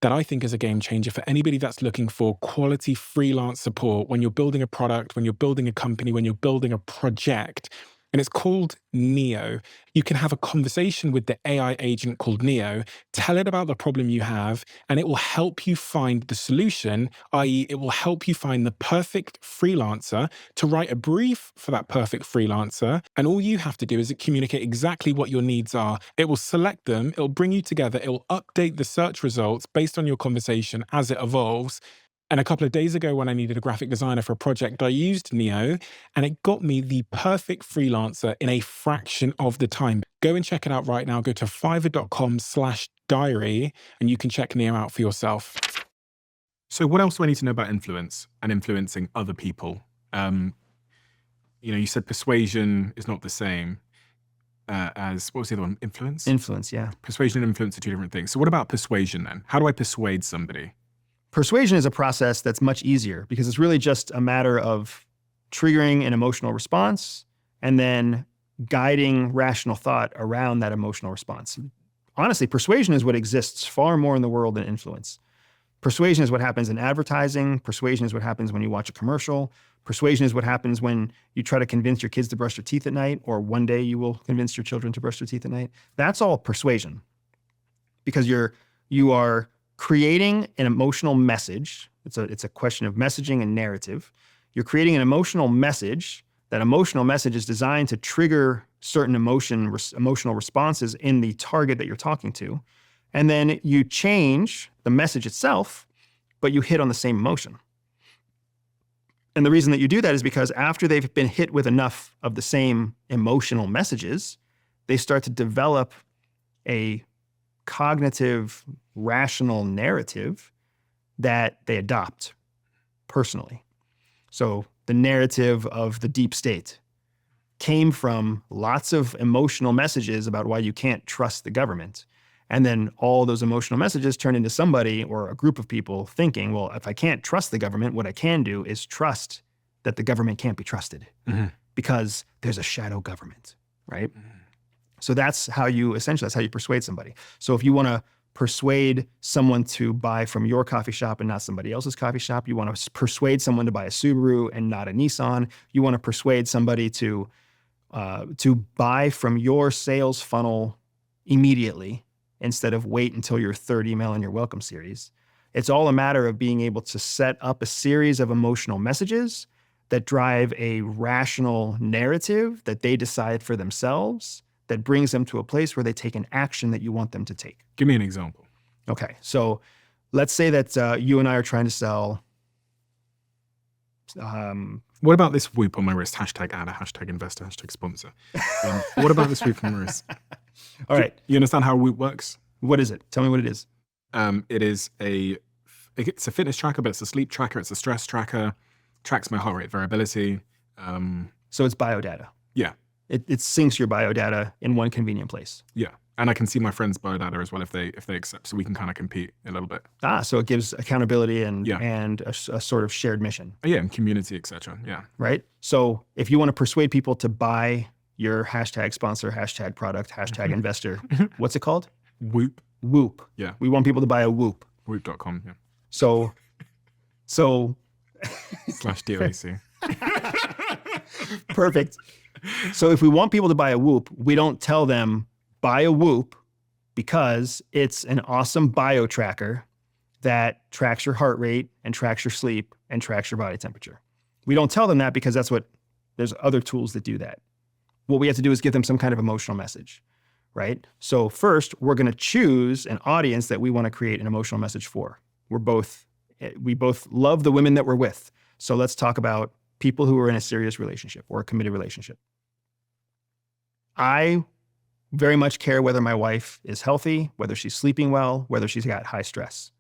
that I think is a game changer for anybody that's looking for quality freelance support when you're building a product, when you're building a company, when you're building a project. and it's called Neo. You can have a conversation with the AI agent called Neo, tell it about the problem you have, and it will help you find the solution, i.e., it will help you find the perfect freelancer to write a brief for that perfect freelancer. And all you have to do is communicate exactly what your needs are. It will select them, it'll bring you together, it will update the search results based on your conversation as it evolves. And a couple of days ago, when I needed a graphic designer for a project, I used Neo, and it got me the perfect freelancer in a fraction of the time. Go and check it out right now. Go to fiverr.com/diary, and you can check Neo out for yourself. So what else do I need to know about influence and influencing other people? You said persuasion is not the same as, what was the other one? Influence? Influence, yeah. Persuasion and influence are two different things. So what about persuasion then? How do I persuade somebody? Persuasion is a process that's much easier because it's really just a matter of triggering an emotional response and then guiding rational thought around that emotional response. Honestly, persuasion is what exists far more in the world than influence. Persuasion is what happens in advertising. Persuasion is what happens when you watch a commercial. Persuasion is what happens when you try to convince your kids to brush their teeth at night, or one day you will convince your children to brush their teeth at night. That's all persuasion because you are creating an emotional message. It's a question of messaging and narrative. You're creating an emotional message. That emotional message is designed to trigger certain emotional responses in the target that you're talking to. And then you change the message itself, but you hit on the same emotion. And the reason that you do that is because after they've been hit with enough of the same emotional messages, they start to develop a cognitive, rational narrative that they adopt personally. So the narrative of the deep state came from lots of emotional messages about why you can't trust the government. And then all those emotional messages turn into somebody or a group of people thinking, well, if I can't trust the government, what I can do is trust that the government can't be trusted because there's a shadow government, right? So that's how you persuade somebody. So if you want to persuade someone to buy from your coffee shop and not somebody else's coffee shop, you want to persuade someone to buy a Subaru and not a Nissan, you want to persuade somebody to buy from your sales funnel immediately instead of wait until your third email in your welcome series. It's all a matter of being able to set up a series of emotional messages that drive a rational narrative that they decide for themselves that brings them to a place where they take an action that you want them to take. Give me an example. Okay, so let's say that you and I are trying to sell. What about this whoop on my wrist? Hashtag ad, hashtag investor, hashtag sponsor. What about this whoop on my wrist? All right, You understand how a whoop works? what is it? Tell me what it is. It's a fitness tracker, but it's a sleep tracker. It's a stress tracker. Tracks my heart rate variability. So it's biodata. Yeah. It syncs your biodata in one convenient place. Yeah. And I can see my friends' biodata as well if they accept, so we can kind of compete a little bit. So it gives accountability and Yeah. and a sort of shared mission, Yeah, and community, etc. Yeah. right? So if you want to persuade people to buy your hashtag sponsor, hashtag product, hashtag investor, what's it called? Whoop. Whoop. Yeah. We want people to buy a Whoop. Whoop.com. Yeah. So /DOAC. perfect. So if we want people to buy a Whoop, we don't tell them buy a Whoop because it's an awesome bio tracker that tracks your heart rate and tracks your sleep and tracks your body temperature. We don't tell them that because there's other tools that do that. What we have to do is give them some kind of emotional message, right? So first, we're going to choose an audience that we want to create an emotional message for. We both love the women that we're with. So let's talk about people who are in a serious relationship or a committed relationship. I very much care whether my wife is healthy, whether she's sleeping well, whether she's got high stress.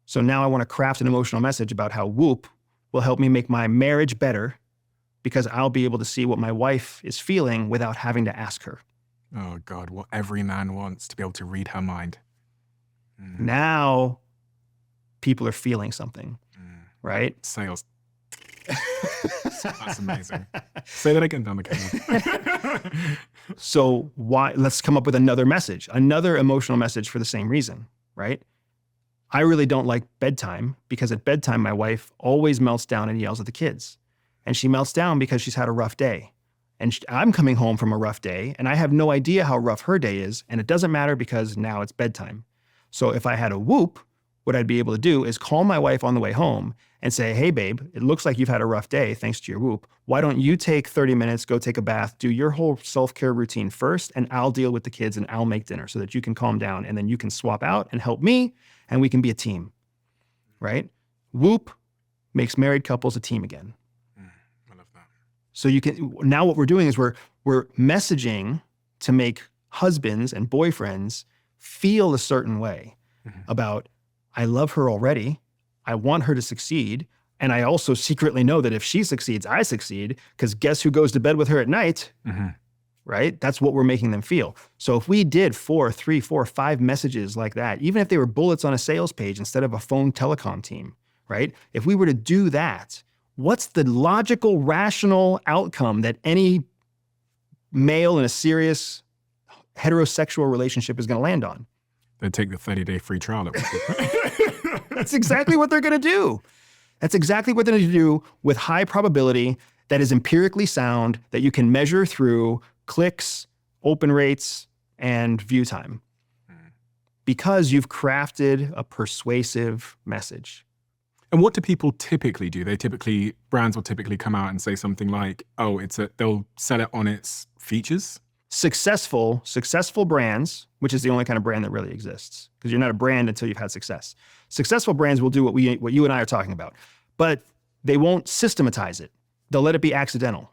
So now I want to craft an emotional message about how Whoop will help me make my marriage better because I'll be able to see what my wife is feeling without having to ask her. Oh, God, what every man wants, to be able to read her mind. Now people are feeling something, right? Sales. That's amazing. Say that again down the camera. So let's come up with another message, another emotional message for the same reason, right? I really don't like bedtime because at bedtime, my wife always melts down and yells at the kids. And she melts down because she's had a rough day. And I'm coming home from a rough day and I have no idea how rough her day is. And it doesn't matter because now it's bedtime. So if I had a Whoop, what I'd be able to do is call my wife on the way home and say, hey, babe, it looks like you've had a rough day thanks to your Whoop. Why don't you take 30 minutes, go take a bath, do your whole self-care routine first, and I'll deal with the kids and I'll make dinner so that you can calm down. And then you can swap out and help me and we can be a team, right? Whoop makes married couples a team again. I love that. So you can, now what we're doing is we're messaging to make husbands and boyfriends feel a certain way about, I love her already. I want her to succeed. And I also secretly know that if she succeeds, I succeed, because guess who goes to bed with her at night? Right? That's what we're making them feel. So if we did 4, 3, 4, 5 messages like that, even if they were bullets on a sales page instead of a phone telecom team, right? If we were to do that, what's the logical, rational outcome that any male in a serious heterosexual relationship is going to land on? They'd take the 30-day free trial. That's exactly what they're going to do. That's exactly what they're going to do with high probability, that is empirically sound, that you can measure through clicks, open rates, and view time. Because you've crafted a persuasive message. And what do people typically do? Brands will typically come out and say something like, oh, they'll sell it on its features. Successful brands, which is the only kind of brand that really exists, because you're not a brand until you've had success. Successful brands will do what you and I are talking about, but they won't systematize it. They'll let it be accidental.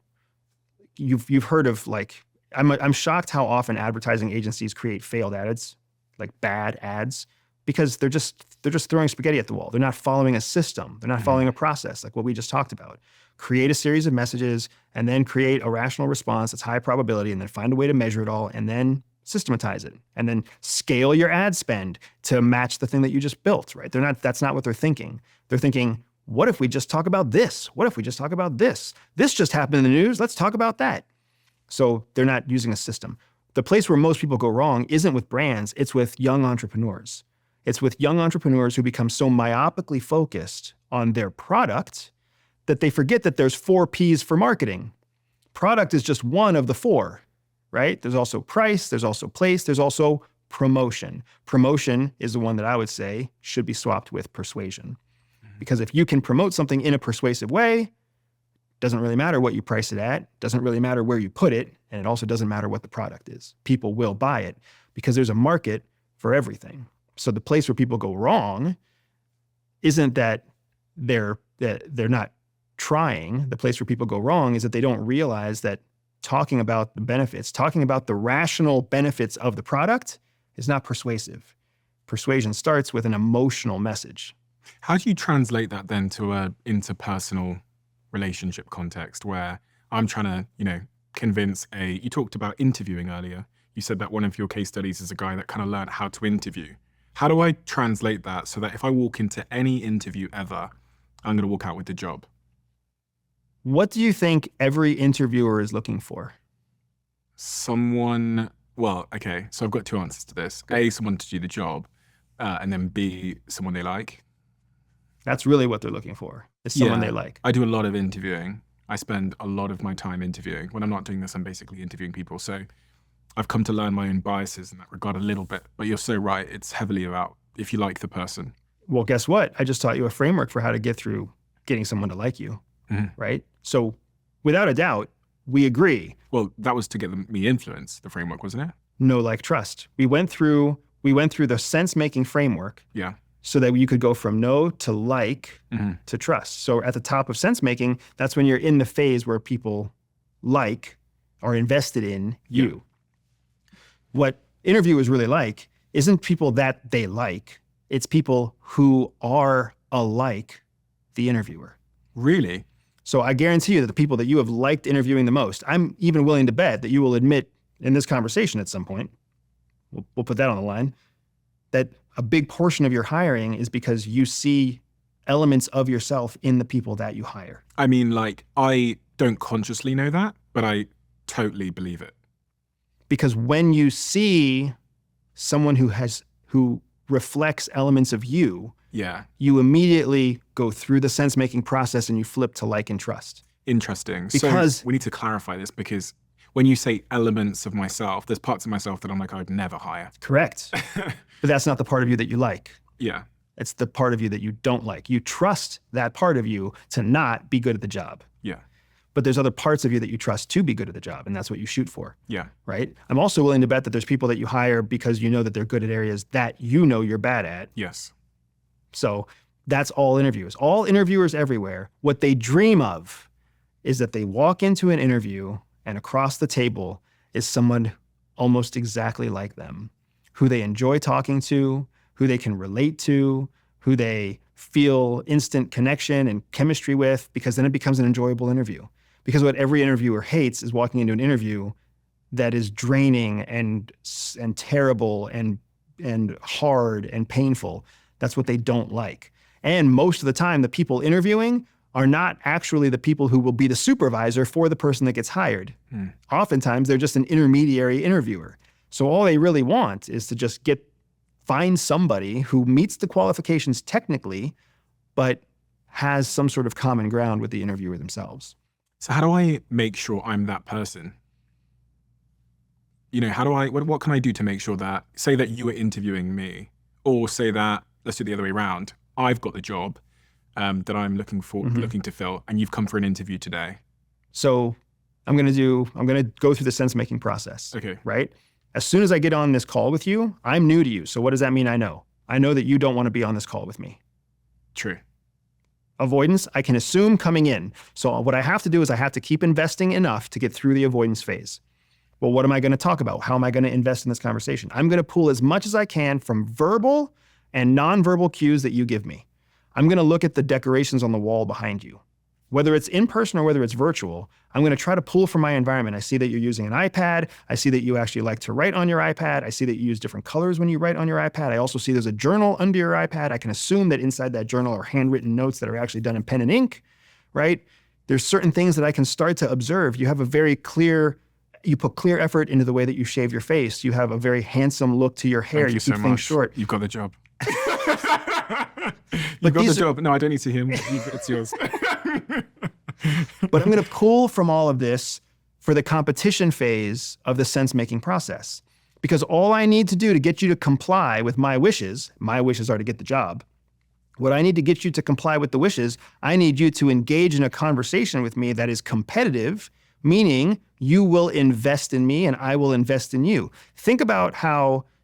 You've heard of, like, I'm shocked how often advertising agencies create failed ads, like bad ads, because they're just throwing spaghetti at the wall. They're not following a system. They're not following a process, like what we just talked about. Create a series of messages and then create a rational response that's high probability, and then find a way to measure it all and then systematize it, and then scale your ad spend to match the thing that you just built, right? That's not what they're thinking. They're thinking, what if we just talk about this? What if we just talk about this? This just happened in the news. Let's talk about that. So they're not using a system. The place where most people go wrong isn't with brands, it's with young entrepreneurs. It's with young entrepreneurs who become so myopically focused on their product that they forget that there's 4 P's for marketing. Product is just one of the 4, right? There's also price, there's also place, there's also promotion. Promotion is the one that I would say should be swapped with persuasion. Because if you can promote something in a persuasive way, doesn't really matter what you price it at, doesn't really matter where you put it, and it also doesn't matter what the product is. People will buy it because there's a market for everything. So the place where people go wrong isn't that they're not trying. The place where people go wrong is that they don't realize that talking about the benefits, talking about the rational benefits of the product is not persuasive. Persuasion starts with an emotional message. How do you translate that then to a interpersonal relationship context where I'm trying to, convince you talked about interviewing earlier. You said that one of your case studies is a guy that kind of learned how to interview. How do I translate that so that if I walk into any interview ever, I'm going to walk out with the job? What do you think every interviewer is looking for? Someone, well, okay, so I've got 2 answers to this. A, someone to do the job, and then B, someone they like. That's really what they're looking for, is someone they like. I do a lot of interviewing. I spend a lot of my time interviewing. When I'm not doing this, I'm basically interviewing people. So I've come to learn my own biases in that regard a little bit. But you're so right. It's heavily about if you like the person. Well, guess what? I just taught you a framework for how to get through getting someone to like you, right? So without a doubt, we agree. Well, that was to get me influence, the framework, wasn't it? Know, like, trust. We went through the sense-making framework. Yeah. So that you could go from know to like to trust. So at the top of sense-making, that's when you're in the phase where people like, are invested in you. Yeah. What interviewers really like isn't people that they like. It's people who are alike the interviewer. Really? So I guarantee you that the people that you have liked interviewing the most, I'm even willing to bet that you will admit in this conversation at some point, we'll put that on the line, that a big portion of your hiring is because you see elements of yourself in the people that you hire. I mean, like, I don't consciously know that, but I totally believe it. Because when you see someone who reflects elements of you, yeah, you immediately go through the sense-making process and you flip to like and trust. Interesting. Because- so we need to clarify this, because when you say elements of myself, there's parts of myself that I'm like, I would never hire. Correct. But that's not the part of you that you like. Yeah. It's the part of you that you don't like. You trust that part of you to not be good at the job. Yeah. But there's other parts of you that you trust to be good at the job, and that's what you shoot for, Yeah. right? I'm also willing to bet that there's people that you hire because you know that they're good at areas that you know you're bad at. Yes. So that's all interviewers. All interviewers everywhere, what they dream of is that they walk into an interview and across the table is someone almost exactly like them, who they enjoy talking to, who they can relate to, who they feel instant connection and chemistry with, because then it becomes an enjoyable interview. Because what every interviewer hates is walking into an interview that is draining and terrible and hard and painful. That's what they don't like. And most of the time, the people interviewing are not actually the people who will be the supervisor for the person that gets hired. Oftentimes, they're just an intermediary interviewer. So all they really want is to just find somebody who meets the qualifications technically, but has some sort of common ground with the interviewer themselves. So how do I make sure I'm that person? You know, what can I do to make sure that, say that you are interviewing me, or say that, let's do it the other way around, I've got the job that I'm looking to fill, and you've come for an interview today. So I'm going to go through the sense-making process. Okay. Right? As soon as I get on this call with you, I'm new to you. So what does that mean I know? I know that you don't want to be on this call with me. True. Avoidance, I can assume coming in. So what I have to do is I have to keep investing enough to get through the avoidance phase. Well, what am I going to talk about? How am I going to invest in this conversation? I'm going to pull as much as I can from verbal and nonverbal cues that you give me. I'm going to look at the decorations on the wall behind you. Whether it's in person or whether it's virtual, I'm going to try to pull from my environment. I see that you're using an iPad. I see that you actually like to write on your iPad. I see that you use different colors when you write on your iPad. I also see there's a journal under your iPad. I can assume that inside that journal are handwritten notes that are actually done in pen and ink, right? There's certain things that I can start to observe. You have a very clear, you put clear effort into the way that you shave your face. You have a very handsome look to your hair. Thank you keep so things much. short. You've got the job. You've got the job. No, I don't need to hear. It's yours. But I'm going to pull from all of this for the competition phase of the sense-making process. Because all I need to do to get you to comply with my wishes are to get the job. What I need to get you to comply with the wishes, I need you to engage in a conversation with me that is competitive, meaning you will invest in me and I will invest in you. Think about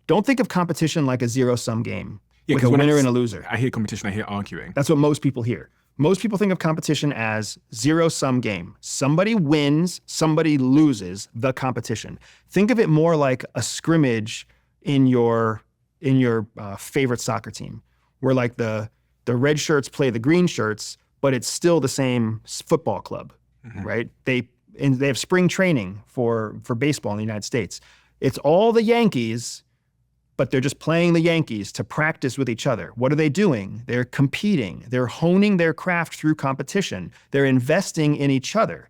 don't think of competition like a zero-sum game with a winner and a loser. I hear competition, I hear arguing. That's what most people hear. Most people think of competition as zero-sum game. Somebody wins, somebody loses the competition. Think of it more like a scrimmage in your favorite soccer team, where like the red shirts play the green shirts, but it's still the same football club, right? They have spring training for baseball in the United States. It's all the Yankees, but they're just playing the Yankees to practice with each other. What are they doing? They're competing. They're honing their craft through competition. They're investing in each other,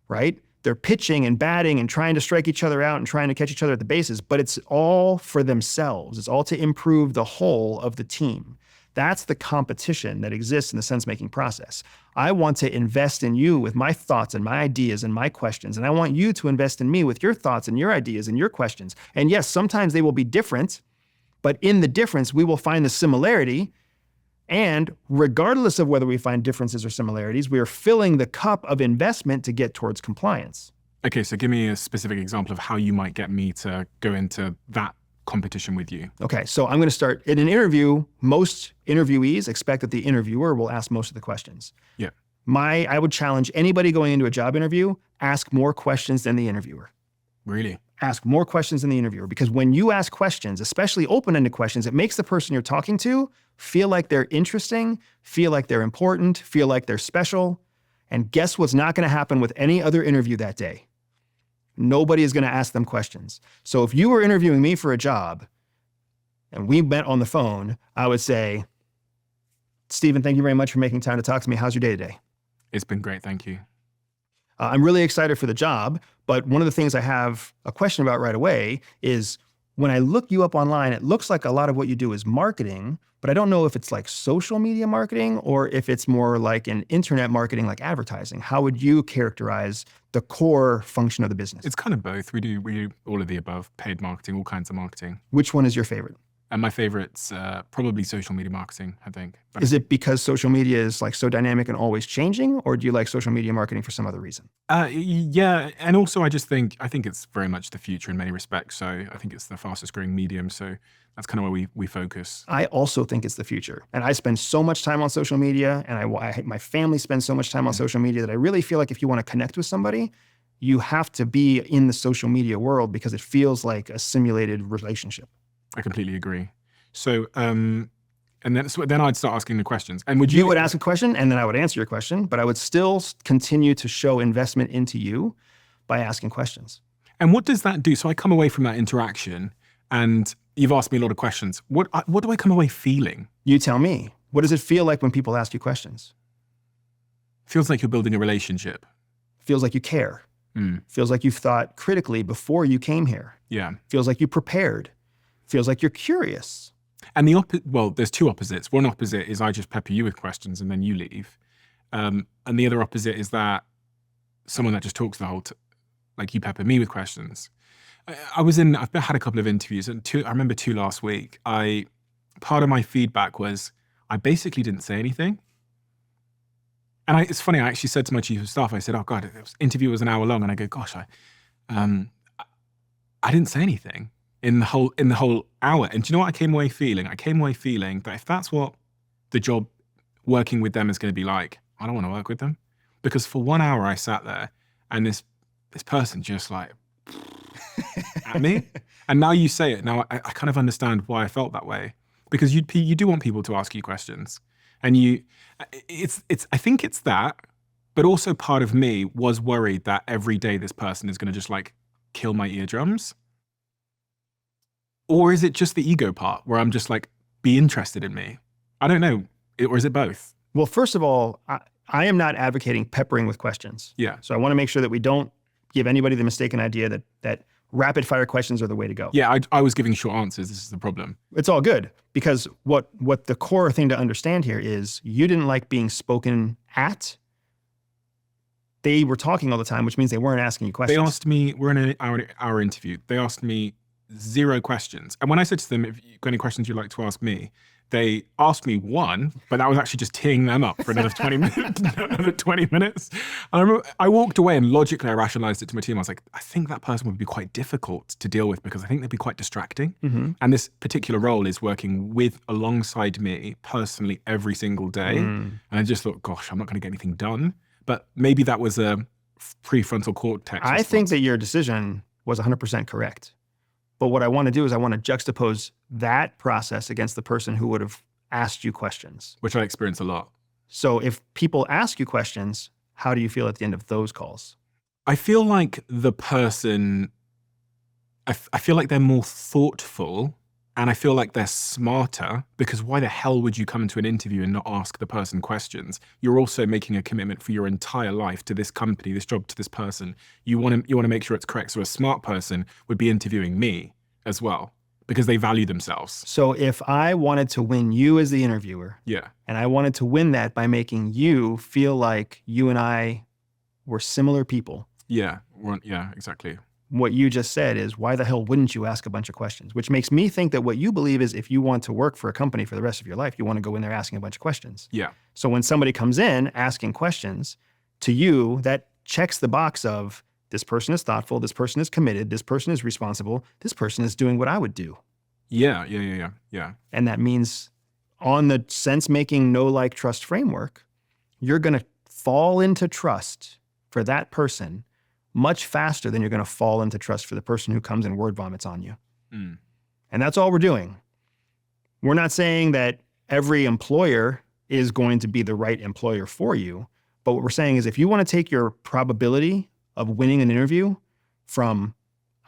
right? They're pitching and batting and trying to strike each other out and trying to catch each other at the bases, but it's all for themselves. It's all to improve the whole of the team. That's the competition that exists in the sense-making process. I want to invest in you with my thoughts and my ideas and my questions, and I want you to invest in me with your thoughts and your ideas and your questions. And yes, sometimes they will be different, but in the difference, we will find the similarity. And regardless of whether we find differences or similarities, we are filling the cup of investment to get towards compliance. Okay, so give me a specific example of how you might get me to go into that competition with you. Okay, so I'm going to start. In an interview, most interviewees expect that the interviewer will ask most of the questions. Yeah. I would challenge anybody going into a job interview, ask more questions than the interviewer. Really? Ask more questions than the interviewer, because when you ask questions, especially open-ended questions, it makes the person you're talking to feel like they're interesting, feel like they're important, feel like they're special. And guess what's not going to happen with any other interview that day? Nobody is going to ask them questions. So if you were interviewing me for a job and we met on the phone, I would say, Stephen, thank you very much for making time to talk to me. How's your day today? It's been great, thank you. I'm really excited for the job, but one of the things I have a question about right away is, when I look you up online, it looks like a lot of what you do is marketing, but I don't know if it's like social media marketing or if it's more like an internet marketing, like advertising. How would you characterize the core function of the business? It's kind of both. We do all of the above, paid marketing, all kinds of marketing. Which one is your favorite? And my favorite's probably social media marketing, I think. But Is it because social media is like so dynamic and always changing, or do you like social media marketing for some other reason? yeah, and also I think it's very much the future in many respects. So I think it's the fastest growing medium. So that's kind of where we focus. I also think it's the future. And I spend so much time on social media, and my family spends so much time on social media that I really feel like if you want to connect with somebody, you have to be in the social media world because it feels like a simulated relationship. I completely agree. So, and then I'd start asking the questions. And would You would ask a question, and then I would answer your question, but I would still continue to show investment into you by asking questions. And what does that do? So I come away from that interaction, and you've asked me a lot of questions. What do I come away feeling? You tell me, what does it feel like when people ask you questions? Feels like you're building a relationship. Feels like you care. Feels like you've thought critically before you came here. Yeah. Feels like you prepared. Feels like you're curious. And there's two opposites. One opposite is I just pepper you with questions and then you leave. And the other opposite is that someone that just talks the whole like you pepper me with questions. I've had a couple of interviews, and I remember two last week. Part of my feedback was I basically didn't say anything. And it's funny, I actually said to my chief of staff, I said, oh God, the interview was an hour long. And I go, gosh, I didn't say anything in the whole hour. And do you know what I came away feeling? I came away feeling that if that's what the job working with them is going to be like, I don't want to work with them. Because for 1 hour I sat there and this person just like at me. And now you say it, now I kind of understand why I felt that way. Because you do want people to ask you questions. And I think it's that, but also part of me was worried that every day this person is going to just like kill my eardrums. Or is it just the ego part where I'm just like, be interested in me? I don't know. Or is it both? Well, first of all, I am not advocating peppering with questions. Yeah. So I want to make sure that we don't give anybody the mistaken idea that rapid fire questions are the way to go. Yeah, I was giving short answers. This is the problem. It's all good because what the core thing to understand here is you didn't like being spoken at. They were talking all the time, which means they weren't asking you questions. They asked me, we're in an hour interview. They asked me 0 questions. And when I said to them, if you've got any questions you'd like to ask me, they asked me one, but that was actually just teeing them up for another 20 minutes. Another 20 minutes. And I remember I walked away and logically I rationalized it to my team. I was like, I think that person would be quite difficult to deal with because I think they'd be quite distracting. Mm-hmm. And this particular role is working alongside me personally every single day. And I just thought, gosh, I'm not going to get anything done. But maybe that was a prefrontal cortex. I think that your decision was 100% correct. But what I want to do is I want to juxtapose that process against the person who would have asked you questions. Which I experience a lot. So if people ask you questions, how do you feel at the end of those calls? I feel like the person, I feel like they're more thoughtful and I feel like they're smarter because why the hell would you come into an interview and not ask the person questions? You're also making a commitment for your entire life to this company, this job, to this person. You want to make sure it's correct. So a smart person would be interviewing me as well because they value themselves. So if I wanted to win you as the interviewer, Yeah. and I wanted to win that by making you feel like you and I were similar people, Yeah. Yeah, exactly. what you just said is, why the hell wouldn't you ask a bunch of questions? Which makes me think that what you believe is if you want to work for a company for the rest of your life, you want to go in there asking a bunch of questions. Yeah. So when somebody comes in asking questions to you, that checks the box of this person is thoughtful, this person is committed, this person is responsible, this person is doing what I would do. Yeah. And that means on the sense-making, know, like, trust framework, you're going to fall into trust for that person much faster than you're going to fall into trust for the person who comes and word vomits on you. Mm. And that's all we're doing. We're not saying that every employer is going to be the right employer for you. But what we're saying is if you want to take your probability of winning an interview from,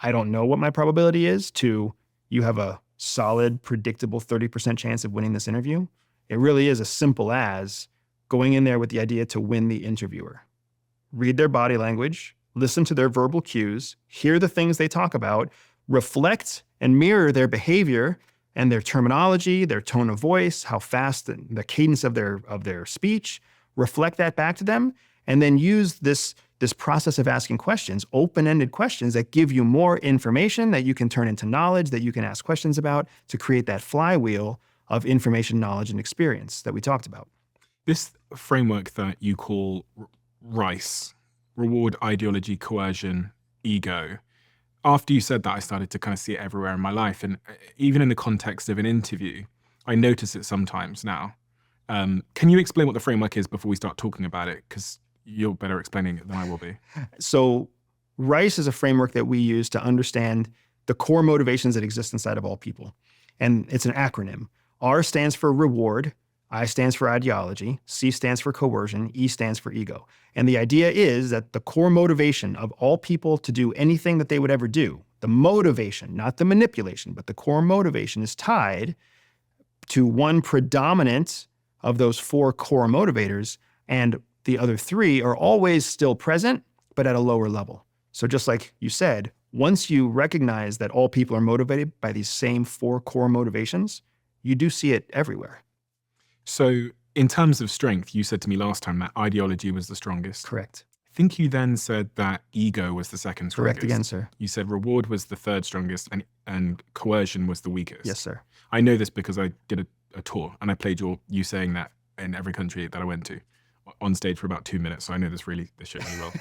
I don't know what my probability is, to you have a solid, predictable 30% chance of winning this interview, it really is as simple as going in there with the idea to win the interviewer. Read their body language, listen to their verbal cues, hear the things they talk about, reflect and mirror their behavior and their terminology, their tone of voice, how fast the cadence of their speech, reflect that back to them, and then use this process of asking questions, open-ended questions that give you more information that you can turn into knowledge, that you can ask questions about to create that flywheel of information, knowledge, and experience that we talked about. This framework that you call RICE, reward, ideology, coercion, ego. After you said that, I started to kind of see it everywhere in my life. And even in the context of an interview, I notice it sometimes now. Can you explain what the framework is before we start talking about it? Because you're better explaining it than I will be. So RICE is a framework that we use to understand the core motivations that exist inside of all people. And it's an acronym. R stands for reward, I stands for ideology, C stands for coercion, E stands for ego. And the idea is that the core motivation of all people to do anything that they would ever do, the motivation, not the manipulation, but the core motivation is tied to one predominant of those 4 core motivators, and the other 3 are always still present, but at a lower level. So just like you said, once you recognize that all people are motivated by these same 4 core motivations, you do see it everywhere. So in terms of strength, you said to me last time that ideology was the strongest. Correct. I think you then said that ego was the second strongest. Correct again, sir. You said reward was the third strongest and coercion was the weakest. Yes, sir. I know this because I did a tour and I played you saying that in every country that I went to on stage for about 2 minutes. So I know this shit really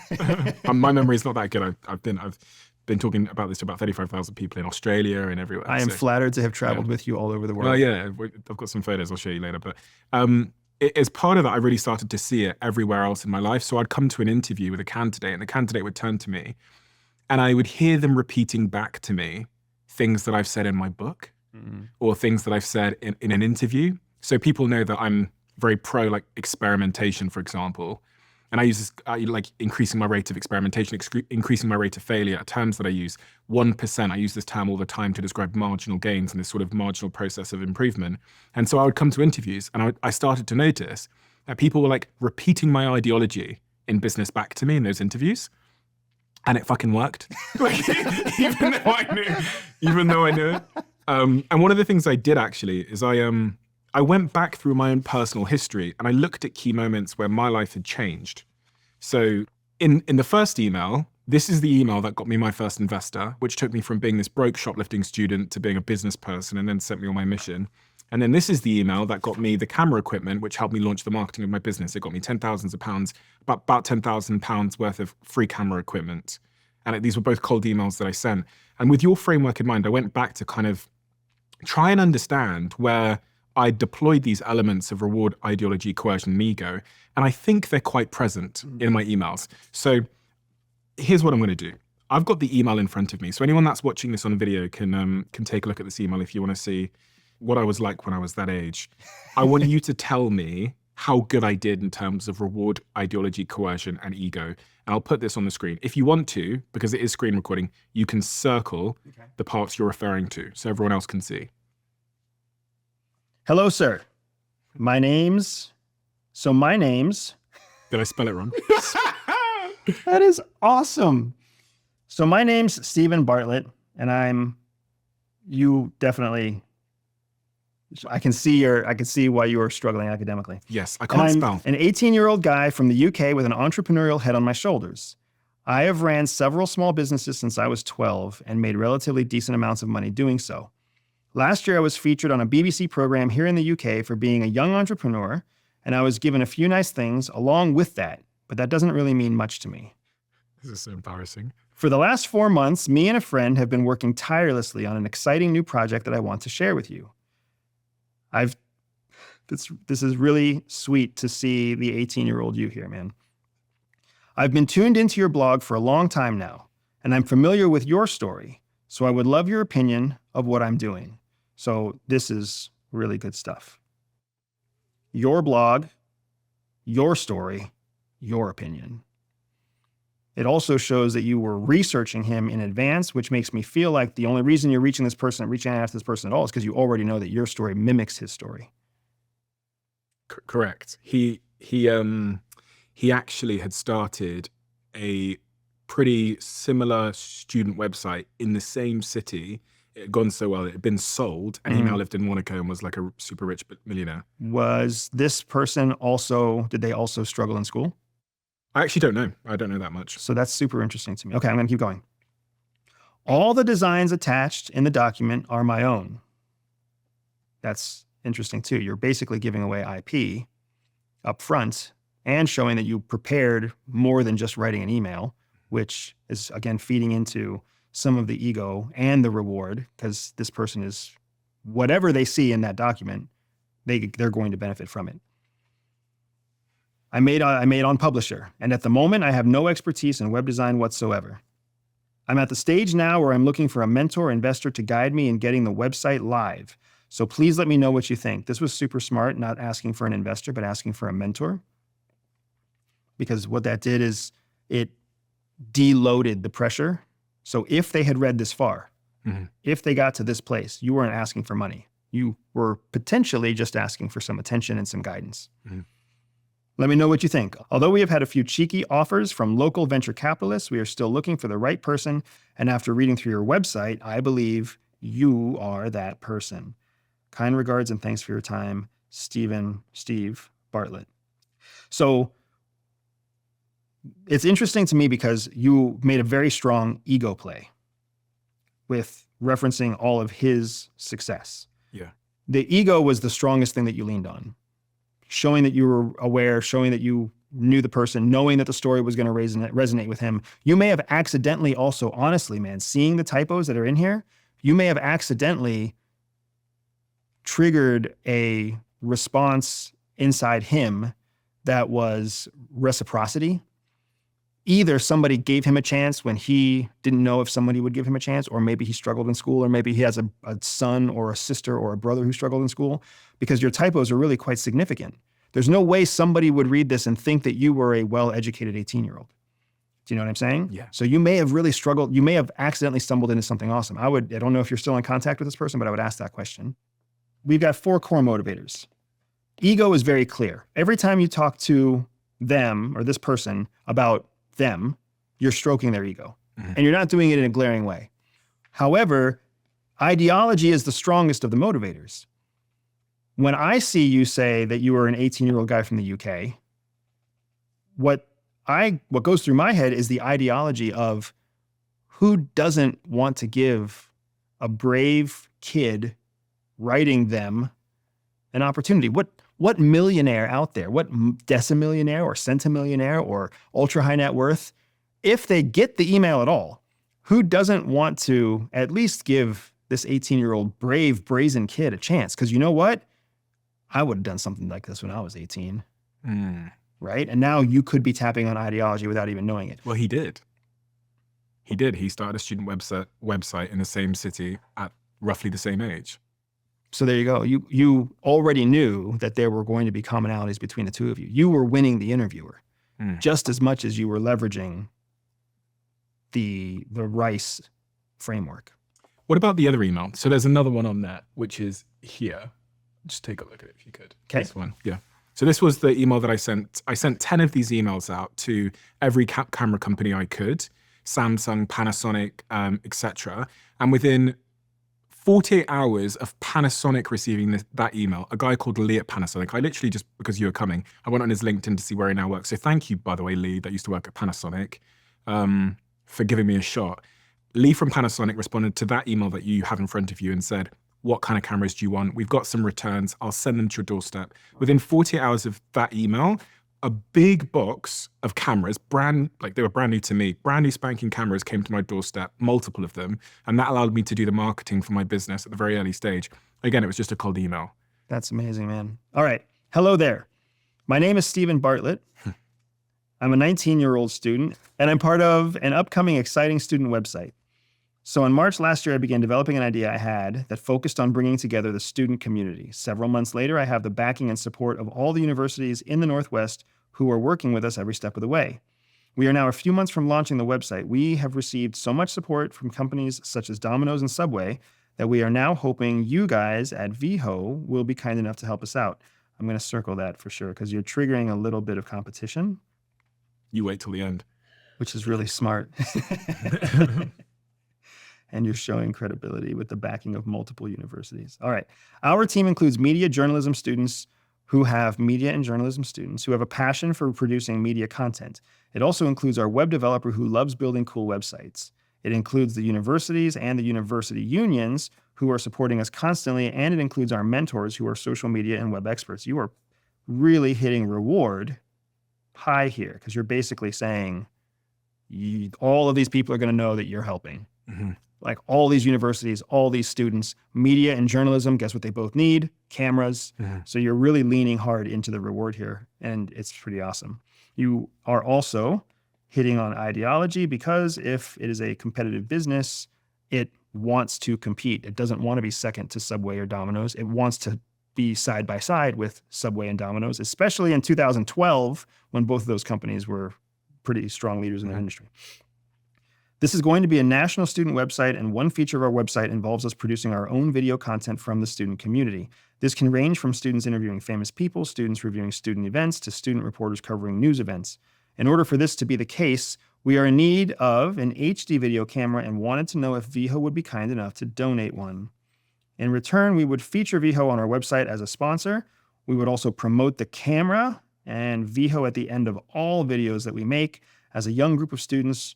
well. My memory is not that good. I've been talking about this to about 35,000 people in Australia and everywhere. I am flattered to have traveled with you all over the world. Well, yeah, I've got some photos I'll show you later. But as part of that, I really started to see it everywhere else in my life. So I'd come to an interview with a candidate and the candidate would turn to me and I would hear them repeating back to me things that I've said in my book or things that I've said in an interview. So people know that I'm very pro like experimentation, for example. And I use this, like increasing my rate of experimentation, increasing my rate of failure, terms that I use. 1%, I use this term all the time to describe marginal gains and this sort of marginal process of improvement. And so I would come to interviews and I started to notice that people were like repeating my ideology in business back to me in those interviews. And it fucking worked. Like, even though I knew it. And one of the things I did actually is I went back through my own personal history and I looked at key moments where my life had changed. So in the first email, this is the email that got me my first investor, which took me from being this broke shoplifting student to being a business person and then sent me on my mission. And then this is the email that got me the camera equipment, which helped me launch the marketing of my business. It got me £10,000, about £10,000 worth of free camera equipment. And these were both cold emails that I sent. And with your framework in mind, I went back to kind of try and understand where I deployed these elements of reward, ideology, coercion, and ego, and I think they're quite present in my emails. So here's what I'm going to do. I've got the email in front of me. So anyone that's watching this on video can take a look at this email if you want to see what I was like when I was that age. I want you to tell me how good I did in terms of reward, ideology, coercion, and ego. And I'll put this on the screen. If you want to, because it is screen recording, you can circle the parts you're referring to so everyone else can see. Hello, sir. My name's... Did I spell it wrong? That is awesome. So my name's Stephen Bartlett, and you definitely... I can see why you are struggling academically. Yes, I can't spell. An 18-year-old guy from the UK with an entrepreneurial head on my shoulders. I have ran several small businesses since I was 12 and made relatively decent amounts of money doing so. Last year, I was featured on a BBC program here in the UK for being a young entrepreneur, and I was given a few nice things along with that, but that doesn't really mean much to me. This is so embarrassing. For the last 4 months, me and a friend have been working tirelessly on an exciting new project that I want to share with you. This is really sweet to see the 18-year-old you here, man. I've been tuned into your blog for a long time now, and I'm familiar with your story, so I would love your opinion of what I'm doing. So this is really good stuff. Your blog, your story, your opinion. It also shows that you were researching him in advance, which makes me feel like the only reason you're reaching out to this person at all is because you already know that your story mimics his story. Correct. He actually had started a pretty similar student website in the same city. It had gone so well, it had been sold, and he now lived in Monaco and was like a super rich millionaire. Was this person also, did they also struggle in school? I actually don't know. I don't know that much. So that's super interesting to me. Okay, I'm going to keep going. All the designs attached in the document are my own. That's interesting too. You're basically giving away IP up front and showing that you prepared more than just writing an email, which is, again, feeding into some of the ego and the reward, because this person is, whatever they see in that document, they're going to benefit from it. I made on Publisher, and at the moment, I have no expertise in web design whatsoever. I'm at the stage now where I'm looking for a mentor investor to guide me in getting the website live. So please let me know what you think. This was super smart, not asking for an investor, but asking for a mentor. Because what that did is it deloaded the pressure. So if they had read this far, if they got to this place, you weren't asking for money. You were potentially just asking for some attention and some guidance. Let me know what you think. Although we have had a few cheeky offers from local venture capitalists, we are still looking for the right person. And after reading through your website, I believe you are that person. Kind regards and thanks for your time, Steve Bartlett. So it's interesting to me because you made a very strong ego play with referencing all of his success. Yeah. The ego was the strongest thing that you leaned on. Showing that you were aware, showing that you knew the person, knowing that the story was going to resonate with him. You may have accidentally also, honestly, man, seeing the typos that are in here, you may have accidentally triggered a response inside him that was reciprocity. Either somebody gave him a chance when he didn't know if somebody would give him a chance, or maybe he struggled in school, or maybe he has a son or a sister or a brother who struggled in school, because your typos are really quite significant. There's no way somebody would read this and think that you were a well-educated 18-year-old. Do you know what I'm saying? Yeah. So you may have really struggled. You may have accidentally stumbled into something awesome. I don't know if you're still in contact with this person, but I would ask that question. We've got 4 core motivators. Ego is very clear. Every time you talk to them or this person about them, you're stroking their ego. And you're not doing it in a glaring way. However, ideology is the strongest of the motivators. When I see you say that you were an 18-year-old guy from the UK, what goes through my head is the ideology of who doesn't want to give a brave kid writing them an opportunity? What millionaire out there, what decimillionaire or centimillionaire or ultra high net worth, if they get the email at all, who doesn't want to at least give this 18-year-old brave, brazen kid a chance? Because you know what? I would have done something like this when I was 18, right? And now you could be tapping on ideology without even knowing it. Well, he did. He started a student website in the same city at roughly the same age. So there you go. You already knew that there were going to be commonalities between the two of you. You were winning the interviewer just as much as you were leveraging the Rice framework. What about the other email? So there's another one on there, which is here. Just take a look at it if you could. Okay. This one, yeah. So this was the email that I sent. I sent 10 of these emails out to every camera company I could, Samsung, Panasonic, etc. And within 48 hours of Panasonic receiving that email, a guy called Lee at Panasonic, I literally, just because you were coming, I went on his LinkedIn to see where he now works. So thank you, by the way, Lee, that used to work at Panasonic, for giving me a shot. Lee from Panasonic responded to that email that you have in front of you and said, what kind of cameras do you want? We've got some returns. I'll send them to your doorstep. Within 48 hours of that email, a big box of cameras, they were brand new to me, brand new spanking cameras came to my doorstep, multiple of them. And that allowed me to do the marketing for my business at the very early stage. Again, it was just a cold email. That's amazing, man. All right. Hello there. My name is Stephen Bartlett. I'm a 19-year-old student, and I'm part of an upcoming exciting student website. So in March last year, I began developing an idea I had that focused on bringing together the student community. Several months later, I have the backing and support of all the universities in the Northwest who are working with us every step of the way. We are now a few months from launching the website. We have received so much support from companies such as Domino's and Subway that we are now hoping you guys at VHO will be kind enough to help us out. I'm going to circle that for sure because you're triggering a little bit of competition. You wait till the end. which is really smart. And you're showing credibility with the backing of multiple universities. All right. Our team includes media and journalism students who have a passion for producing media content. It also includes our web developer who loves building cool websites. It includes the universities and the university unions who are supporting us constantly, and it includes our mentors who are social media and web experts. You are really hitting reward high here because you're basically saying all of these people are going to know that you're helping. Mm-hmm. Like all these universities, all these students, media and journalism, guess what they both need? Cameras. Mm-hmm. So you're really leaning hard into the reward here, and it's pretty awesome. You are also hitting on ideology because if it is a competitive business, it wants to compete. It doesn't want to be second to Subway or Domino's. It wants to be side by side with Subway and Domino's, especially in 2012 when both of those companies were pretty strong leaders in their industry. This is going to be a national student website, and one feature of our website involves us producing our own video content from the student community. This can range from students interviewing famous people, students reviewing student events, to student reporters covering news events. In order for this to be the case, we are in need of an HD video camera and wanted to know if Veho would be kind enough to donate one. In return, we would feature Veho on our website as a sponsor. We would also promote the camera and Veho at the end of all videos that we make. As a young group of students,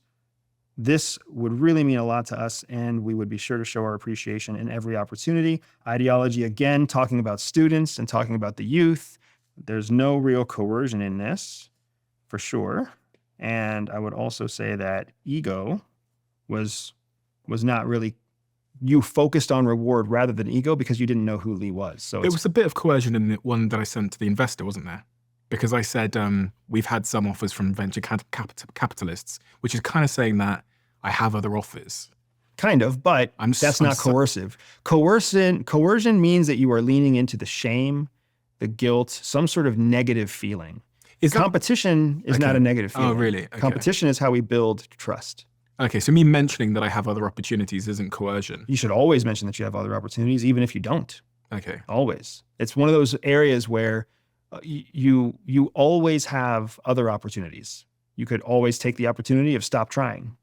this would really mean a lot to us, and we would be sure to show our appreciation in every opportunity. Ideology, again, talking about students and talking about the youth. There's no real coercion in this, for sure. And I would also say that ego was not really, you focused on reward rather than ego because you didn't know who Lee was. So There was a bit of coercion in the one that I sent to the investor, wasn't there? Because I said, we've had some offers from venture capitalists, which is kind of saying that I have other offers. Kind of, but that's not coercive. Coercion means that you are leaning into the shame, the guilt, some sort of negative feeling. Competition is not a negative feeling. Oh, really? Okay. Competition is how we build trust. Okay, so me mentioning that I have other opportunities isn't coercion. You should always mention that you have other opportunities, even if you don't. Okay. Always. It's one of those areas where you always have other opportunities. You could always take the opportunity of stop trying.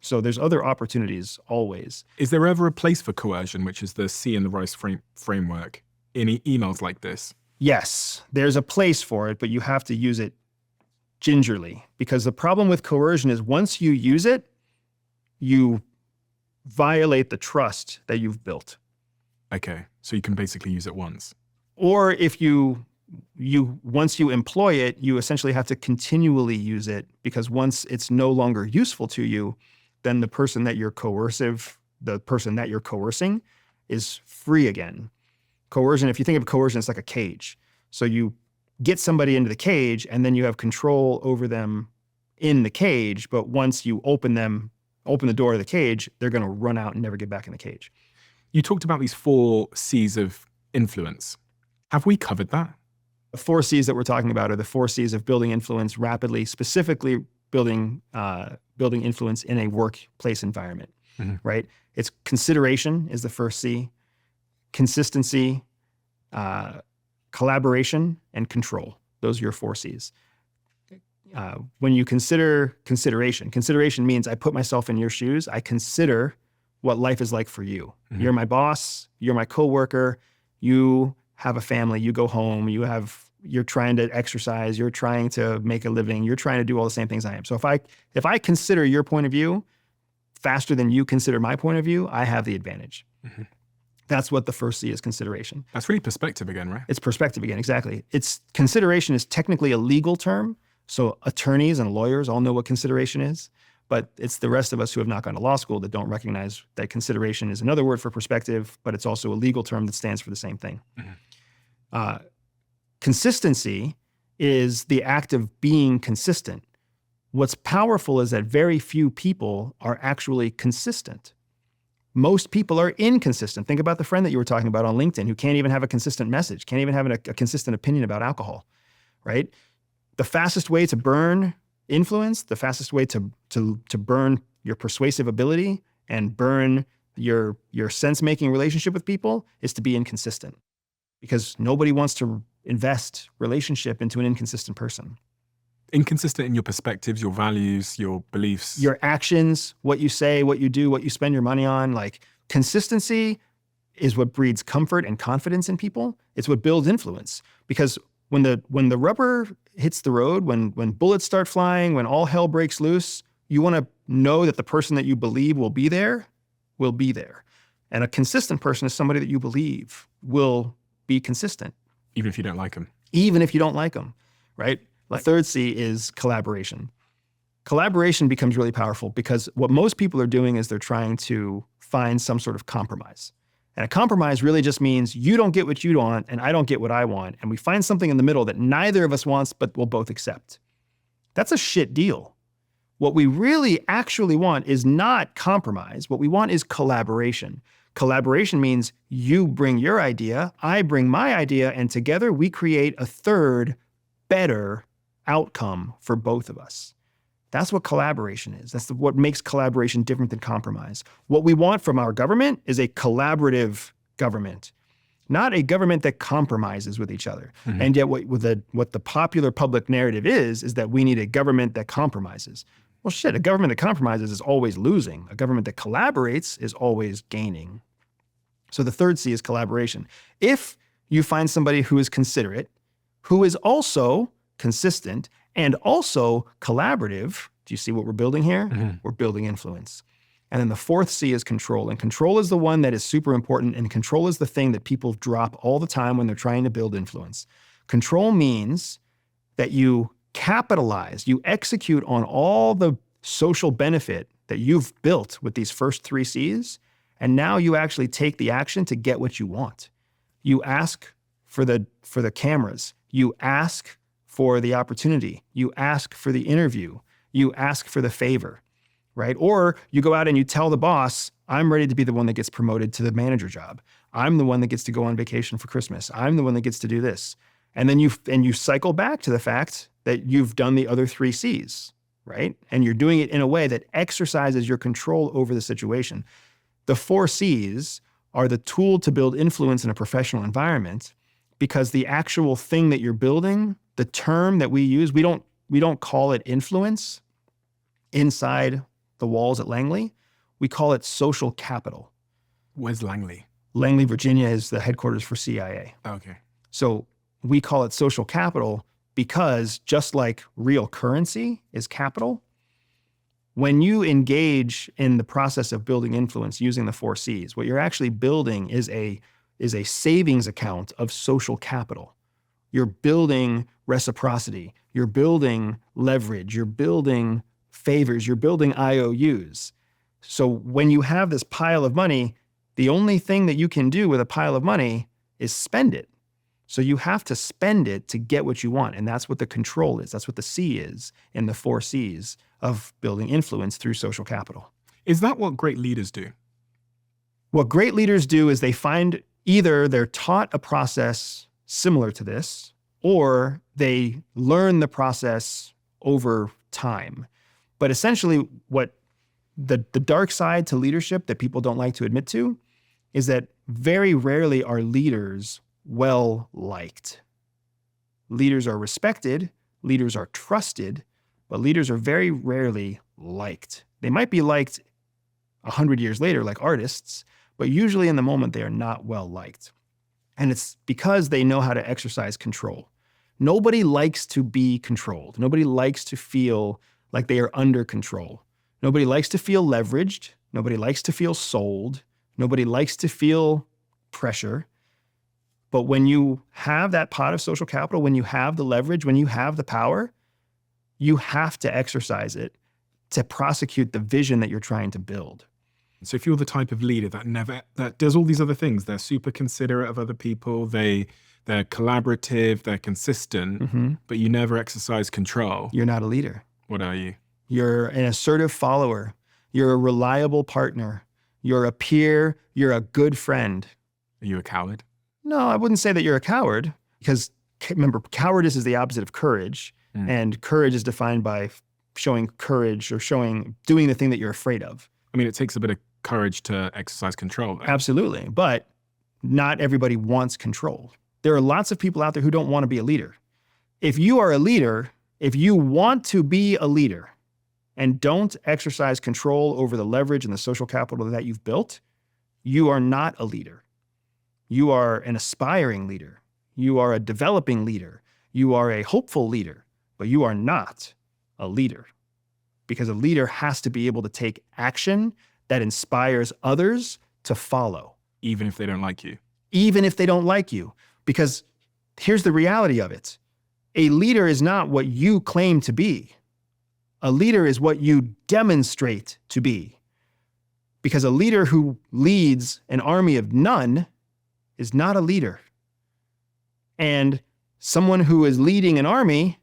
So there's other opportunities always. Is there ever a place for coercion, which is the C in the Rice framework, in emails like this? Yes, there's a place for it, but you have to use it gingerly, because the problem with coercion is once you use it, you violate the trust that you've built. Okay, so you can basically use it once. Or if once you employ it, you essentially have to continually use it, because once it's no longer useful to you, then the person that you're coercing is free again. Coercion, if you think of coercion, it's like a cage. So you get somebody into the cage and then you have control over them in the cage, but once you open the door of the cage, they're going to run out and never get back in the cage. You talked about these 4 C's of influence. Have we covered that? The 4 C's that we're talking about are the 4 C's of building influence rapidly, specifically building influence in a workplace environment, right? It's consideration is the first C, consistency, collaboration, and control. Those are your 4 C's. When you consider consideration means I put myself in your shoes. I consider what life is like for you. Mm-hmm. You're my boss. You're my coworker. You have a family. You go home. You're trying to exercise. You're trying to make a living. You're trying to do all the same things I am. So if I consider your point of view faster than you consider my point of view, I have the advantage. Mm-hmm. That's what the first C is, consideration. That's really perspective again, right? It's perspective again, exactly. Consideration is technically a legal term. So attorneys and lawyers all know what consideration is, but it's the rest of us who have not gone to law school that don't recognize that consideration is another word for perspective, but it's also a legal term that stands for the same thing. Mm-hmm. Consistency is the act of being consistent. What's powerful is that very few people are actually consistent. Most people are inconsistent. Think about the friend that you were talking about on LinkedIn who can't even have a consistent message, can't even have a consistent opinion about alcohol, right? The fastest way to burn influence, the fastest way to burn your persuasive ability and burn your sense-making relationship with people is to be inconsistent, because nobody wants to invest relationship into an inconsistent person. Inconsistent in your perspectives, your values, your beliefs. Your actions, what you say, what you do, what you spend your money on. Like, consistency is what breeds comfort and confidence in people. It's what builds influence. Because when the rubber hits the road, when bullets start flying, when all hell breaks loose, you want to know that the person that you believe will be there. And a consistent person is somebody that you believe will be consistent. Even if you don't like them. Even if you don't like them, right? The third C is collaboration. Collaboration becomes really powerful because what most people are doing is they're trying to find some sort of compromise. And a compromise really just means you don't get what you want and I don't get what I want. And we find something in the middle that neither of us wants, but we'll both accept. That's a shit deal. What we really actually want is not compromise. What we want is collaboration. Collaboration means you bring your idea, I bring my idea, and together we create a third, better outcome for both of us. That's what collaboration is. That's what makes collaboration different than compromise. What we want from our government is a collaborative government, not a government that compromises with each other. Mm-hmm. And yet what the popular public narrative is that we need a government that compromises. Well, shit, a government that compromises is always losing. A government that collaborates is always gaining. So the third C is collaboration. If you find somebody who is considerate, who is also consistent, and also collaborative, do you see what we're building here? Mm-hmm. We're building influence. And then the fourth C is control. And control is the one that is super important. And control is the thing that people drop all the time when they're trying to build influence. Control means that you capitalize, you execute on all the social benefit that you've built with these first three C's. And now you actually take the action to get what you want. You ask for the cameras. You ask for the opportunity. You ask for the interview. You ask for the favor, right? Or you go out and you tell the boss, I'm ready to be the one that gets promoted to the manager job. I'm the one that gets to go on vacation for Christmas. I'm the one that gets to do this. And then you cycle back to the fact that you've done the other three C's, right? And you're doing it in a way that exercises your control over the situation. The four C's are the tool to build influence in a professional environment because the actual thing that you're building, the term that we use, we don't call it influence inside the walls at Langley. We call it social capital. Where's Langley? Langley, Virginia is the headquarters for CIA. Okay. So we call it social capital because just like real currency is capital, when you engage in the process of building influence using the four C's, what you're actually building is a savings account of social capital. You're building reciprocity. You're building leverage. You're building favors. You're building IOUs. So when you have this pile of money, the only thing that you can do with a pile of money is spend it. So you have to spend it to get what you want. And that's what the control is. That's what the C is in the four C's of building influence through social capital. Is that what great leaders do? What great leaders do is they find either they're taught a process similar to this, or they learn the process over time. But essentially what the dark side to leadership that people don't like to admit to is that very rarely are leaders well liked. Leaders are respected, leaders are trusted, but leaders are very rarely liked. They might be liked 100 years later like artists, but usually in the moment they are not well liked. And it's because they know how to exercise control. Nobody likes to be controlled. Nobody likes to feel like they are under control. Nobody likes to feel leveraged. Nobody likes to feel sold. Nobody likes to feel pressure. But when you have that pot of social capital, when you have the leverage, when you have the power, you have to exercise it to prosecute the vision that you're trying to build. So if you're the type of leader that does all these other things, they're super considerate of other people, they're collaborative, they're consistent, but you never exercise control. You're not a leader. What are you? You're an assertive follower. You're a reliable partner. You're a peer. You're a good friend. Are you a coward? No, I wouldn't say that you're a coward because remember, cowardice is the opposite of courage. And courage is defined by showing courage or doing the thing that you're afraid of. I mean, it takes a bit of courage to exercise control, though. Absolutely. But not everybody wants control. There are lots of people out there who don't want to be a leader. If you are a leader, If you want to be a leader and don't exercise control over the leverage and the social capital that you've built, you are not a leader. You are an aspiring leader. You are a developing leader. You are a hopeful leader, but you are not a leader, because a leader has to be able to take action that inspires others to follow. Even if they don't like you. Even if they don't like you. Because here's the reality of it. A leader is not what you claim to be. A leader is what you demonstrate to be. Because a leader who leads an army of none is not a leader. And someone who is leading an army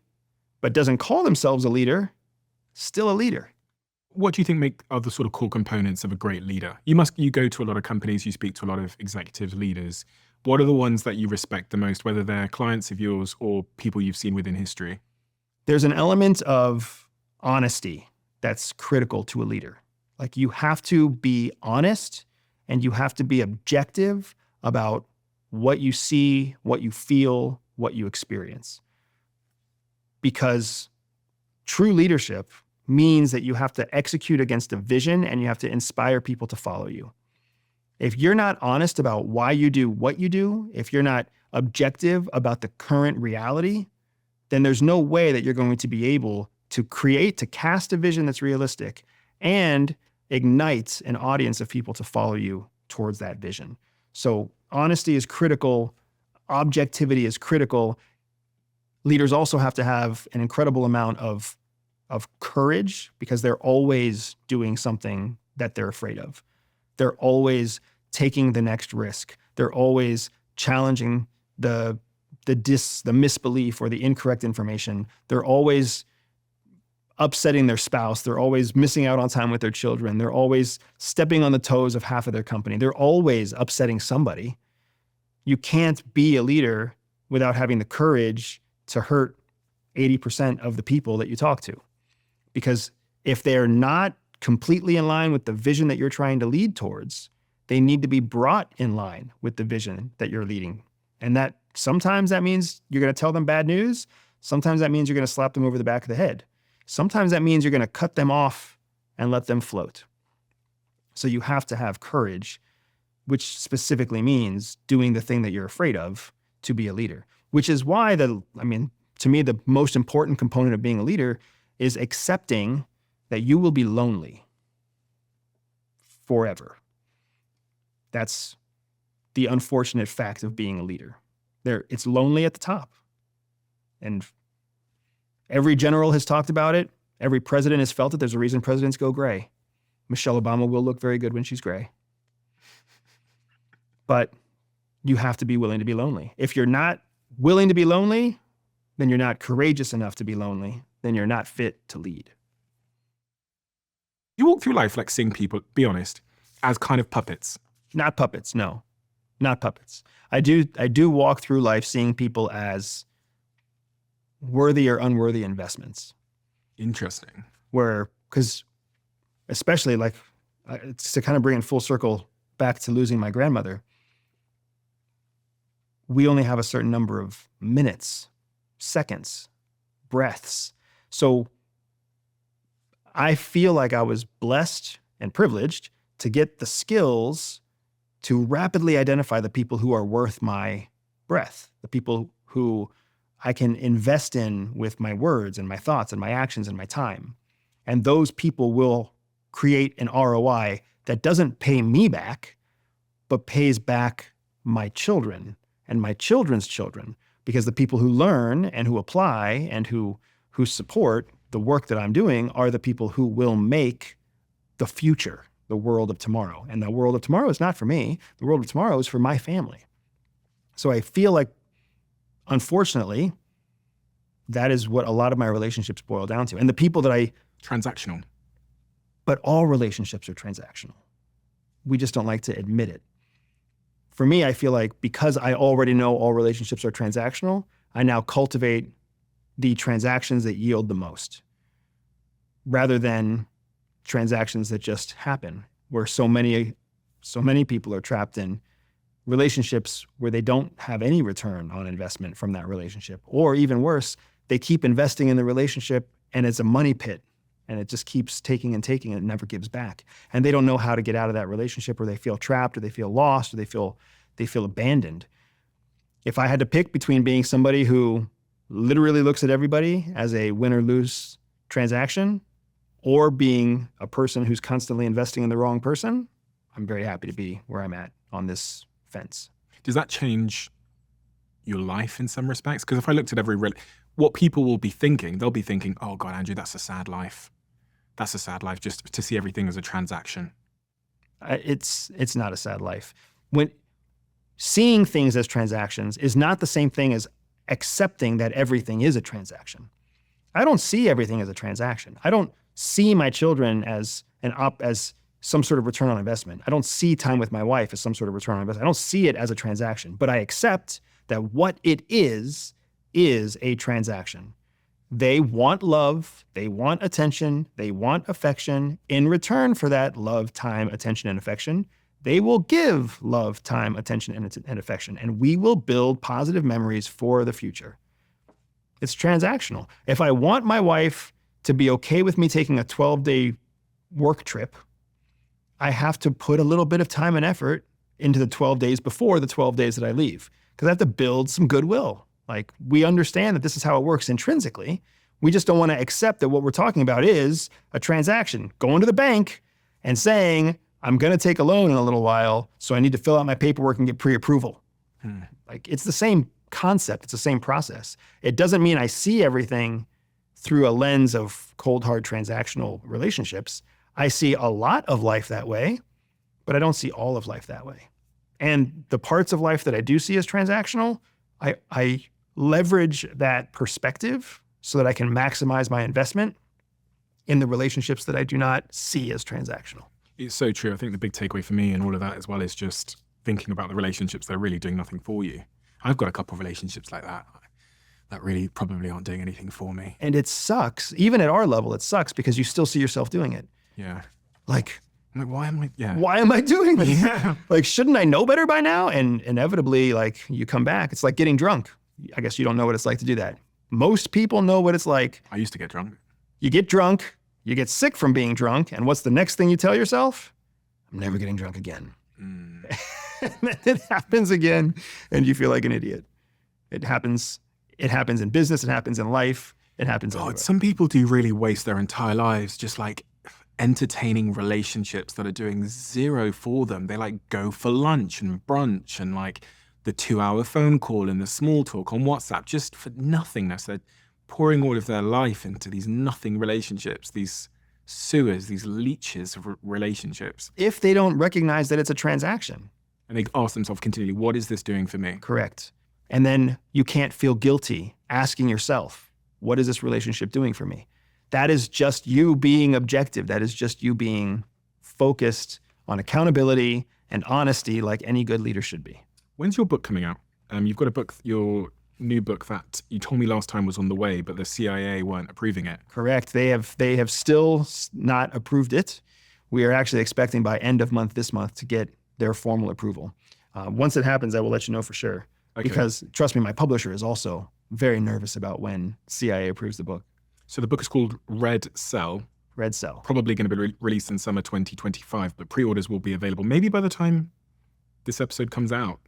but doesn't call themselves a leader, still a leader. What do you think make are the sort of core components of a great leader? You go to a lot of companies, you speak to a lot of executive leaders. What are the ones that you respect the most, whether they're clients of yours or people you've seen within history? There's an element of honesty that's critical to a leader. Like, you have to be honest and you have to be objective about what you see, what you feel, what you experience. Because true leadership means that you have to execute against a vision and you have to inspire people to follow you. If you're not honest about why you do what you do, if you're not objective about the current reality, then there's no way that you're going to be able to cast a vision that's realistic and ignite an audience of people to follow you towards that vision. So honesty is critical. Objectivity is critical. Leaders also have to have an incredible amount of courage, because they're always doing something that they're afraid of. They're always taking the next risk. They're always challenging the misbelief or the incorrect information. They're always upsetting their spouse. They're always missing out on time with their children. They're always stepping on the toes of half of their company. They're always upsetting somebody. You can't be a leader without having the courage to hurt 80% of the people that you talk to. Because if they're not completely in line with the vision that you're trying to lead towards, they need to be brought in line with the vision that you're leading. And that sometimes that means you're going to tell them bad news. Sometimes that means you're going to slap them over the back of the head. Sometimes that means you're going to cut them off and let them float. So you have to have courage, which specifically means doing the thing that you're afraid of to be a leader, which is why to me, the most important component of being a leader is accepting that you will be lonely forever. That's the unfortunate fact of being a leader. It's lonely at the top. And every general has talked about it. Every president has felt it. There's a reason presidents go gray. Michelle Obama will look very good when she's gray. But you have to be willing to be lonely. If you're not willing to be lonely, then you're not courageous enough to be lonely. Then you're not fit to lead. You walk through life like seeing people, be honest, as kind of puppets. Not puppets, no. Not puppets. I do walk through life seeing people as worthy or unworthy investments. Interesting. Because especially it's to kind of bring it full circle back to losing my grandmother. We only have a certain number of minutes, seconds, breaths. So I feel like I was blessed and privileged to get the skills to rapidly identify the people who are worth my breath, the people who I can invest in with my words and my thoughts and my actions and my time. And those people will create an ROI that doesn't pay me back, but pays back my children and my children's children, because the people who learn and who apply and who support the work that I'm doing are the people who will make the future, the world of tomorrow. And the world of tomorrow is not for me. The world of tomorrow is for my family. So I feel like, unfortunately, that is what a lot of my relationships boil down to. And the people that Transactional. But all relationships are transactional. We just don't like to admit it. For me, I feel like because I already know all relationships are transactional, I now cultivate the transactions that yield the most, rather than transactions that just happen, where so many people are trapped in relationships where they don't have any return on investment from that relationship. Or even worse, they keep investing in the relationship and it's a money pit and it just keeps taking and taking and it never gives back. And they don't know how to get out of that relationship, or they feel trapped, or they feel lost, or they feel abandoned. If I had to pick between being somebody who literally looks at everybody as a win or lose transaction, or being a person who's constantly investing in the wrong person, I'm very happy to be where I'm at on this fence. Does that change your life in some respects? Because if I looked at what people will be thinking, they'll be thinking, oh God, Andrew, that's a sad life. That's a sad life, just to see everything as a transaction. It's not a sad life. When seeing things as transactions is not the same thing as accepting that everything is a transaction. I don't see everything as a transaction. I don't see my children as as some sort of return on investment. I don't see time with my wife as some sort of return on investment. I don't see it as a transaction, but I accept that what it is a transaction. They want love, they want attention, they want affection. In return for that love, time, attention, and affection, they will give love, time, attention, and affection, and we will build positive memories for the future. It's transactional. If I want my wife to be okay with me taking a 12-day work trip, I have to put a little bit of time and effort into the 12 days before the 12 days that I leave, because I have to build some goodwill. Like, we understand that this is how it works intrinsically. We just don't want to accept that what we're talking about is a transaction. Going to the bank and saying, I'm going to take a loan in a little while, so I need to fill out my paperwork and get pre-approval. Like, it's the same concept. It's the same process. It doesn't mean I see everything through a lens of cold, hard transactional relationships. I see a lot of life that way, but I don't see all of life that way. And the parts of life that I do see as transactional, I leverage that perspective so that I can maximize my investment in the relationships that I do not see as transactional. It's so true. I think the big takeaway for me and all of that as well is just thinking about the relationships that are really doing nothing for you. I've got a couple of relationships like that really probably aren't doing anything for me. And it sucks. Even at our level, it sucks because you still see yourself doing it. Yeah. Like, I'm like, why why am I doing this? Yeah. Like, shouldn't I know better by now? And inevitably, like, you come back. It's like getting drunk. I guess you don't know what it's like to do that. Most people know what it's like. I used to get drunk. You get drunk, you get sick from being drunk, and what's the next thing you tell yourself? I'm never getting drunk again. And then it happens again, and you feel like an idiot. It happens in business, it happens in life, it happens everywhere. God, some people do really waste their entire lives just like entertaining relationships that are doing zero for them. They like go for lunch and brunch and like the 2-hour phone call and the small talk on WhatsApp just for nothingness. They're pouring all of their life into these nothing relationships, these sewers, these leeches of relationships. If they don't recognize that it's a transaction. And they ask themselves continually, what is this doing for me? Correct. And then you can't feel guilty asking yourself, what is this relationship doing for me? That is just you being objective. That is just you being focused on accountability and honesty like any good leader should be. When's your book coming out? You've got a book, your new book that you told me last time was on the way, but the CIA weren't approving it. Correct. They have still not approved it. We are actually expecting by end of month this month to get their formal approval. Once it happens, I will let you know for sure. Okay. Because trust me, my publisher is also very nervous about when CIA approves the book. So the book is called Red Cell. Red Cell. Probably going to be released in summer 2025, but pre-orders will be available maybe by the time this episode comes out.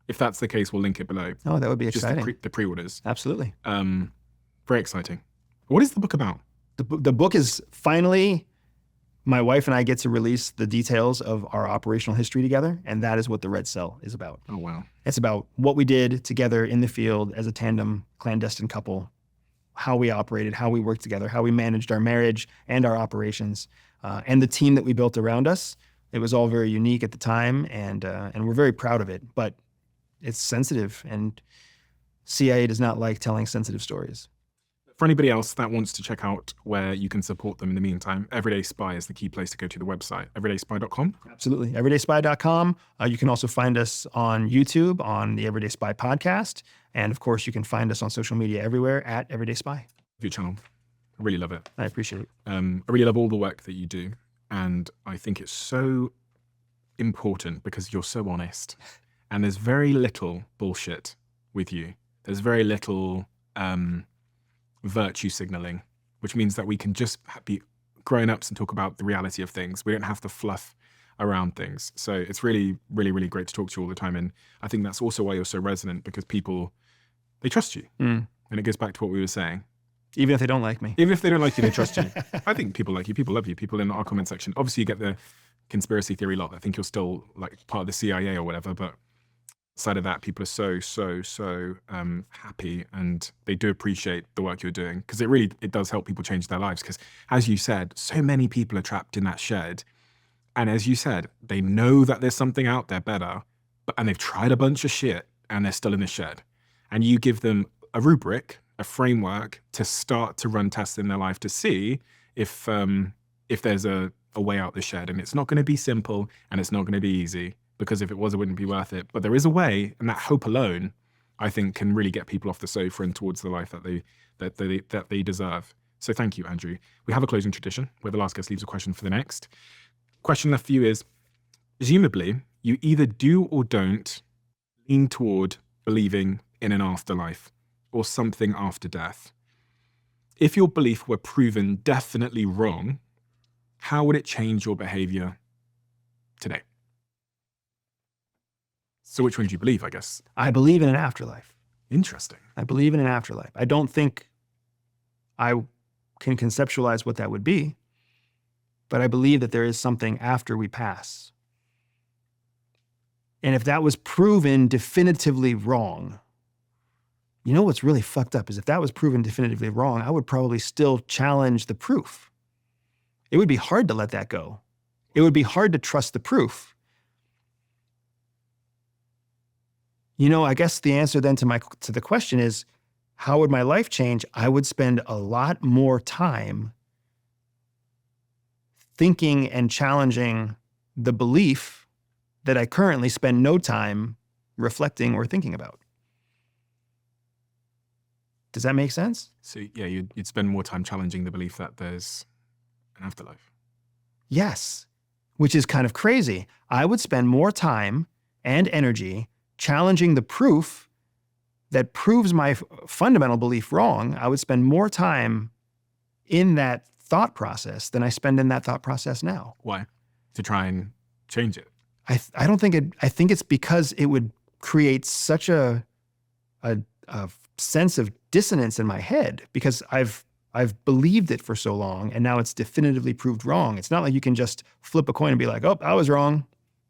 If that's the case, we'll link it below. Oh, that would be Just exciting. the pre-orders. Absolutely. Very exciting. What is the book about? The book is finally, my wife and I get to release the details of our operational history together, and that is what the Red Cell is about. Oh, wow. It's about what we did together in the field as a tandem clandestine couple, how we operated, how we worked together, how we managed our marriage and our operations, and the team that we built around us. It was all very unique at the time, and we're very proud of it. But it's sensitive, and CIA does not like telling sensitive stories. For anybody else that wants to check out where you can support them in the meantime, Everyday Spy is the key place to go to the website, everydayspy.com. Absolutely. Everydayspy.com. You can also find us on YouTube, on the Everyday Spy podcast. And of course, you can find us on social media everywhere at Everyday Spy. Your channel. I really love it. I appreciate it. I really love all the work that you do. And I think it's so important because you're so honest. And there's very little bullshit with you. There's very little virtue signaling, which means that we can just be grown-ups and talk about the reality of things. We don't have to fluff around things. So it's really, really, really great to talk to you all the time. And I think that's also why you're so resonant, because people, they trust you. And it goes back to what we were saying. Even if they don't like me. Even if they don't like you, they trust you. I think people like you. People love you. People in our comment section. Obviously, you get the conspiracy theory lot. I think you're still like part of the CIA or whatever. But outside of that, people are so happy, and they do appreciate the work you're doing, because it does help people change their lives. Because as you said, so many people are trapped in that shed. And as you said, they know that there's something out there better, and they've tried a bunch of shit and they're still in the shed. And you give them a rubric, a framework to start to run tests in their life to see if there's a way out the shed. And it's not going to be simple, and it's not going to be easy, because if it was, it wouldn't be worth it. But there is a way, and that hope alone, I think, can really get people off the sofa and towards the life that they deserve. So thank you, Andrew. We have a closing tradition where the last guest leaves a question for the next. Question left for you is, presumably, you either do or don't lean toward believing in an afterlife or something after death. If your belief were proven definitely wrong, how would it change your behavior today? So which one do you believe, I guess? I believe in an afterlife. Interesting. I believe in an afterlife. I don't think I can conceptualize what that would be, but I believe that there is something after we pass. And if that was proven definitively wrong, you know what's really fucked up is if that was proven definitively wrong, I would probably still challenge the proof. It would be hard to let that go. It would be hard to trust the proof. You know, I guess the answer then to the question is, how would my life change? I would spend a lot more time thinking and challenging the belief that I currently spend no time reflecting or thinking about. Does that make sense? So yeah, you'd spend more time challenging the belief that there's an afterlife. Yes, which is kind of crazy. I would spend more time and energy challenging the proof that proves my fundamental belief wrong. I would spend more time in that thought process than I spend in that thought process now. Why? To try and change it. I don't think I think it's because it would create such a sense of dissonance in my head, because I've believed it for so long, and now it's definitively proved wrong. It's not like you can just flip a coin and be like, oh, I was wrong.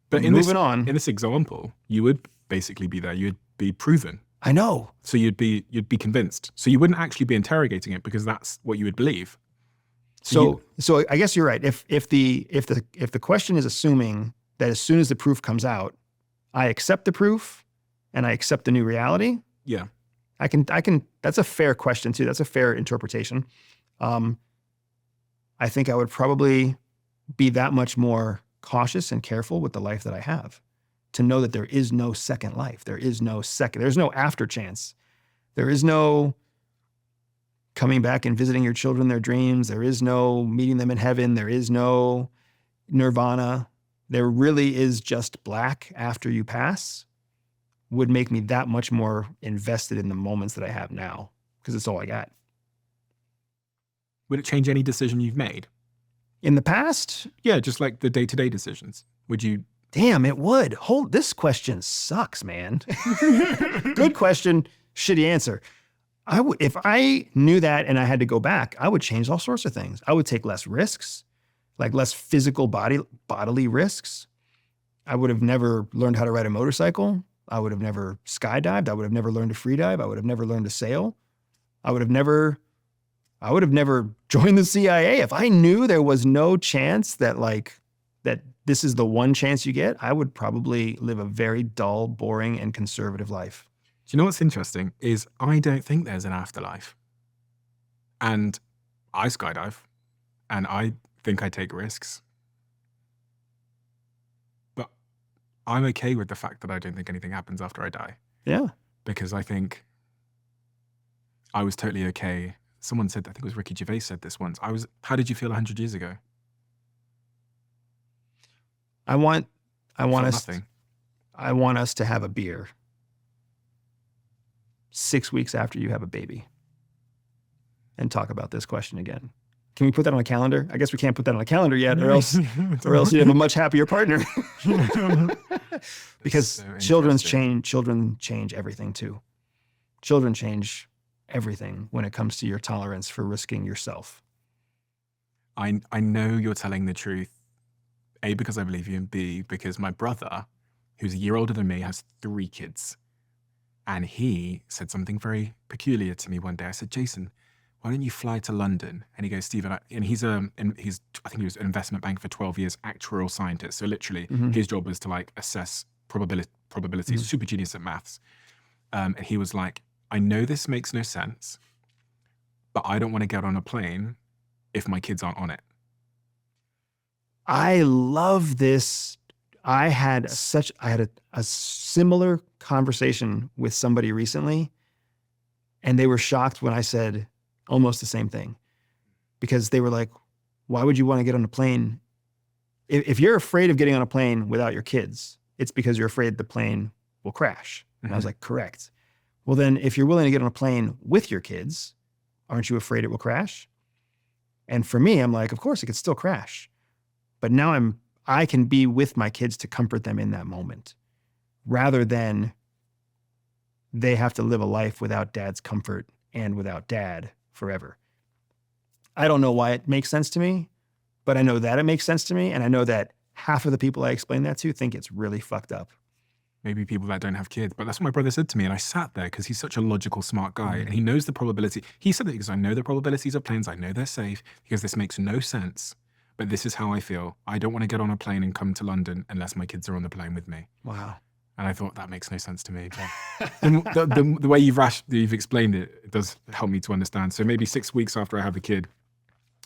But moving on. In this example, you would basically be there. You'd be proven. I know. So you'd be convinced. So you wouldn't actually be interrogating it, because that's what you would believe. So I guess you're right. If the question is assuming that as soon as the proof comes out, I accept the proof and I accept the new reality. Yeah. I can, that's a fair question too. That's a fair interpretation. I think I would probably be that much more cautious and careful with the life that I have, to know that there is no second life. There's no after chance. There is no coming back and visiting your children, their dreams. There is no meeting them in heaven. There is no nirvana. There really is just black after you pass. Would make me that much more invested in the moments that I have now, because it's all I got. Would it change any decision you've made? In the past? Yeah, just like the day-to-day decisions. Would you? Damn, it would. This question sucks, man. Good question, shitty answer. If I knew that and I had to go back, I would change all sorts of things. I would take less risks, like less physical bodily risks. I would have never learned how to ride a motorcycle. I would have never skydived. I would have never learned to free dive. I would have never learned to sail. I would have never joined the CIA. If I knew there was no chance that this is the one chance you get, I would probably live a very dull, boring, and conservative life. Do you know what's interesting is I don't think there's an afterlife. And I skydive, and I think I take risks. But I'm okay with the fact that I don't think anything happens after I die. Yeah. Because I think I was totally okay. Someone said, I think it was Ricky Gervais said this once. How did you feel 100 years ago? I want us to have a beer 6 weeks after you have a baby. and talk about this question again. Can we put that on a calendar? I guess we can't put that on a calendar yet, or else you have a much happier partner. Because So children interesting. change everything too. Children change everything when it comes to your tolerance for risking yourself. I know you're telling the truth, A, because I believe you, and B, because my brother, who's a year older than me, has 3 kids. And he said something very peculiar to me one day. I said, Jason, why don't you fly to London? And he goes, Stephen, and he's I think he was an investment bank for 12 years, actuarial scientist. So literally his job was to like assess probabilities, super genius at maths. And he was like, I know this makes no sense, but I don't want to get on a plane if my kids aren't on it. I love this. I had a similar conversation with somebody recently, and they were shocked when I said almost the same thing, because they were like, why would you want to get on a plane? If you're afraid of getting on a plane without your kids, it's because you're afraid the plane will crash. And I was like, correct. Well, then if you're willing to get on a plane with your kids, aren't you afraid it will crash? And for me, I'm like, of course it could still crash. But now I can be with my kids to comfort them in that moment, rather than they have to live a life without dad's comfort and without dad forever. I don't know why it makes sense to me, but I know that it makes sense to me. And I know that half of the people I explain that to think it's really fucked up. Maybe people that don't have kids, but that's what my brother said to me. And I sat there because he's such a logical, smart guy and he knows the probability. He said it because I know the probabilities of planes. I know they're safe because this makes no sense. But this is how I feel. I don't want to get on a plane and come to London unless my kids are on the plane with me. Wow. And I thought that makes no sense to me. But the way you've explained it, it does help me to understand. So maybe 6 weeks after I have a kid,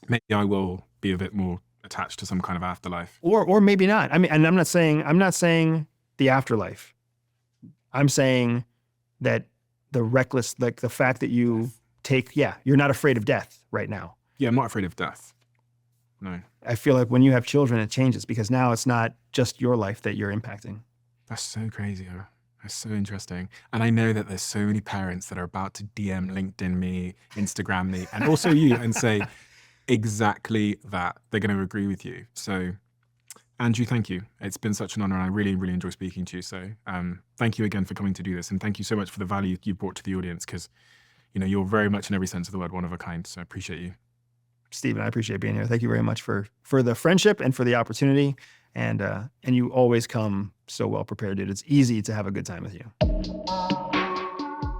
maybe I will be a bit more attached to some kind of afterlife. Or maybe not. I mean, and I'm not saying the afterlife. I'm saying that the reckless, like the fact that you you're not afraid of death right now. Yeah, I'm not afraid of death. No. I feel like when you have children, it changes, because now it's not just your life that you're impacting. That's so crazy. That's so interesting. And I know that there's so many parents that are about to DM LinkedIn me, Instagram me, and also you, and say exactly that. They're going to agree with you. So Andrew, thank you. It's been such an honor, and I really, really enjoy speaking to you. So thank you again for coming to do this. And thank you so much for the value you brought to the audience, because you're very much, in every sense of the word, one of a kind. So I appreciate you. Stephen, I appreciate being here. Thank you very much for the friendship and for the opportunity. And you always come so well prepared, dude. It's easy to have a good time with you.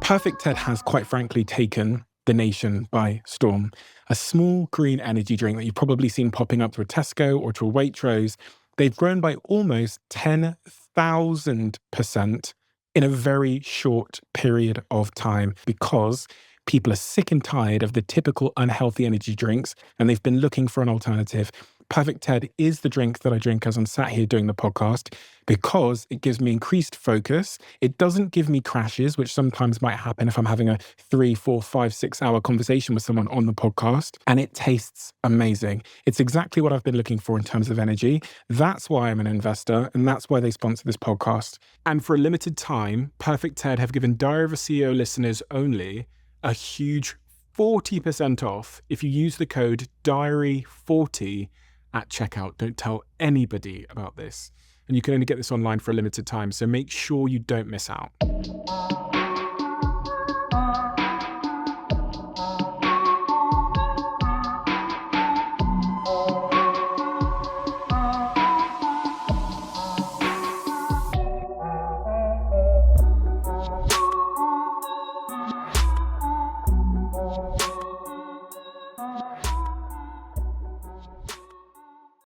Perfect TED has, quite frankly, taken the nation by storm. A small green energy drink that you've probably seen popping up to a Tesco or to a Waitrose. They've grown by almost 10,000% in a very short period of time, because people are sick and tired of the typical unhealthy energy drinks, and they've been looking for an alternative. Perfect TED is the drink that I drink as I'm sat here doing the podcast, because it gives me increased focus. It doesn't give me crashes, which sometimes might happen if I'm having a 3, 4, 5, 6 hour conversation with someone on the podcast. And it tastes amazing. It's exactly what I've been looking for in terms of energy. That's why I'm an investor, and that's why they sponsor this podcast. And for a limited time, Perfect TED have given Diary of a CEO listeners only a huge 40% off if you use the code DIARY40 at checkout. Don't tell anybody about this. And you can only get this online for a limited time, so make sure you don't miss out.